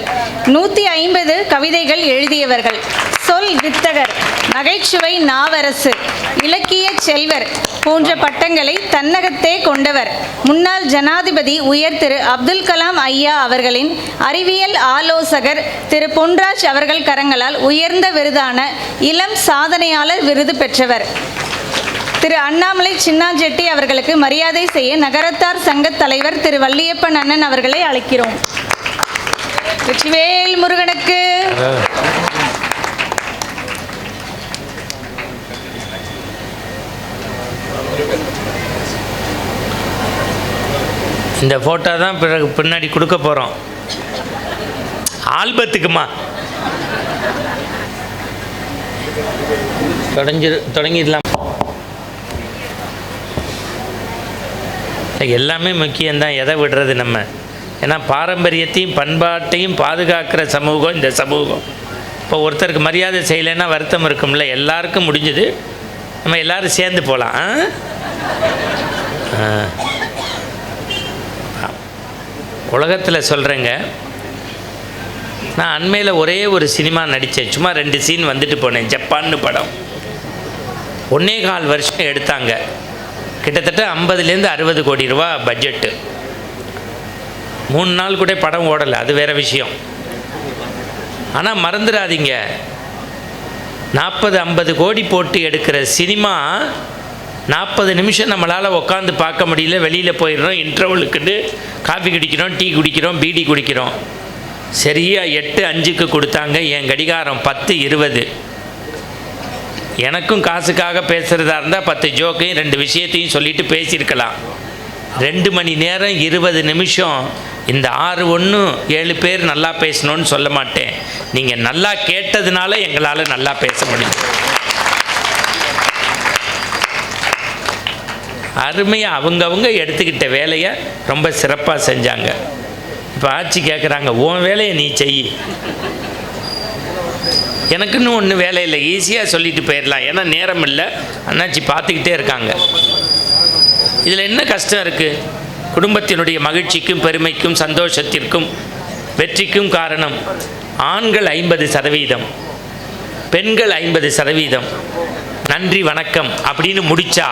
150 கவிதைகள் எழுதியவர்கள், சொல் வித்தகர், நகைச்சுவை நாவரசு, இலக்கிய செல்வர் போன்ற பட்டங்களை தன்னகத்தே கொண்டவர். முன்னாள் ஜனாதிபதி உயர் திரு அப்துல் கலாம் ஐயா அவர்களின் அறிவியல் ஆலோசகர் திரு பொன்ராஜ் அவர்கள் கரங்களால் உயர்ந்த விருதான இளம் சாதனையாளர் விருது பெற்றவர். திரு அண்ணாமலை சின்னாஞ்செட்டி அவர்களுக்கு மரியாதை செய்ய நகரத்தார் சங்க தலைவர் திரு வள்ளியப்பன் அண்ணன் அவர்களை அழைக்கிறோம். வெற்றிவேல் முருகனுக்கு. இந்த ஃபோட்டோ தான் பின்னாடி கொடுக்க போகிறோம் ஆல்பத்துக்குமா. தொடங்கிடலாம். எல்லாமே முக்கியம்தான், எதை விடுறது நம்ம? ஏன்னா பாரம்பரியத்தையும் பண்பாட்டையும் பாதுகாக்கிற சமூகம் இந்த சமூகம். இப்போ ஒருத்தருக்கு மரியாதை செய்யலைன்னா வருத்தம் இருக்கும்ல. எல்லாருக்கும் முடிஞ்சது, நம்ம எல்லோரும் சேர்ந்து போகலாம். உலகத்தில் சொல்கிறேங்க, நான் அண்மையில் ஒரே ஒரு சினிமா நடித்தேன். சும்மா 2 சீன் வந்துட்டு போனேன். ஜப்பான்னு படம். 1.25 வருஷம் எடுத்தாங்க. கிட்டத்தட்ட 50லேருந்து 60 கோடி ரூபா பட்ஜெட்டு. 3 நாள் கூட படம் ஓடலை, அது வேறு விஷயம். ஆனால் மறந்துடாதீங்க, 40-50 கோடி போட்டு எடுக்கிற சினிமா 40 நிமிஷம் நம்மளால் உட்காந்து பார்க்க முடியல. வெளியில் போயிடுறோம், இன்டர்வலுக்குன்னு காஃபி குடிக்கிறோம், டீ குடிக்கிறோம், பீடி குடிக்கிறோம். சரியாக 8:05க்கு கொடுத்தாங்க. என் கடிகாரம் 10:20. எனக்கும் காசுக்காக பேசுகிறதா இருந்தால் 10 ஜோக்கையும் 2 விஷயத்தையும் சொல்லிட்டு பேசியிருக்கலாம். 2 மணி நேரம் 20 நிமிஷம். இந்த 6-1 7 பேர் நல்லா பேசணும்னு சொல்ல மாட்டேன். நீங்கள் நல்லா கேட்டதுனால எங்களால் நல்லா பேச முடியும். அருமையாக அவங்கவுங்க எடுத்துக்கிட்ட வேலையை ரொம்ப சிறப்பாக செஞ்சாங்க. இப்போ ஆட்சி கேட்குறாங்க, உன் வேலையை நீ செய். எனக்குன்னு ஒன்றும் வேலை இல்லை, ஈஸியாக சொல்லிட்டு போயிடலாம். ஏன்னா நேரம் இல்லை, அண்ணாச்சி பார்த்துக்கிட்டே இருக்காங்க. இதில் என்ன கஷ்டம் இருக்குது? குடும்பத்தினுடைய மகிழ்ச்சிக்கும் பெருமைக்கும் சந்தோஷத்திற்கும் வெற்றிக்கும் காரணம் ஆண்கள் 50%, பெண்கள் 50%. நன்றி வணக்கம் அப்படின்னு முடித்தா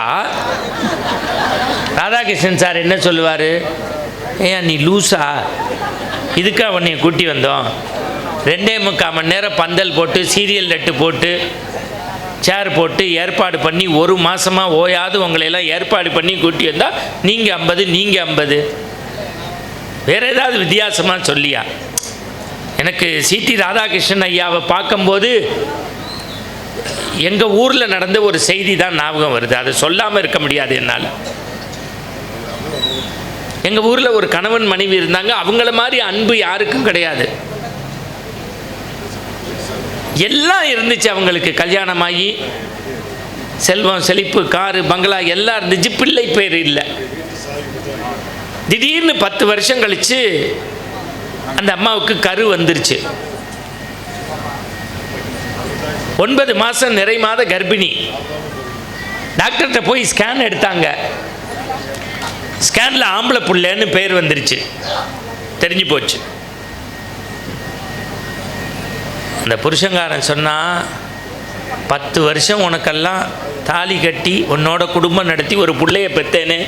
ராதாகிருஷ்ணன் சார் என்ன சொல்லுவார்? ஏன் நீ லூஸா, இதுக்கு அவனை கூட்டி வந்தோம். 2.25 மணி நேரம் பந்தல் போட்டு சீரியல் நட்டு போட்டு சேர் போட்டு ஏற்பாடு பண்ணி 1 மாதமாக ஓயாது உங்களையெல்லாம் ஏற்பாடு பண்ணி கூட்டி வந்தால் நீங்கள் 50 நீங்கள் 50. வேறு ஏதாவது வித்தியாசமாக சொல்லியா? எனக்கு சிடி ராதாகிருஷ்ணன் ஐயாவை பார்க்கும்போது எங்கள் ஊரில் நடந்த ஒரு செய்தி தான் ஞாபகம் வருது. அதை சொல்லாமல் இருக்க முடியாது என்னால். எங்கள் ஊரில் ஒரு கணவன் மனைவி இருந்தாங்க. அவங்கள மாதிரி அன்பு யாருக்கும் கிடையாது. எல்லாம் இருந்துச்சு அவங்களுக்கு. கல்யாணமாகி செல்வம் செழிப்பு காரு பங்களா எல்லாம் இருந்துச்சு. பிள்ளை பேர் இல்லை. திடீர்னு 10 வருஷம் கழித்து அந்த அம்மாவுக்கு கரு வந்துருச்சு. 9 மாதம் நிறை மாத கர்ப்பிணி. டாக்டர்கிட்ட போய் ஸ்கேன் எடுத்தாங்க. ஸ்கேனில் ஆம்பளை புள்ளைன்னு பேர் வந்துருச்சு. தெரிஞ்சு போச்சு. அந்த புருஷங்காரன் சொன்னால், 10 வருஷம் உனக்கெல்லாம் தாலி கட்டி உன்னோட குடும்பம் நடத்தி ஒரு பிள்ளைய பெற்றேனே,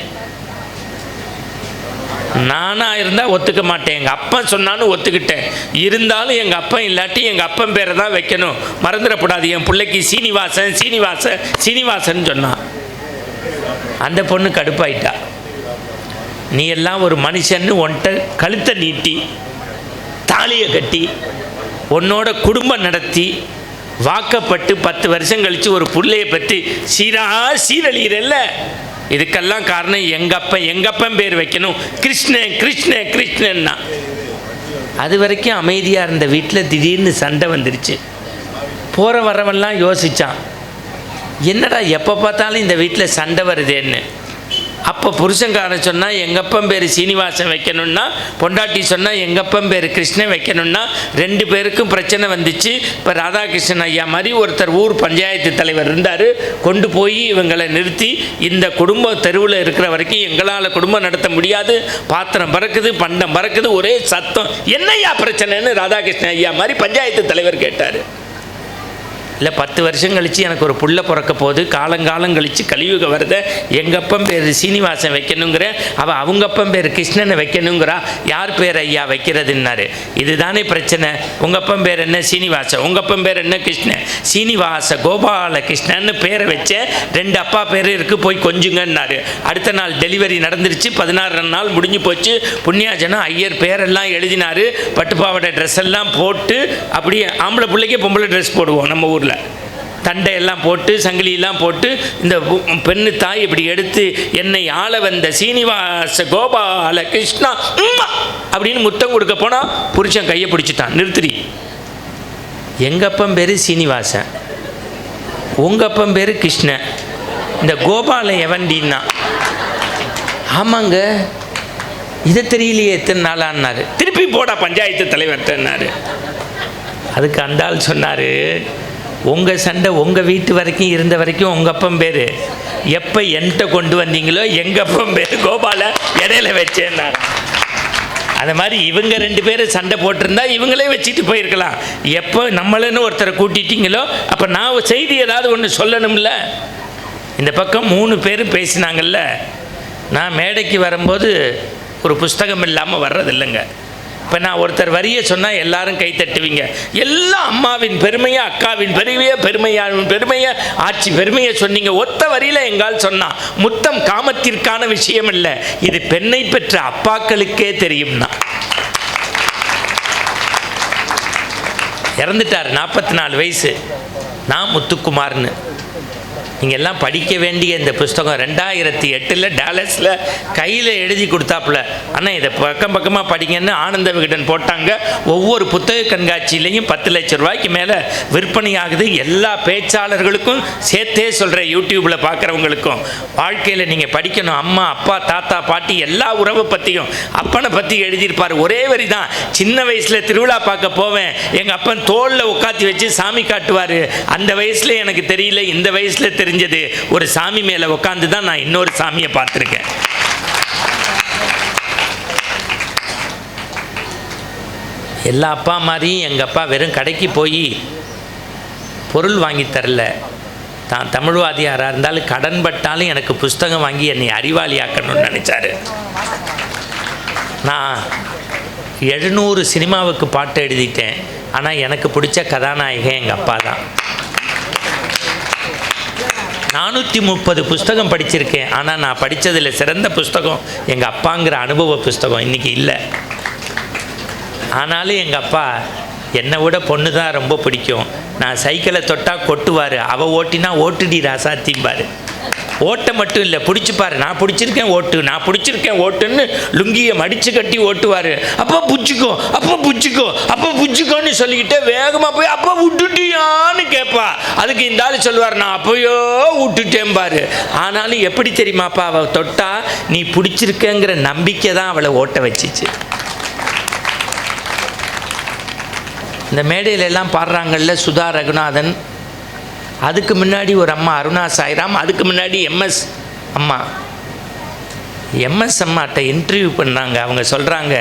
நானாக இருந்தால் ஒத்துக்க மாட்டேன். எங்கள் அப்பன் சொன்னான்னு ஒத்துக்கிட்டேன். இருந்தாலும் எங்கள் அப்பன் இல்லாட்டி எங்கள் அப்பன் பேரை தான் வைக்கணும், மறந்துடக்கூடாது. என் பிள்ளைக்கு சீனிவாசன் சீனிவாசன் சீனிவாசன் சொன்னான். அந்த பொண்ணு கடுப்பாயிட்டா. நீ எல்லாம் ஒரு மனுஷன்னு உன்கிட்ட கழுத்தை நீட்டி தாலியை கட்டி உன்னோட குடும்பம் நடத்தி வாக்கப்பட்டு 10 வருஷம் கழித்து ஒரு பிள்ளையை பற்றி சீரழியிறல்ல, இதுக்கெல்லாம் காரணம் எங்கப்பன் பேர் வைக்கணும், கிருஷ்ணன் கிருஷ்ணன் கிருஷ்ணன்னா. அது வரைக்கும் அமைதியாக இருந்த வீட்டில் திடீர்னு சண்டை வந்துருச்சு. போகிற வரவெல்லாம் யோசித்தான், என்னடா எப்போ பார்த்தாலும் இந்த வீட்டில் சண்டை வருதேன்னு. அப்போ புருஷங்காரன் சொன்னால் எங்கப்பன் பேர் சீனிவாசன் வைக்கணும்னா, பொண்டாட்டி சொன்னால் எங்கப்பன் பேர் கிருஷ்ணன் வைக்கணும்னா, 2 பேருக்கும் பிரச்சனை வந்துச்சு. இப்போ ராதாகிருஷ்ணன் ஐயா மாதிரி ஒருத்தர் ஊர் பஞ்சாயத்து தலைவர் இருந்தார். கொண்டு போய் இவங்களை நிறுத்தி, இந்த குடும்பம் தெருவில் இருக்கிற வரைக்கும் எங்களால் குடும்பம் நடத்த முடியாது, பாத்திரம் பறக்குது பண்டம் பறக்குது, ஒரே சத்தம், என்னையா பிரச்சனைன்னு ராதாகிருஷ்ணன் ஐயா மாதிரி பஞ்சாயத்து தலைவர் கேட்டார். இல்லை 10 வருஷம் கழித்து எனக்கு ஒரு புள்ள பிறக்க போகுது, காலங்காலம் கழித்து கலியுக வருத, எங்கப்பன் பேர் சீனிவாசன் வைக்கணுங்கிற, அவள் அவங்கப்பன் பேர் கிருஷ்ணனை வைக்கணுங்கிறா, யார் பேர் ஐயா வைக்கிறதுன்னாரு. இதுதானே பிரச்சனை. உங்கப்பன் பேர் என்ன? சீனிவாசன். உங்கப்பன் பேர் என்ன? கிருஷ்ணன். சீனிவாச கோபால கிருஷ்ணன்னு பேரை வச்ச, 2 அப்பா பேர் இருக்குது, போய் கொஞ்சுங்கன்னாரு. அடுத்த நாள் டெலிவரி நடந்துருச்சு. 16 நாள் முடிஞ்சு போச்சு. புண்ணியாஜனம் ஐயர் பேரெல்லாம் எழுதினார். பட்டுப்பாவடை ட்ரெஸ் எல்லாம் போட்டு, அப்படியே ஆம்பளை பிள்ளைக்கே பொம்பளை ட்ரெஸ் போடுவோம் நம்ம ஊரில், தண்டையெல்லாம் போட்டு சங்கிலியெல்லாம் போட்டு, இந்த பெண்ணு தாய் இப்படி எடுத்து, என்னை ஆள வந்த சீனிவாச கோபால கிருஷ்ணா அப்படின்னு முத்தம் கொடுக்க போனால் புருஷன் கையை பிடிச்சிட்டான். நிறுத்துறி, எங்கப்பன் பேர் சீனிவாசன், உங்கப்பன் பேர் கிருஷ்ணன், இந்த கோபால எவன்டின்னா ஆமாங்க, இதை தெரியலையே எத்தனை நாளான்னாரு. திருப்பி போடா பஞ்சாயத்து தலைவர்கிட்டன்னாரு. அதுக்கு அந்த ஆள் சொன்னார், உங்கள் சண்டை உங்கள் வீட்டு வரைக்கும் இருந்த வரைக்கும் உங்கள் அப்பன் பேர், எப்போ என்கிட்ட கொண்டு வந்தீங்களோ எங்கள் அப்பன் பேர் கோபால இடையில வச்சேன்னாரு. அந்த மாதிரி இவங்க 2 பேரும் சண்டை போட்டிருந்தா இவங்களே வச்சுட்டு போயிருக்கலாம். எப்போ நம்மளன்னு ஒருத்தரை கூட்டிட்டீங்களோ அப்போ நான் செய்தி ஏதாவது ஒன்று சொல்லணும்ல. இந்த பக்கம் 3 பேரும் பேசினாங்கல்ல. நான் மேடைக்கு வரும்போது ஒரு புஸ்தகம் இல்லாமல் வர்றதில்லைங்க. இப்போ நான் ஒருத்தர் வரியை சொன்னால் எல்லாரும் கை தட்டுவீங்க. எல்லாம் அம்மாவின் பெருமையை, அக்காவின் பெருமையை, ஆட்சி பெருமையை சொன்னீங்க. ஒத்த வரியில் எங்கால் சொன்னா, முத்தம் காமத்திற்கான விஷயம் இல்லை, இது பெண்ணை பெற்ற அப்பாக்களுக்கே தெரியும்னா. இறந்துட்டார், 44 வயசு. நான் முத்துக்குமார்னு. நீங்கள் எல்லாம் படிக்க வேண்டிய இந்த புஸ்தகம் 2008 டாலஸில் கையில் எழுதி கொடுத்தாப்புல. ஆனால் இதை பக்கமாக படிங்கன்னு ஆனந்த விகடன் போட்டாங்க. ஒவ்வொரு புத்தக கண்காட்சியிலையும் 10 லட்சம் ரூபாய்க்கு மேலே விற்பனை ஆகுது. எல்லா பேச்சாளர்களுக்கும் சேர்த்தே சொல்கிறேன், யூடியூப்பில் பார்க்குறவங்களுக்கும். வாழ்க்கையில் நீங்கள் படிக்கணும். அம்மா, அப்பா, தாத்தா, பாட்டி எல்லா உறவை பற்றியும், அப்பனை பற்றி எழுதியிருப்பார். ஒரே வரி தான். சின்ன வயசில் திருவிழா பார்க்க போவேன், எங்கள் அப்பன் தோளில் உட்காத்தி வச்சு சாமி காட்டுவார். அந்த வயசில் எனக்கு தெரியல, இந்த வயசில் தெரிஞ்சது. ஒரு சாமி மேலே உட்காந்து தான் நான் இன்னொரு சாமியை பார்த்துருக்கேன். எல்லா அப்பா மாதிரியும் எங்கள் அப்பா வெறும் கடைக்கு போய் பொருள் வாங்கி தரல. தான் தமிழ்வாதியாராக இருந்தாலும் கடன் பட்டாலும் எனக்கு புஸ்தகம் வாங்கி என்னை அறிவாளியாக்கணும்னு நினச்சாரு. நான் 700 சினிமாவுக்கு பாட்டு எழுதிட்டேன். ஆனால் எனக்கு பிடிச்ச கதாநாயகன் எங்கள் அப்பா தான். 430 புஸ்தகம் படிச்சிருக்கேன். ஆனால் நான் படித்ததில் சிறந்த புஸ்தகம் எங்கள் அப்பாங்கிற அனுபவ புஸ்தகம் இன்றைக்கி இல்லை. ஆனாலும் எங்கள் அப்பா என்னை விட பொண்ணு தான் ரொம்ப பிடிக்கும். நான் சைக்கிளை தொட்டால் கொட்டுவார், அவள் ஓட்டினா ஓட்டுடி ராசாத்திம்பார். ஓட்ட மட்டும் இல்லை, பிடிச்சிப்பார். நான் பிடிச்சிருக்கேன் ஓட்டு, நான் பிடிச்சிருக்கேன் ஓட்டுன்னு லுங்கியை மடித்து கட்டி ஓட்டுவார். அப்போ புச்சிக்கோ, அப்போ புச்சிக்கோ, அப்போ புச்சிக்கோன்னு சொல்லிக்கிட்டே வேகமாக போய் அப்போ விட்டுட்டியான்னு கேட்பா. அதுக்கு இந்த ஆள் சொல்லுவார், நான் அப்போயோ விட்டுட்டேன்பார். ஆனாலும் எப்படி தெரியுமாப்பா, அவள் தொட்டா நீ பிடிச்சிருக்கங்கிற நம்பிக்கை தான் அவளை ஓட்ட வச்சிச்சு. இந்த மேடையில் எல்லாம் பாடுறாங்கல்ல, சுதா ரகுநாதன், அதுக்கு முன்னாடி ஒரு அம்மா அருணா சாய்ராம், அதுக்கு முன்னாடி எம்எஸ் அம்மாட்ட இன்டர்வியூ பண்ணாங்க. அவங்க சொல்கிறாங்க,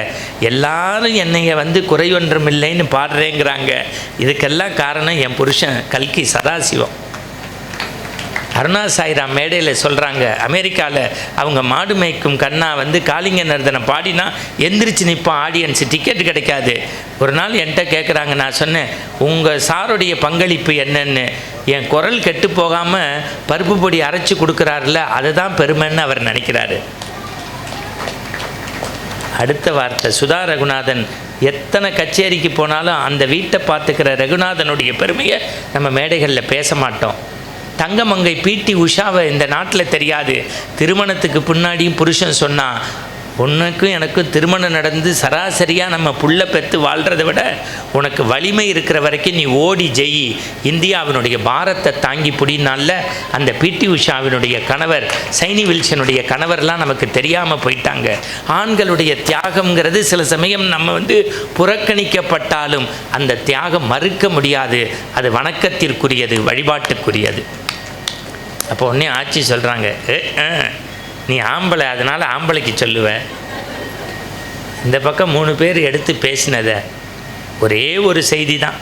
எல்லாரும் என்னைய வந்து குறையொன்றும் இல்லைன்னு பாடுறேங்கிறாங்க. இதுக்கெல்லாம் காரணம் என் புருஷன் கல்கி சதாசிவம். அருணா சாய்ராம் மேடையில் சொல்கிறாங்க, அமெரிக்காவில் அவங்க மாடு மேய்க்கும் கண்ணா வந்து காளிங்க நர்தனை பாடினா எந்திரிச்சு நிற்பான் ஆடியன்ஸு, டிக்கெட் கிடைக்காது. ஒரு நாள் என்கிட்ட கேட்குறாங்க, நான் சொன்னேன், உங்கள் சாருடைய பங்களிப்பு என்னன்னு. என் குரல் கெட்டு போகாமல் பருப்பு பொடி அரைச்சி கொடுக்குறாருல, அதுதான் பெருமைன்னு அவர் நினைக்கிறாரு. அடுத்த வார்த்தை, சுதா ரகுநாதன் எத்தனை கச்சேரிக்கு போனாலும் அந்த வீட்டை பார்த்துக்கிற ரகுநாதனுடைய பெருமையை நம்ம மேடைகளில் பேச மாட்டோம். தங்கமங்கை பிடி உஷாவை இந்த நாட்டில் தெரியாது. திருமணத்துக்கு பின்னாடியும் புருஷன் சொன்னான், உனக்கும் எனக்கும் திருமணம் நடந்து சராசரியாக நம்ம புள்ள பெற்று வாழ்கிறத விட உனக்கு வலிமை இருக்கிற வரைக்கும் நீ ஓடி ஜெயி, இந்தியாவினுடைய பாரத்தை தாங்கி பிடினால. அந்த பிடி உஷாவினுடைய கணவர் சைனி வில்சனுடைய கணவர்லாம் நமக்கு தெரியாமல் போயிட்டாங்க. ஆண்களுடைய தியாகம்ங்கிறது சில சமயம் நம்ம வந்து புறக்கணிக்கப்பட்டாலும் அந்த தியாகம் மறுக்க முடியாது. அது வணக்கத்திற்குரியது, வழிபாட்டுக்குரியது. அப்போ உடனே ஆட்சி சொல்கிறாங்க, நீ ஆம்பளை, அதனால் ஆம்பளைக்கு சொல்லுவேன். இந்த பக்கம் 3 பேர் எடுத்து பேசினதை ஒரே ஒரு செய்தி தான்.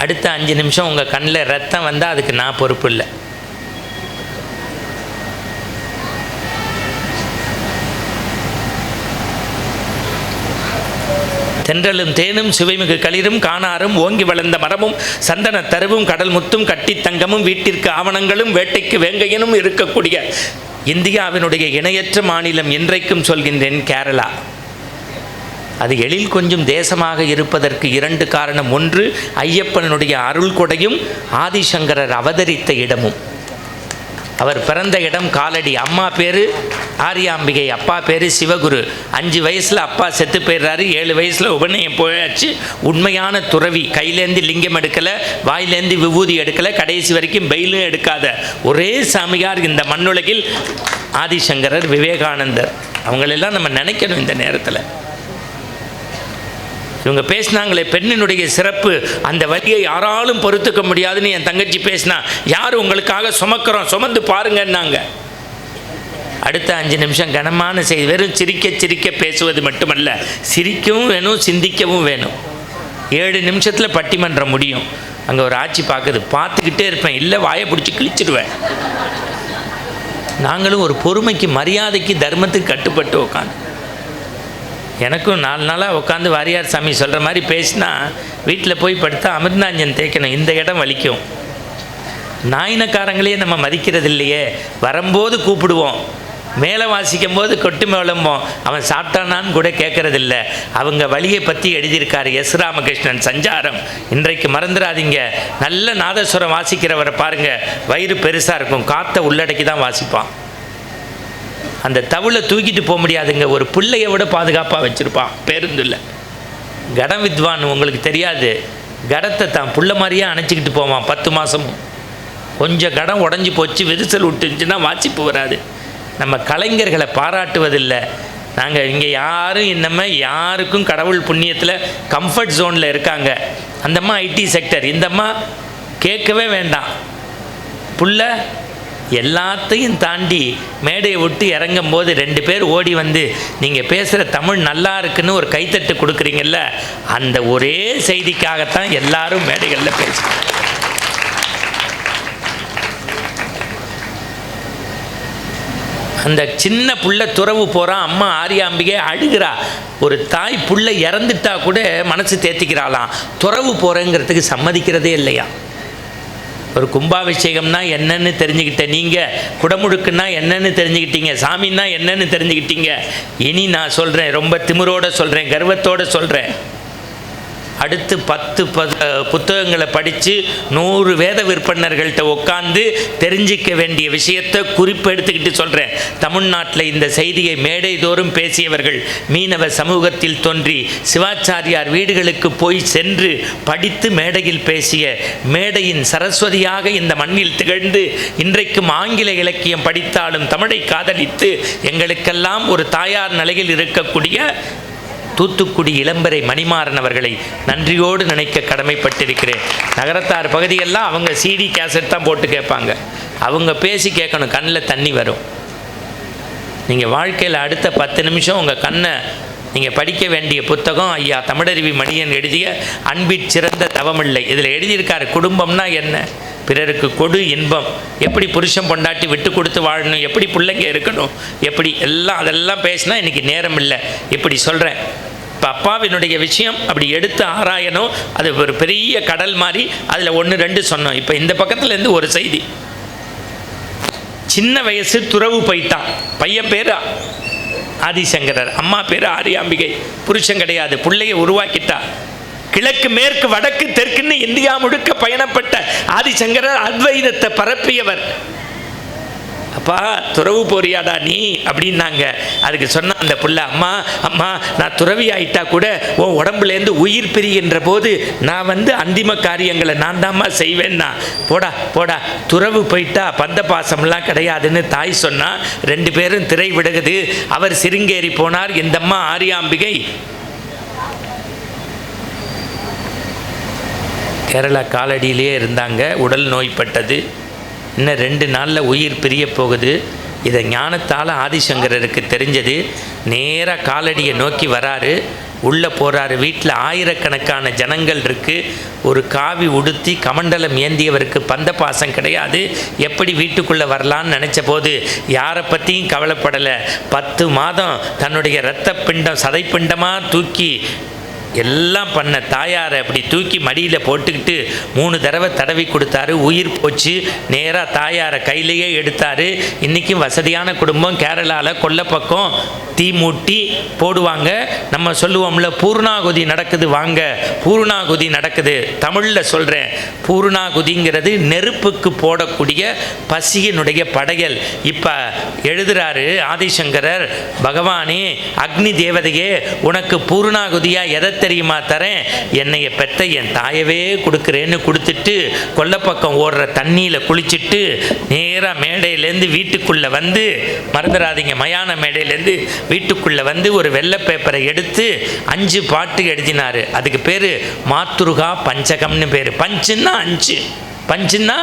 அடுத்த 5 நிமிஷம் உங்கள் கண்ணில் ரத்தம் வந்தால் அதுக்கு நான் பொறுப்பு இல்லை. தென்றலும் தேனும் சுவைமிகு களிரும் காணாரும் ஓங்கி வளர்ந்த மரமும் சந்தன தருவும் கடல் முத்தும் கட்டி தங்கமும் வீட்டிற்கு ஆவணங்களும் வேட்டைக்கு வேங்கையனும் இருக்கக்கூடிய இந்தியாவினுடைய இணையற்ற மாநிலம் இன்றைக்கும் சொல்கின்றேன் கேரளா. அது எழில் கொஞ்சம் தேசமாக இருப்பதற்கு 2 காரணம். ஒன்று, ஐயப்பனுடைய அருள் கொடையும் ஆதிசங்கரர் அவதரித்த இடமும். அவர் பிறந்த இடம் காலடி. அம்மா பேர் ஆரியாம்பிகை, அப்பா பேர் சிவகுரு. 5 வயசில் அப்பா செத்து போயிடுறாரு. 7 வயசில் உபநயம் போயாச்சு. உண்மையான துறவி. கையிலேருந்து லிங்கம் எடுக்கலை, வாயிலேருந்து விபூதி எடுக்கலை, கடைசி வரைக்கும் பெயிலும் எடுக்காத ஒரே சாமியார் இந்த மண்ணுலகில் ஆதிசங்கரர், விவேகானந்தர். அவங்களெல்லாம் நம்ம நினைக்கணும் இந்த நேரத்தில். இவங்க பேசினாங்களே பெண்ணினுடைய சிறப்பு, அந்த வலியை யாராலும் பொறுத்துக்க முடியாதுன்னு என் தங்கச்சி பேசினா, யார் உங்களுக்காக சுமக்கிறோம், சுமந்து பாருங்கன்னாங்க. அடுத்த 5 நிமிஷம் கனமான செய்தி. வெறும் சிரிக்க சிரிக்க பேசுவது மட்டுமல்ல, சிரிக்கவும் வேணும், சிந்திக்கவும் வேணும். 7 நிமிஷத்தில் பட்டிமன்றம் முடியும். அங்கே ஒரு ஆட்சி பார்க்குது, பார்த்துக்கிட்டே இருப்பேன், இல்லை வாயை பிடிச்சி கிழிச்சிடுவேன். நாங்களும் ஒரு பொறுமைக்கு, மரியாதைக்கு, தர்மத்துக்கு கட்டுப்பட்டு உட்காந்து, எனக்கும் 4 நாளாக உட்காந்து வாரியார் சாமி சொல்கிற மாதிரி பேசினா வீட்டில் போய் படுத்தா அமிர்தாஞ்சன் தேய்க்கணும். இந்த இடம் வலிக்கும். நாயினக்காரங்களே நம்ம மதிக்கிறது இல்லையே. வரும்போது கூப்பிடுவோம், மேலே வாசிக்கும் போது கொட்டு மேளம்போம், அவன் சாப்பிட்டானான்னு கூட கேட்கறதில்ல. அவங்க வழியை பற்றி எழுதியிருக்காரு எஸ் ராமகிருஷ்ணன், சஞ்சாரம். இன்றைக்கு மறந்துடாதீங்க. நல்ல நாதஸ்வரம் வாசிக்கிறவரை பாருங்கள், வயிறு பெருசாக இருக்கும், காற்றை உள்ளடக்கி தான் வாசிப்பான். அந்த தவுளை தூக்கிட்டு போக முடியாதுங்க, ஒரு பிள்ளையை விட பாதுகாப்பாக வச்சுருப்பான் பேருந்தில். கடம் வித்வான் உங்களுக்கு தெரியாது, கடத்தை தான் புள்ள மாதிரியே அணைச்சிக்கிட்டு போவான் 10 மாதமும். கொஞ்சம் கடம் உடஞ்சி போச்சு, விரிசல் விட்டுருந்துச்சுன்னா வாசிப்பு வராது. நம்ம கலைஞர்களை பாராட்டுவதில்லை. நாங்கள் இங்கே யாரும் இன்னமே யாருக்கும் கடவுள் புண்ணியத்தில் கம்ஃபர்ட் ஜோனில் இருக்காங்க. அந்தம்மா ஐடி செக்டர், இந்தம்மா கேட்கவே வேண்டாம். புள்ள எல்லாத்தையும் தாண்டி மேடையை விட்டு இறங்கும் போது 2 பேர் ஓடி வந்து நீங்கள் பேசுகிற தமிழ் நல்லா இருக்குன்னு ஒரு கைத்தட்டு கொடுக்குறீங்கல்ல, அந்த ஒரே செய்திக்காகத்தான் எல்லாரும் மேடைகளில் பேசுகிறாங்க. அந்த சின்ன புள்ள துறவு போகிறான், அம்மா ஆரியாம்பிகை அழுகிறா. ஒரு தாய் புள்ள இறந்துட்டா கூட மனசு தேத்திக்கிறாளாம், துறவு போகிறேங்கிறதுக்கு சம்மதிக்கிறதே இல்லையா. ஒரு கும்பாபிஷேகம்னா என்னன்னு தெரிஞ்சுக்கிட்ட நீங்கள், குடமுழுக்குன்னா என்னன்னு தெரிஞ்சுக்கிட்டீங்க, சாமின்னா என்னன்னு தெரிஞ்சுக்கிட்டீங்க. இனி நான் சொல்கிறேன், ரொம்ப திமிரோடு சொல்கிறேன், கர்வத்தோடு சொல்கிறேன். அடுத்து 10 புத்தகங்களை படித்து 100 வேத விற்பனர்கள்ட்ட உட்காந்து தெரிஞ்சிக்க வேண்டிய விஷயத்தை குறிப்பு எடுத்துக்கிட்டு சொல்கிறேன். தமிழ்நாட்டில் இந்த செய்தியை மேடை தோறும் பேசியவர்கள், மீனவ சமூகத்தில் தோன்றி சிவாச்சாரியார் வீடுகளுக்கு போய் சென்று படித்து மேடையில் பேசிய, மேடையின் சரஸ்வதியாக இந்த மண்ணில் திகழ்ந்து இன்றைக்கும் ஆங்கில இலக்கியம் படித்தாலும் தமிழை காதலித்து எங்களுக்கெல்லாம் ஒரு தாயார் நிலையில் இருக்கக்கூடிய தூத்துக்குடி இளம்பரை மணிமாறன் அவர்களை நன்றியோடு நினைக்க கடமைப்பட்டிருக்கிறேன். நகரத்தார் பகுதியெல்லாம் அவங்க சிடி கேசட் தான் போட்டு கேட்பாங்க. அவங்க பேசி கேட்கணும், கண்ணில் தண்ணி வரும். நீங்கள் வாழ்க்கையில் அடுத்த 10 நிமிஷம் உங்கள் கண்ணை நீங்கள் படிக்க வேண்டிய புத்தகம் ஐயா தமிழருவி மணியன் எழுதிய அன்பிற் சிறந்த தவமில்லை. இதில் எழுதியிருக்காரு, குடும்பம்னா என்ன, பிறருக்கு கொடு இன்பம், எப்படி புருஷன் பொண்டாட்டி விட்டு கொடுத்து வாழணும், எப்படி பிள்ளைங்க இருக்கணும், எப்படி எல்லாம் அதெல்லாம் பேசினா இன்றைக்கி நேரம் இல்லை. இப்படி சொல்கிறேன். இப்போ அப்பாவினுடைய விஷயம் அப்படி எடுத்து ஆராயணும். அது ஒரு பெரிய கடல் மாதிரி, அதில் 1 2 சொன்னோம். இப்போ இந்த பக்கத்துலேருந்து ஒரு செய்தி. சின்ன வயசு துறவு போயிட்டான். பையன் பேர் ஆதிசங்கரர், அம்மா பேர் ஆரியாம்பிகை. புருஷன் கிடையாது, பிள்ளையை உருவாக்கிட்டா. கிழக்கு மேற்கு வடக்கு தெற்குன்னு இந்தியா முழுக்க பயணப்பட்ட ஆதிசங்கரர் அத்வைதத்தை பரப்பியவர். அப்பா துறவு போறியாடா நீ அப்படின்னாங்க. அதுக்கு சொன்ன அந்த புள்ள, அம்மா அம்மா நான் துறவி ஆயிட்டா கூட உன் உடம்புலேருந்து உயிர் பிரிகின்ற போது நான் அந்திம காரியங்களை நான் தாம்மா செய்வேன்னா. போடா போடா, துறவு போயிட்டா பந்த பாசம்லாம் கிடையாதுன்னு தாய் சொன்னா. 2 பேரும் திரை விடுகுது. அவர் சிருங்கேரி போனார். இந்தம்மா ஆரியாம்பிகை கேரளா காலடியிலே இருந்தாங்க. உடல் நோய்பட்டது. இன்னும் 2 நாளில் உயிர் பிரிய போகுது. இதை ஞானத்தால் ஆதிசங்கரருக்கு தெரிஞ்சது. நேராக காலடியை நோக்கி வராரு. உள்ளே போகிறாரு. வீட்டில் ஆயிரக்கணக்கான ஜனங்கள் இருக்குது. ஒரு காவி உடுத்தி கமண்டலம் ஏந்தியவருக்கு பந்த பாசம் கிடையாது. எப்படி வீட்டுக்குள்ளே வரலான்னு நினச்ச போது யாரை பற்றியும் கவலைப்படலை. 10 மாதம் தன்னுடைய இரத்த பிண்டம் சதைப்பிண்டமாக தூக்கி எல்லாம் பண்ண தாயாரை அப்படி தூக்கி மடியில் போட்டுக்கிட்டு 3 தடவை தடவி கொடுத்தாரு. உயிர் போச்சு. நேராக தாயாரை கையிலேயே எடுத்தார். இன்றைக்கும் வசதியான குடும்பம் கேரளாவில் கொல்லைப்பக்கம் தீ மூட்டி போடுவாங்க. நம்ம சொல்லுவோம்ல, பூர்ணாகுதி நடக்குது வாங்க, பூர்ணாகுதி நடக்குது. தமிழில் சொல்கிறேன், பூர்ணாகுதிங்கிறது நெருப்புக்கு போடக்கூடிய பசியினுடைய படையல். இப்போ எழுதுகிறாரு ஆதிசங்கரர், பகவானே அக்னி தேவதையே, உனக்கு பூர்ணாகுதியாக எதை தெரியுமா தரேன்? என்னைய பெற்ற என் தாயவே கொடுக்குறேன்னு கொடுத்துட்டு கொல்லைப்பக்கம் ஓடுற தண்ணியில் குளிச்சுட்டு நேராக மேடையிலேருந்து வீட்டுக்குள்ளே வந்து, மறந்துடாதீங்க, மயான மேடையிலேருந்து வீட்டுக்குள்ளே வந்து ஒரு வெள்ளை பேப்பரை எடுத்து 5 பாட்டு எழுதினார். அதுக்கு பேர் மாத்துருகா பஞ்சகம்னு பேர். பஞ்சுன்னா 5, பஞ்சுன்னா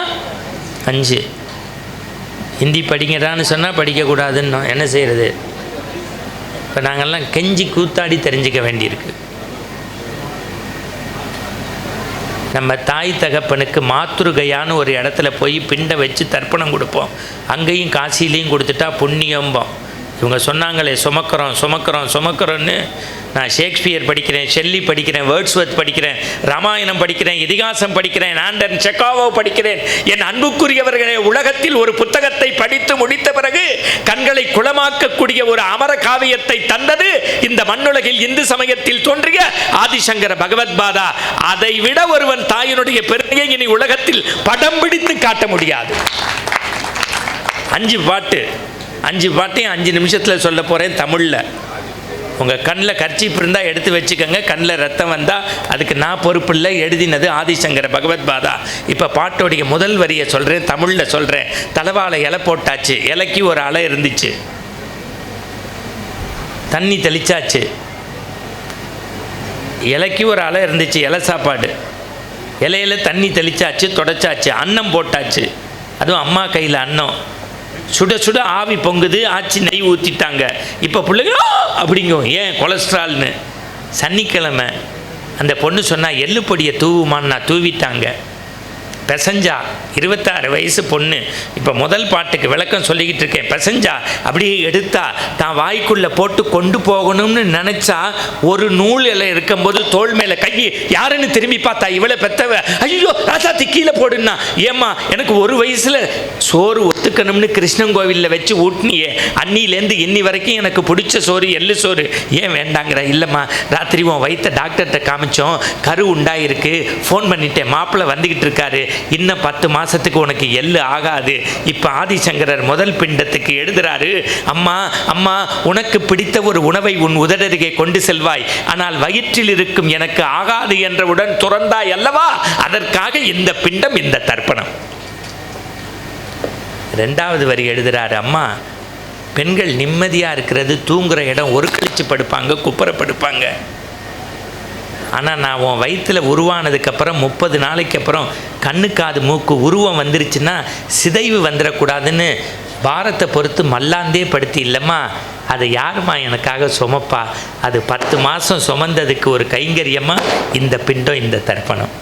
5. ஹிந்தி படிங்கடான்னு சொன்னால் படிக்கக்கூடாதுன்னு என்ன செய்கிறது? இப்போ நாங்கள்லாம் கெஞ்சி கூத்தாடி தெரிஞ்சிக்க வேண்டியிருக்கு. நம்ம தாய் தகப்பனுக்கு மாத்துருகையான்னு ஒரு இடத்துல போய் பிண்டை வச்சு தர்ப்பணம் கொடுப்போம். அங்கேயும் காசிலையும் கொடுத்துட்டா புண்ணியம்போம். இவங்க சொன்னாங்களே சுமக்கிறோம் சுமக்கிறோம் சுமக்கிறோன்னு. நான் ஷேக்ஸ்பியர் படிக்கிறேன், ஷெல்லி படிக்கிறேன், வேர்ட்ஸ்வர்த் படிக்கிறேன், ராமாயணம் படிக்கிறேன், இதிகாசம் படிக்கிறேன், ஆண்டன் செக்காவோ படிக்கிறேன். என் அன்புக்குரியவர்களே, உலகத்தில் ஒரு புத்தகத்தை படித்து முடித்த பிறகு கண்களை குளமாக்கக்கூடிய ஒரு அமர காவியத்தை தந்தது இந்த மண்ணுலகில் இந்து சமயத்தில் தோன்றிய ஆதிசங்கர பகவத்பாதா. அதை விட ஒருவன் தாயினுடைய பெருமையை இனி உலகத்தில் படம் பிடித்து காட்ட முடியாது. 5 பாட்டையும் 5 நிமிஷத்தில் சொல்ல போகிறேன் தமிழில். உங்கள் கண்ணில் கர்ச்சீப் இருந்தால் எடுத்து வச்சுக்கோங்க. கண்ணில் ரத்தம் வந்தால் அதுக்கு நான் பொறுப்பு இல்லை. எழுதினது ஆதிசங்கர பகவத்பாதா. இப்போ பாட்டோடைய முதல் வரியை சொல்கிறேன், தமிழில் சொல்கிறேன். தலைவாழை இலை போட்டாச்சு, இலைக்கு ஒரு அலை இருந்துச்சு, தண்ணி தெளிச்சாச்சு. இலைக்கு ஒரு அலை இருந்துச்சு, இலை சாப்பாடு. இலையில தண்ணி தெளிச்சாச்சு, தொடச்சாச்சு. அன்னம் போட்டாச்சு, அதுவும் அம்மா கையில் அன்னம். சுட சுட ஆவி பொங்குது, ஆச்சி நெய் ஊற்றிட்டாங்க. இப்போ பிள்ளைங்க அப்படிங்கும், ஏன் கொலஸ்ட்ரால்னு. சனிக்கிழமை அந்த பொண்ணு சொன்னால் எள்ளு பொடியை தூவுமான்னு நான் தூவிட்டாங்க. பெசஞ்சா 26 வயசு பொண்ணு. இப்போ முதல் பாட்டுக்கு விளக்கம் சொல்லிக்கிட்டு இருக்கேன். பெசஞ்சா அப்படியே எடுத்தா தான் வாய்க்குள்ளே போட்டு கொண்டு போகணும்னு நினச்சா ஒரு நூல் இலை இருக்கும்போது தோல் மேலே கை, யாருன்னு திரும்பி பார்த்தா இவளை பெத்தவ. ஐயோ ராசாத்தி கீழே போடுன்னா, ஏம்மா எனக்கு 1 வயசில் சோறு ஒத்துக்கணும்னு கிருஷ்ணன் கோவிலில் வச்சு ஊட்டினியே, அன்னிலேருந்து இன்னி வரைக்கும் எனக்கு பிடிச்ச சோறு எள்ளு சோறு, ஏன் வேண்டாங்கிற? இல்லைம்மா, ராத்திரி உன் வயிற்ற டாக்டர்கிட்ட காமிச்சோம், கரு உண்டாயிருக்கு, ஃபோன் பண்ணிட்டேன், மாப்பிள்ளை வந்துக்கிட்டு இருக்காரு, இன்னும் 10 மாசத்துக்கு உனக்கு எள்ளு ஆகாது. இப்ப ஆதிசங்கரர் முதல் பிண்டத்துக்கு எழுதுறாரு, அம்மா அம்மா, உனக்கு பிடித்த ஒரு உணவை உன் உதடருகே கொண்டு செல்வாய், ஆனால் வயிற்றில் இருக்கும் எனக்கு ஆகாது என்றவுடன் துறந்தாய் அல்லவா, அதற்காக இந்த பிண்டம், இந்த தர்ப்பணம். 2வது வரி எழுதுறாரு, அம்மா, பெண்கள் நிம்மதியாக இருக்கிறது தூங்குற இடம் ஒரு கழிச்சு படுப்பாங்க, குப்புற படுப்பாங்க. ஆனால் நான் உன் வயிற்றில் உருவானதுக்கப்புறம் 30 நாளைக்கு அப்புறம் கண்ணு காது மூக்கு உருவம் வந்துருச்சுன்னா சிதைவு வந்துடக்கூடாதுன்னு பாரத்தை பொறுத்து மல்லாந்தே படுத்தி இல்லைம்மா, அதை யாருமா எனக்காக சுமப்பா? அது 10 மாதம் சுமந்ததுக்கு ஒரு கைங்கரியமாக இந்த பிண்டம், இந்த தர்ப்பணம்.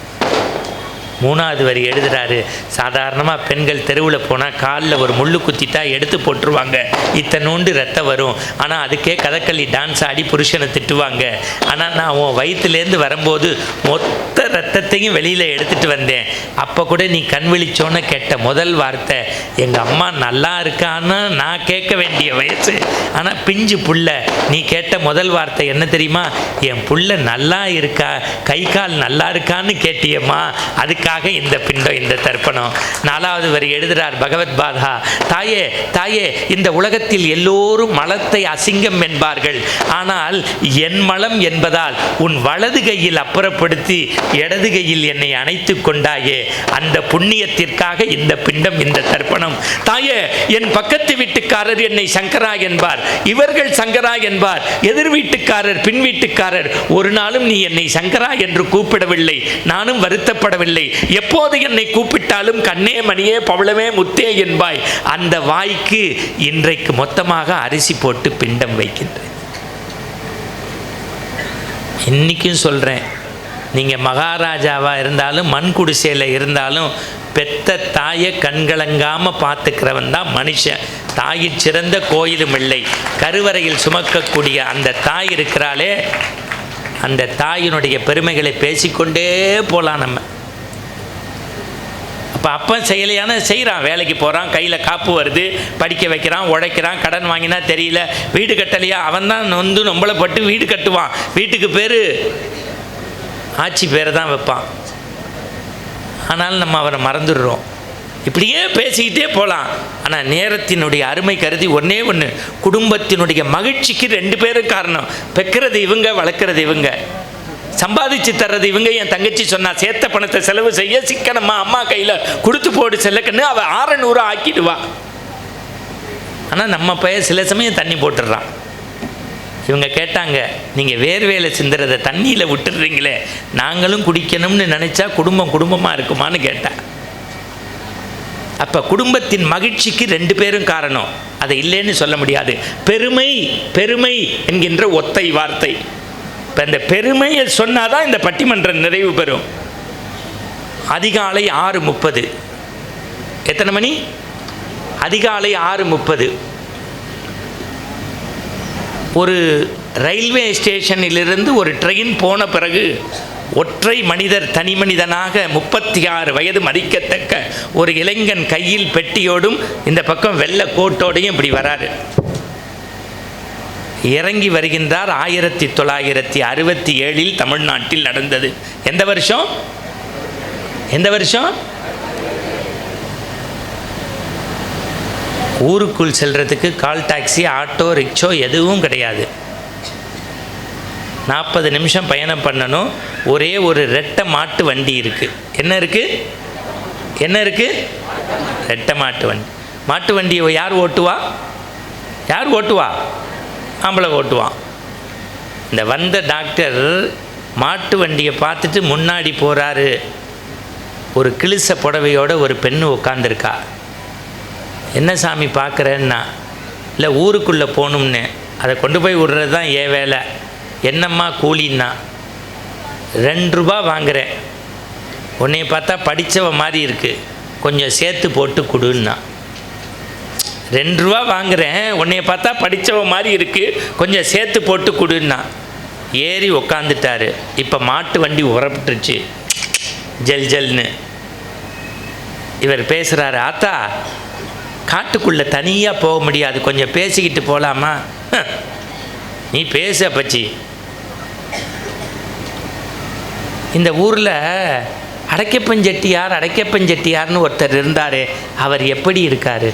3வது வரி எழுதுறாரு, சாதாரணமாக பெண்கள் தெருவில் போனால் காலில் ஒரு முள்ளு குத்திட்டா எடுத்து போட்டுருவாங்க, இத்தனோண்டு ரத்தம் வரும். ஆனால் அதுக்கே கதகளி டான்ஸ் ஆடி புருஷனை திட்டுவாங்க. ஆனால் நான் உன் வயிற்றுலேருந்து வரும்போது மொத்த ரத்தத்தையும் வெளியில் எடுத்துகிட்டு வந்தேன். அப்போ கூட நீ கண் விழிச்சோன்னு கேட்ட முதல் வார்த்தை, எங்கள் அம்மா நல்லா இருக்கான்னு நான் கேட்க வேண்டிய வயசு. ஆனால் பிஞ்சு புள்ள, நீ கேட்ட முதல் வார்த்தை என்ன தெரியுமா? என் புள்ள நல்லா இருக்கா, கை கால் நல்லா இருக்கான்னு கேட்டியம்மா, அதுக்காக இந்த பிண்டம், இந்த தர்ப்பணம். 4வது வரி எழுதுறார் பகவத்பாதா, தாயே தாயே, இந்த உலகத்தில் எல்லோரும் மலத்தை அசிங்கம் என்பார்கள், ஆனால் என் மலம் என்பதால் உன் வலது கையில் அப்புறப்படுத்தி இடது கையில் என்னை அணைத்து கொண்டாயே, அந்த புண்ணியத்திற்காக இந்த பிண்டம், இந்த தர்ப்பணம். தாயே, என் பக்கத்து வீட்டுக்காரர் என்னை சங்கரா என்பார், இவர்கள் சங்கரா என்பார், எதிர் வீட்டுக்காரர் பின் வீட்டுக்காரர், ஒரு நாளும் நீ என்னை சங்கரா என்று கூப்பிடவில்லை, நானும் வருத்தப்படவில்லை. எப்போது என்னை கூப்பிட்டாலும் கண்ணே மணியே பவளமே முத்தே என்பாய். அந்த வாய்க்கு இன்றைக்கு மொத்தமாக அரிசி போட்டு பிண்டம் வைக்கின்றேன். இன்னைக்கும் சொல்கிறேன், நீங்கள் மகாராஜாவாக இருந்தாலும் மண் குடிசையில் இருந்தாலும் பெத்த தாயை கண்கலங்காமல் பார்த்துக்கிறவன் தான் மனுஷன். தாயில் சிறந்த கோயிலும் இல்லை. கருவறையில் சுமக்கக்கூடிய அந்த தாய் இருக்கிறாளே, அந்த தாயினுடைய பெருமைகளை பேசிக்கொண்டே போகலாம் நம்ம. அப்போ அப்பன் செய்யலையான செய்கிறான், வேலைக்கு போகிறான், கையில் காப்பு வருது, படிக்க வைக்கிறான், உழைக்கிறான், கடன் வாங்கினா தெரியல, வீடு கட்டலையா, அவன் தான் நம்மளை பட்டு வீடு கட்டுவான், வீட்டுக்கு பேர் ஆட்சி பேரை தான் வைப்பான். ஆனாலும் நம்ம அவரை மறந்துடுறோம். இப்படியே பேசிக்கிட்டே போகலாம். ஆனால் நேரத்தினுடைய அருமை கருதி ஒன்றே ஒன்று, குடும்பத்தினுடைய மகிழ்ச்சிக்கு 2 பேரும் காரணம். பெக்கிறது இவங்க, வளர்க்குறது இவங்க, சம்பாதிச்சு தர்றது இவங்க. என் தங்கச்சி சொன்னா, சேர்த்த பணத்தை செலவு செய்ய சிக்கனம்மா அம்மா கையில் கொடுத்து போடு செல்லக்கன்னு அவள் 600 ஆக்கிடுவா. ஆனால் நம்ம பையன் சில சமயம் தண்ணி போட்டுடுறான். இவங்க கேட்டாங்க, நீங்கள் வேர்வேலை சிந்துறதை தண்ணியில் விட்டுடுறீங்களே, நாங்களும் குடிக்கணும்னு நினச்சா குடும்பம் குடும்பமாக இருக்குமான்னு கேட்டேன். அப்போ குடும்பத்தின் மகிழ்ச்சிக்கு 2 பேரும் காரணம். அதை இல்லைன்னு சொல்ல முடியாது. பெருமை பெருமை என்கின்ற ஒத்தை வார்த்தை. இப்போ இந்த பெருமையை சொன்னாதான் இந்த பட்டிமன்றம் நிறைவு பெறும். அதிகாலை 6:30. எத்தனை மணி? அதிகாலை 6:30. ஒரு ரயில்வே ஸ்டேஷனிலிருந்து ஒரு ட்ரெயின் போன பிறகு ஒற்றை மனிதர், தனி மனிதனாக 36 வயது மதிக்கத்தக்க ஒரு இளைஞன் கையில் பெட்டியோடும் இந்த பக்கம் வெள்ளை கோட்டோடையும் இப்படி வராரு. இறங்கி வருகின்றார். 1967 தமிழ்நாட்டில் நடந்தது. எந்த வருஷம்? எந்த வருஷம்? ஊருக்குள் செல்றதுக்கு கால் டாக்ஸி, ஆட்டோ, ரிக்ஷோ எதுவும் கிடையாது. 40 நிமிஷம் பயணம் பண்ணணும். ஒரே ஒரு ரெட்டை மாட்டு வண்டி இருக்குது. என்ன இருக்குது? என்ன இருக்குது? ரெட்டை மாட்டு வண்டி. மாட்டு வண்டியை யார் ஓட்டுவா? யார் ஓட்டுவா? ஆம்பளை ஓட்டுவான். இந்த வந்த டாக்டர் மாட்டு வண்டியை பார்த்துட்டு முன்னாடி போகிறாரு. ஒரு கிழிச புடவையோட ஒரு பெண்ணு உட்காந்துருக்கா. என்ன சாமி பார்க்குறேன்னா, இல்லை ஊருக்குள்ளே போகணும்னு, அதை கொண்டு போய் விடுறது தான் ஏன் வேலை. என்னம்மா கூலின்னா? 2 ரூபா வாங்குகிறேன். உன்னைய பார்த்தா படித்தவ மாதிரி இருக்குது, கொஞ்சம் சேர்த்து போட்டு கொடுன்னா. 2 ரூபா வாங்குகிறேன், உன்னைய பார்த்தா படித்தவ மாதிரி இருக்குது, கொஞ்சம் சேர்த்து போட்டு கொடுன்னா. ஏறி உக்காந்துட்டாரு. இப்போ மாட்டு வண்டி உரப்பிட்டுருச்சு, ஜல் ஜல்னு. இவர் பேசுகிறாரு, ஆத்தா காட்டுக்குள்ளே தனியாக போக முடியாது, கொஞ்சம் பேசிக்கிட்டு போகலாமா? நீ பேச பச்சி. இந்த ஊரில் அடைக்கப்பன் செட்டியார்னு ஒருத்தர் இருந்தார், அவர் எப்படி இருக்கார்?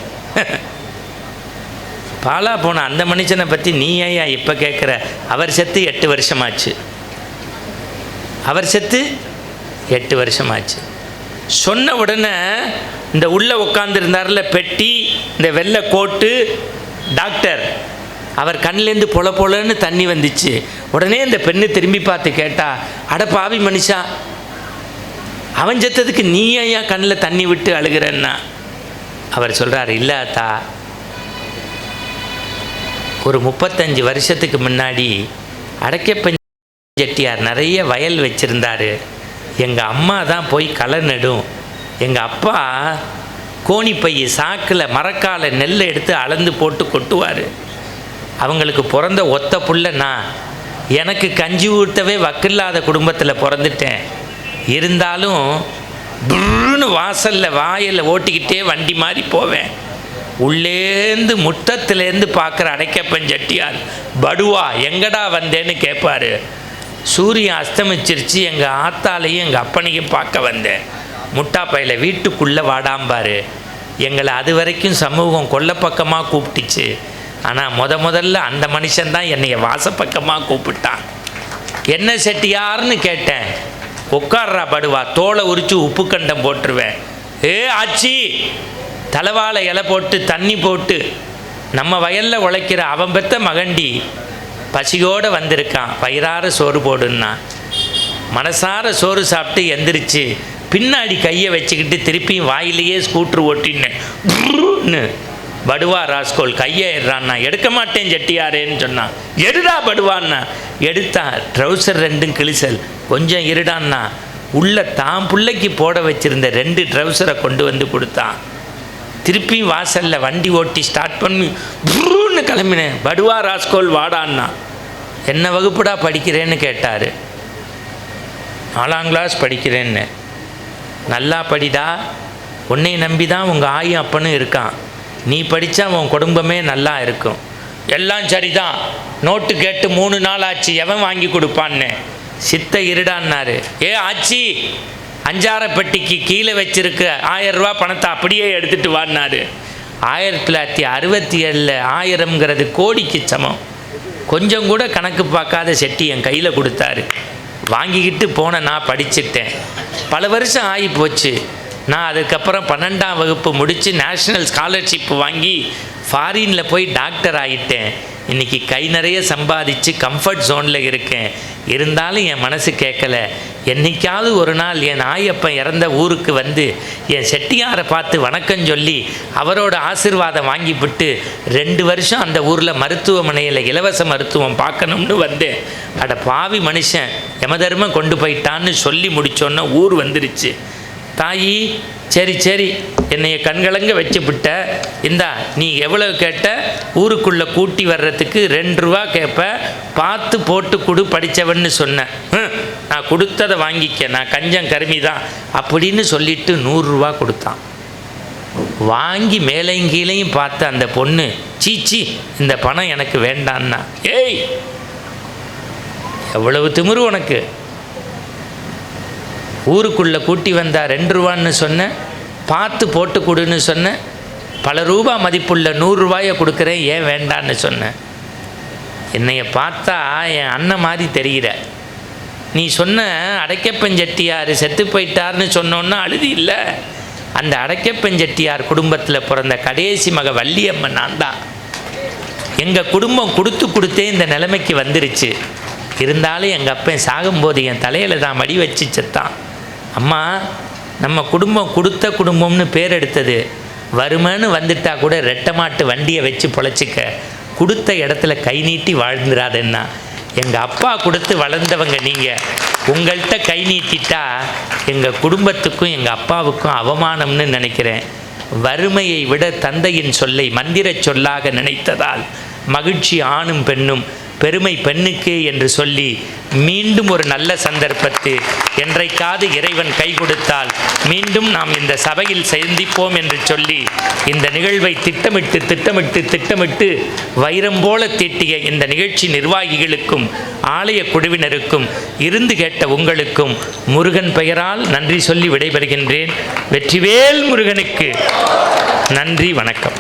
பாலா போன அந்த மனுஷனை பற்றி நீ ஏன் இப்போ கேட்குற? அவர் செத்து 8 வருஷமாச்சு. அவர் செத்து 8 வருஷமாச்சு. சொன்ன உடனே இந்த உள்ளே உட்காந்துருந்தார்ல பெட்டி, இந்த வெள்ளை கோட்டு டாக்டர், அவர் கண்ணிலேருந்து பொல பொலன்னு தண்ணி வந்துச்சு. உடனே இந்த பெண்ணு திரும்பி பார்த்து கேட்டா, அட பாவி மனுஷா, அவன் செத்ததுக்கு நீ ஏன் கண்ணில் தண்ணி விட்டு அழுகிறன்னா? அவர் சொல்கிறார், இல்லை அத்தா, ஒரு 35 வருஷத்துக்கு முன்னாடி அடைக்கப்பன் செட்டியார் நிறைய வயல் வச்சுருந்தார். எங்கள் அம்மா தான் போய் களை நடும். எங்கள் அப்பா கோணிப்பையை சாக்கில் மரக்கால நெல்லை எடுத்து அளந்து போட்டு கொட்டுவார். அவங்களுக்கு பிறந்த ஒத்த புள்ள நான். எனக்கு கஞ்சி ஊட்டவே வக்கில்லாத குடும்பத்தில் பிறந்துட்டேன். இருந்தாலும் புன்னு வாசலில் வாயில் ஓட்டிக்கிட்டே வண்டி மாதிரி போவேன். உள்ளேந்து முத்தத்துலேருந்து பார்க்குற அடைக்கப்பன் செட்டியார், படுவா எங்கடா வந்தேன்னு கேட்பார். சூரியன் அஸ்தமிச்சிருச்சு, எங்கள் ஆத்தாலையும் எங்கள் அப்பனையும் பார்க்க வந்தேன். முட்டாப்பையில் வீட்டுக்குள்ளே வாடாம்பார். எங்களை அது வரைக்கும் சமூகம் கொல்லப்பக்கமாக கூப்பிட்டுச்சு. ஆனால் முதல்ல அந்த மனுஷன்தான் என்னைய வாசப்பக்கமாக கூப்பிட்டான். என்ன செட்டியார்னு கேட்டேன். உட்கார்றா படுவா, தோலை உரித்து உப்பு கண்டம் போட்டுருவேன். ஆச்சி, தலைவாழை இலை போட்டு தண்ணி போட்டு நம்ம வயலில் உழைக்கிற அவன் பெற்ற மகண்டி பசியோடு வந்திருக்கான், வயிறார சோறு போடுன்னா. மனசார சோறு சாப்பிட்டு எந்திரிச்சு பின்னாடி கையை வச்சுக்கிட்டு திருப்பியும் வாயிலேயே ஸ்கூட்ரு ஓட்டின்னு படுவா ராஸ்கோல் கையை ஏறான்னா. எடுக்க மாட்டேன் செட்டியாரேன்னு சொன்னான். எடுடா படுவான்னா. எடுத்தான். ட்ரௌசர் 2 கிழிசல். கொஞ்சம் இருடான்னா. உள்ள தான் பிள்ளைக்கு போட வச்சுருந்த 2 ட்ரௌசரை கொண்டு வந்து கொடுத்தான். திருப்பி வாசலில் வண்டி ஓட்டி ஸ்டார்ட் பண்ணி புருன்னு கிளம்பினேன். படுவா ராஸ்கோல் வாடான்னா. என்ன வகுப்புடா படிக்கிறேன்னு கேட்டார். 4ஆம் கிளாஸ் படிக்கிறேன்னு. நல்லா படிடா, உன்னை நம்பி தான் உங்கள் ஆயும் அப்பனும் இருக்கான், நீ படித்தா உன் குடும்பமே நல்லா இருக்கும். எல்லாம் சரிதான், நோட்டு கேட்டு 3 நாள் ஆச்சு, எவன் வாங்கி கொடுப்பான்னு. சித்த இருடான்னாரு. ஏ ஆச்சி, அஞ்சாரப்பட்டிக்கு கீழே வச்சிருக்க 1000 ரூபா பணத்தை அப்படியே எடுத்துகிட்டு வான்னாரு. 1967 1000ங்கிறது கோடிக்கு சமம். கொஞ்சம் கூட கணக்கு பார்க்காத செட்டி என் கையில் கொடுத்தாரு. வாங்கிக்கிட்டு போன நான் படிச்சுட்டேன். பல வருஷம் ஆகி போச்சு. நான் அதுக்கப்புறம் 12ஆம் வகுப்பு முடித்து நேஷ்னல் ஸ்காலர்ஷிப் வாங்கி ஃபாரினில் போய் டாக்டர் ஆகிட்டேன். இன்றைக்கி கை நிறைய சம்பாதிச்சு கம்ஃபர்ட் ஜோனில் இருக்கேன். இருந்தாலும் என் மனசு கேட்கல. என்றைக்காவது ஒரு நாள் என் ஆயப்பன் இறந்த ஊருக்கு வந்து என் செட்டியாரை பார்த்து வணக்கம் சொல்லி அவரோட ஆசீர்வாதம் வாங்கிவிட்டு 2 வருஷம் அந்த ஊரில் மருத்துவமனையில் இலவச மருத்துவம் பார்க்கணும்னு வந்தேன். அட பாவி மனுஷன், யமதர்மம் கொண்டு போயிட்டான்னு சொல்லி முடித்தோன்னே ஊர் வந்துருச்சு. தாயி, சரி சரி, என்னைய கண்கலங்க வச்சுவிட்ட, இந்தா நீ எவ்வளோ கேட்ட, ஊருக்குள்ளே கூட்டி வர்றதுக்கு 2 ரூபா கேட்ப, பார்த்து போட்டு கொடு, படித்தவன்னு சொன்னேன். நான் கொடுத்ததை வாங்கிக்க, நான் கஞ்சம் கருமி தான் அப்படின்னு சொல்லிட்டு 100 ரூபா கொடுத்தான். வாங்கி மேலையும் கீழையும் பார்த்து அந்த பொண்ணு, சீச்சி இந்த பணம் எனக்கு வேண்டான்னா. ஏய், எவ்வளவு திமிரு உனக்கு! ஊருக்குள்ளே கூட்டி வந்தா 2 ரூபான்னு சொன்னேன், பார்த்து போட்டு கொடுன்னு சொன்னேன், பல ரூபா மதிப்புள்ள 100 ரூபாயை கொடுக்குறேன், ஏன் வேண்டான்னு சொன்னேன். என்னைய பார்த்தா என் அண்ணன் மாதிரி தெரிகிற. நீ சொன்ன அடைக்கப்பெஞ்செட்டியார் செத்து போயிட்டார்னு சொன்னோன்னா அழுதி இல்லை. அந்த அடைக்கப்பெஞ்செட்டியார் குடும்பத்தில் பிறந்த கடைசி மக வள்ளியம்மன் நான் தான். எங்கள் குடும்பம் கொடுத்தே இந்த நிலைமைக்கு வந்துருச்சு. இருந்தாலும் எங்கள் அப்பன் சாகும்போது என் தலையில் தான் மடி வச்சு செத்தான். அம்மா, நம்ம குடும்பம் கொடுத்த குடும்பம்னு பேர் எடுத்தது. வறுமைன்னு வந்துட்டா கூட ரெட்டை மாட்டு வண்டியை வச்சு பொழைச்சிக்க, கொடுத்த இடத்துல கை நீட்டி வாழ்ந்துடாதுன்னா. எங்கள் அப்பா கொடுத்து வளர்ந்தவங்க நீங்கள், உங்கள்கிட்ட கை நீட்டிட்டா எங்கள் குடும்பத்துக்கும் எங்கள் அப்பாவுக்கும் அவமானம்னு நினைக்கிறேன். வறுமையை விட தந்தையின் சொல்லை மந்திர சொல்லாக நினைத்ததால் மகிழ்ச்சி ஆணும் பெண்ணும், பெருமை பெண்ணுக்கே என்று சொல்லி மீண்டும் ஒரு நல்ல சந்தர்ப்பத்தில் என்றைக்காவது இறைவன் கை கொடுத்தால் மீண்டும் நாம் இந்த சபையில் சந்திப்போம் என்று சொல்லி இந்த நிகழ்வை திட்டமிட்டு வைரம் போல தீட்டிய இந்த நிகழ்ச்சி நிர்வாகிகளுக்கும் ஆலய குழுவினருக்கும் இருந்து கேட்ட உங்களுக்கும் முருகன் பெயரால் நன்றி சொல்லி விடைபெறுகின்றேன். வெற்றிவேல் முருகனுக்கு நன்றி, வணக்கம்.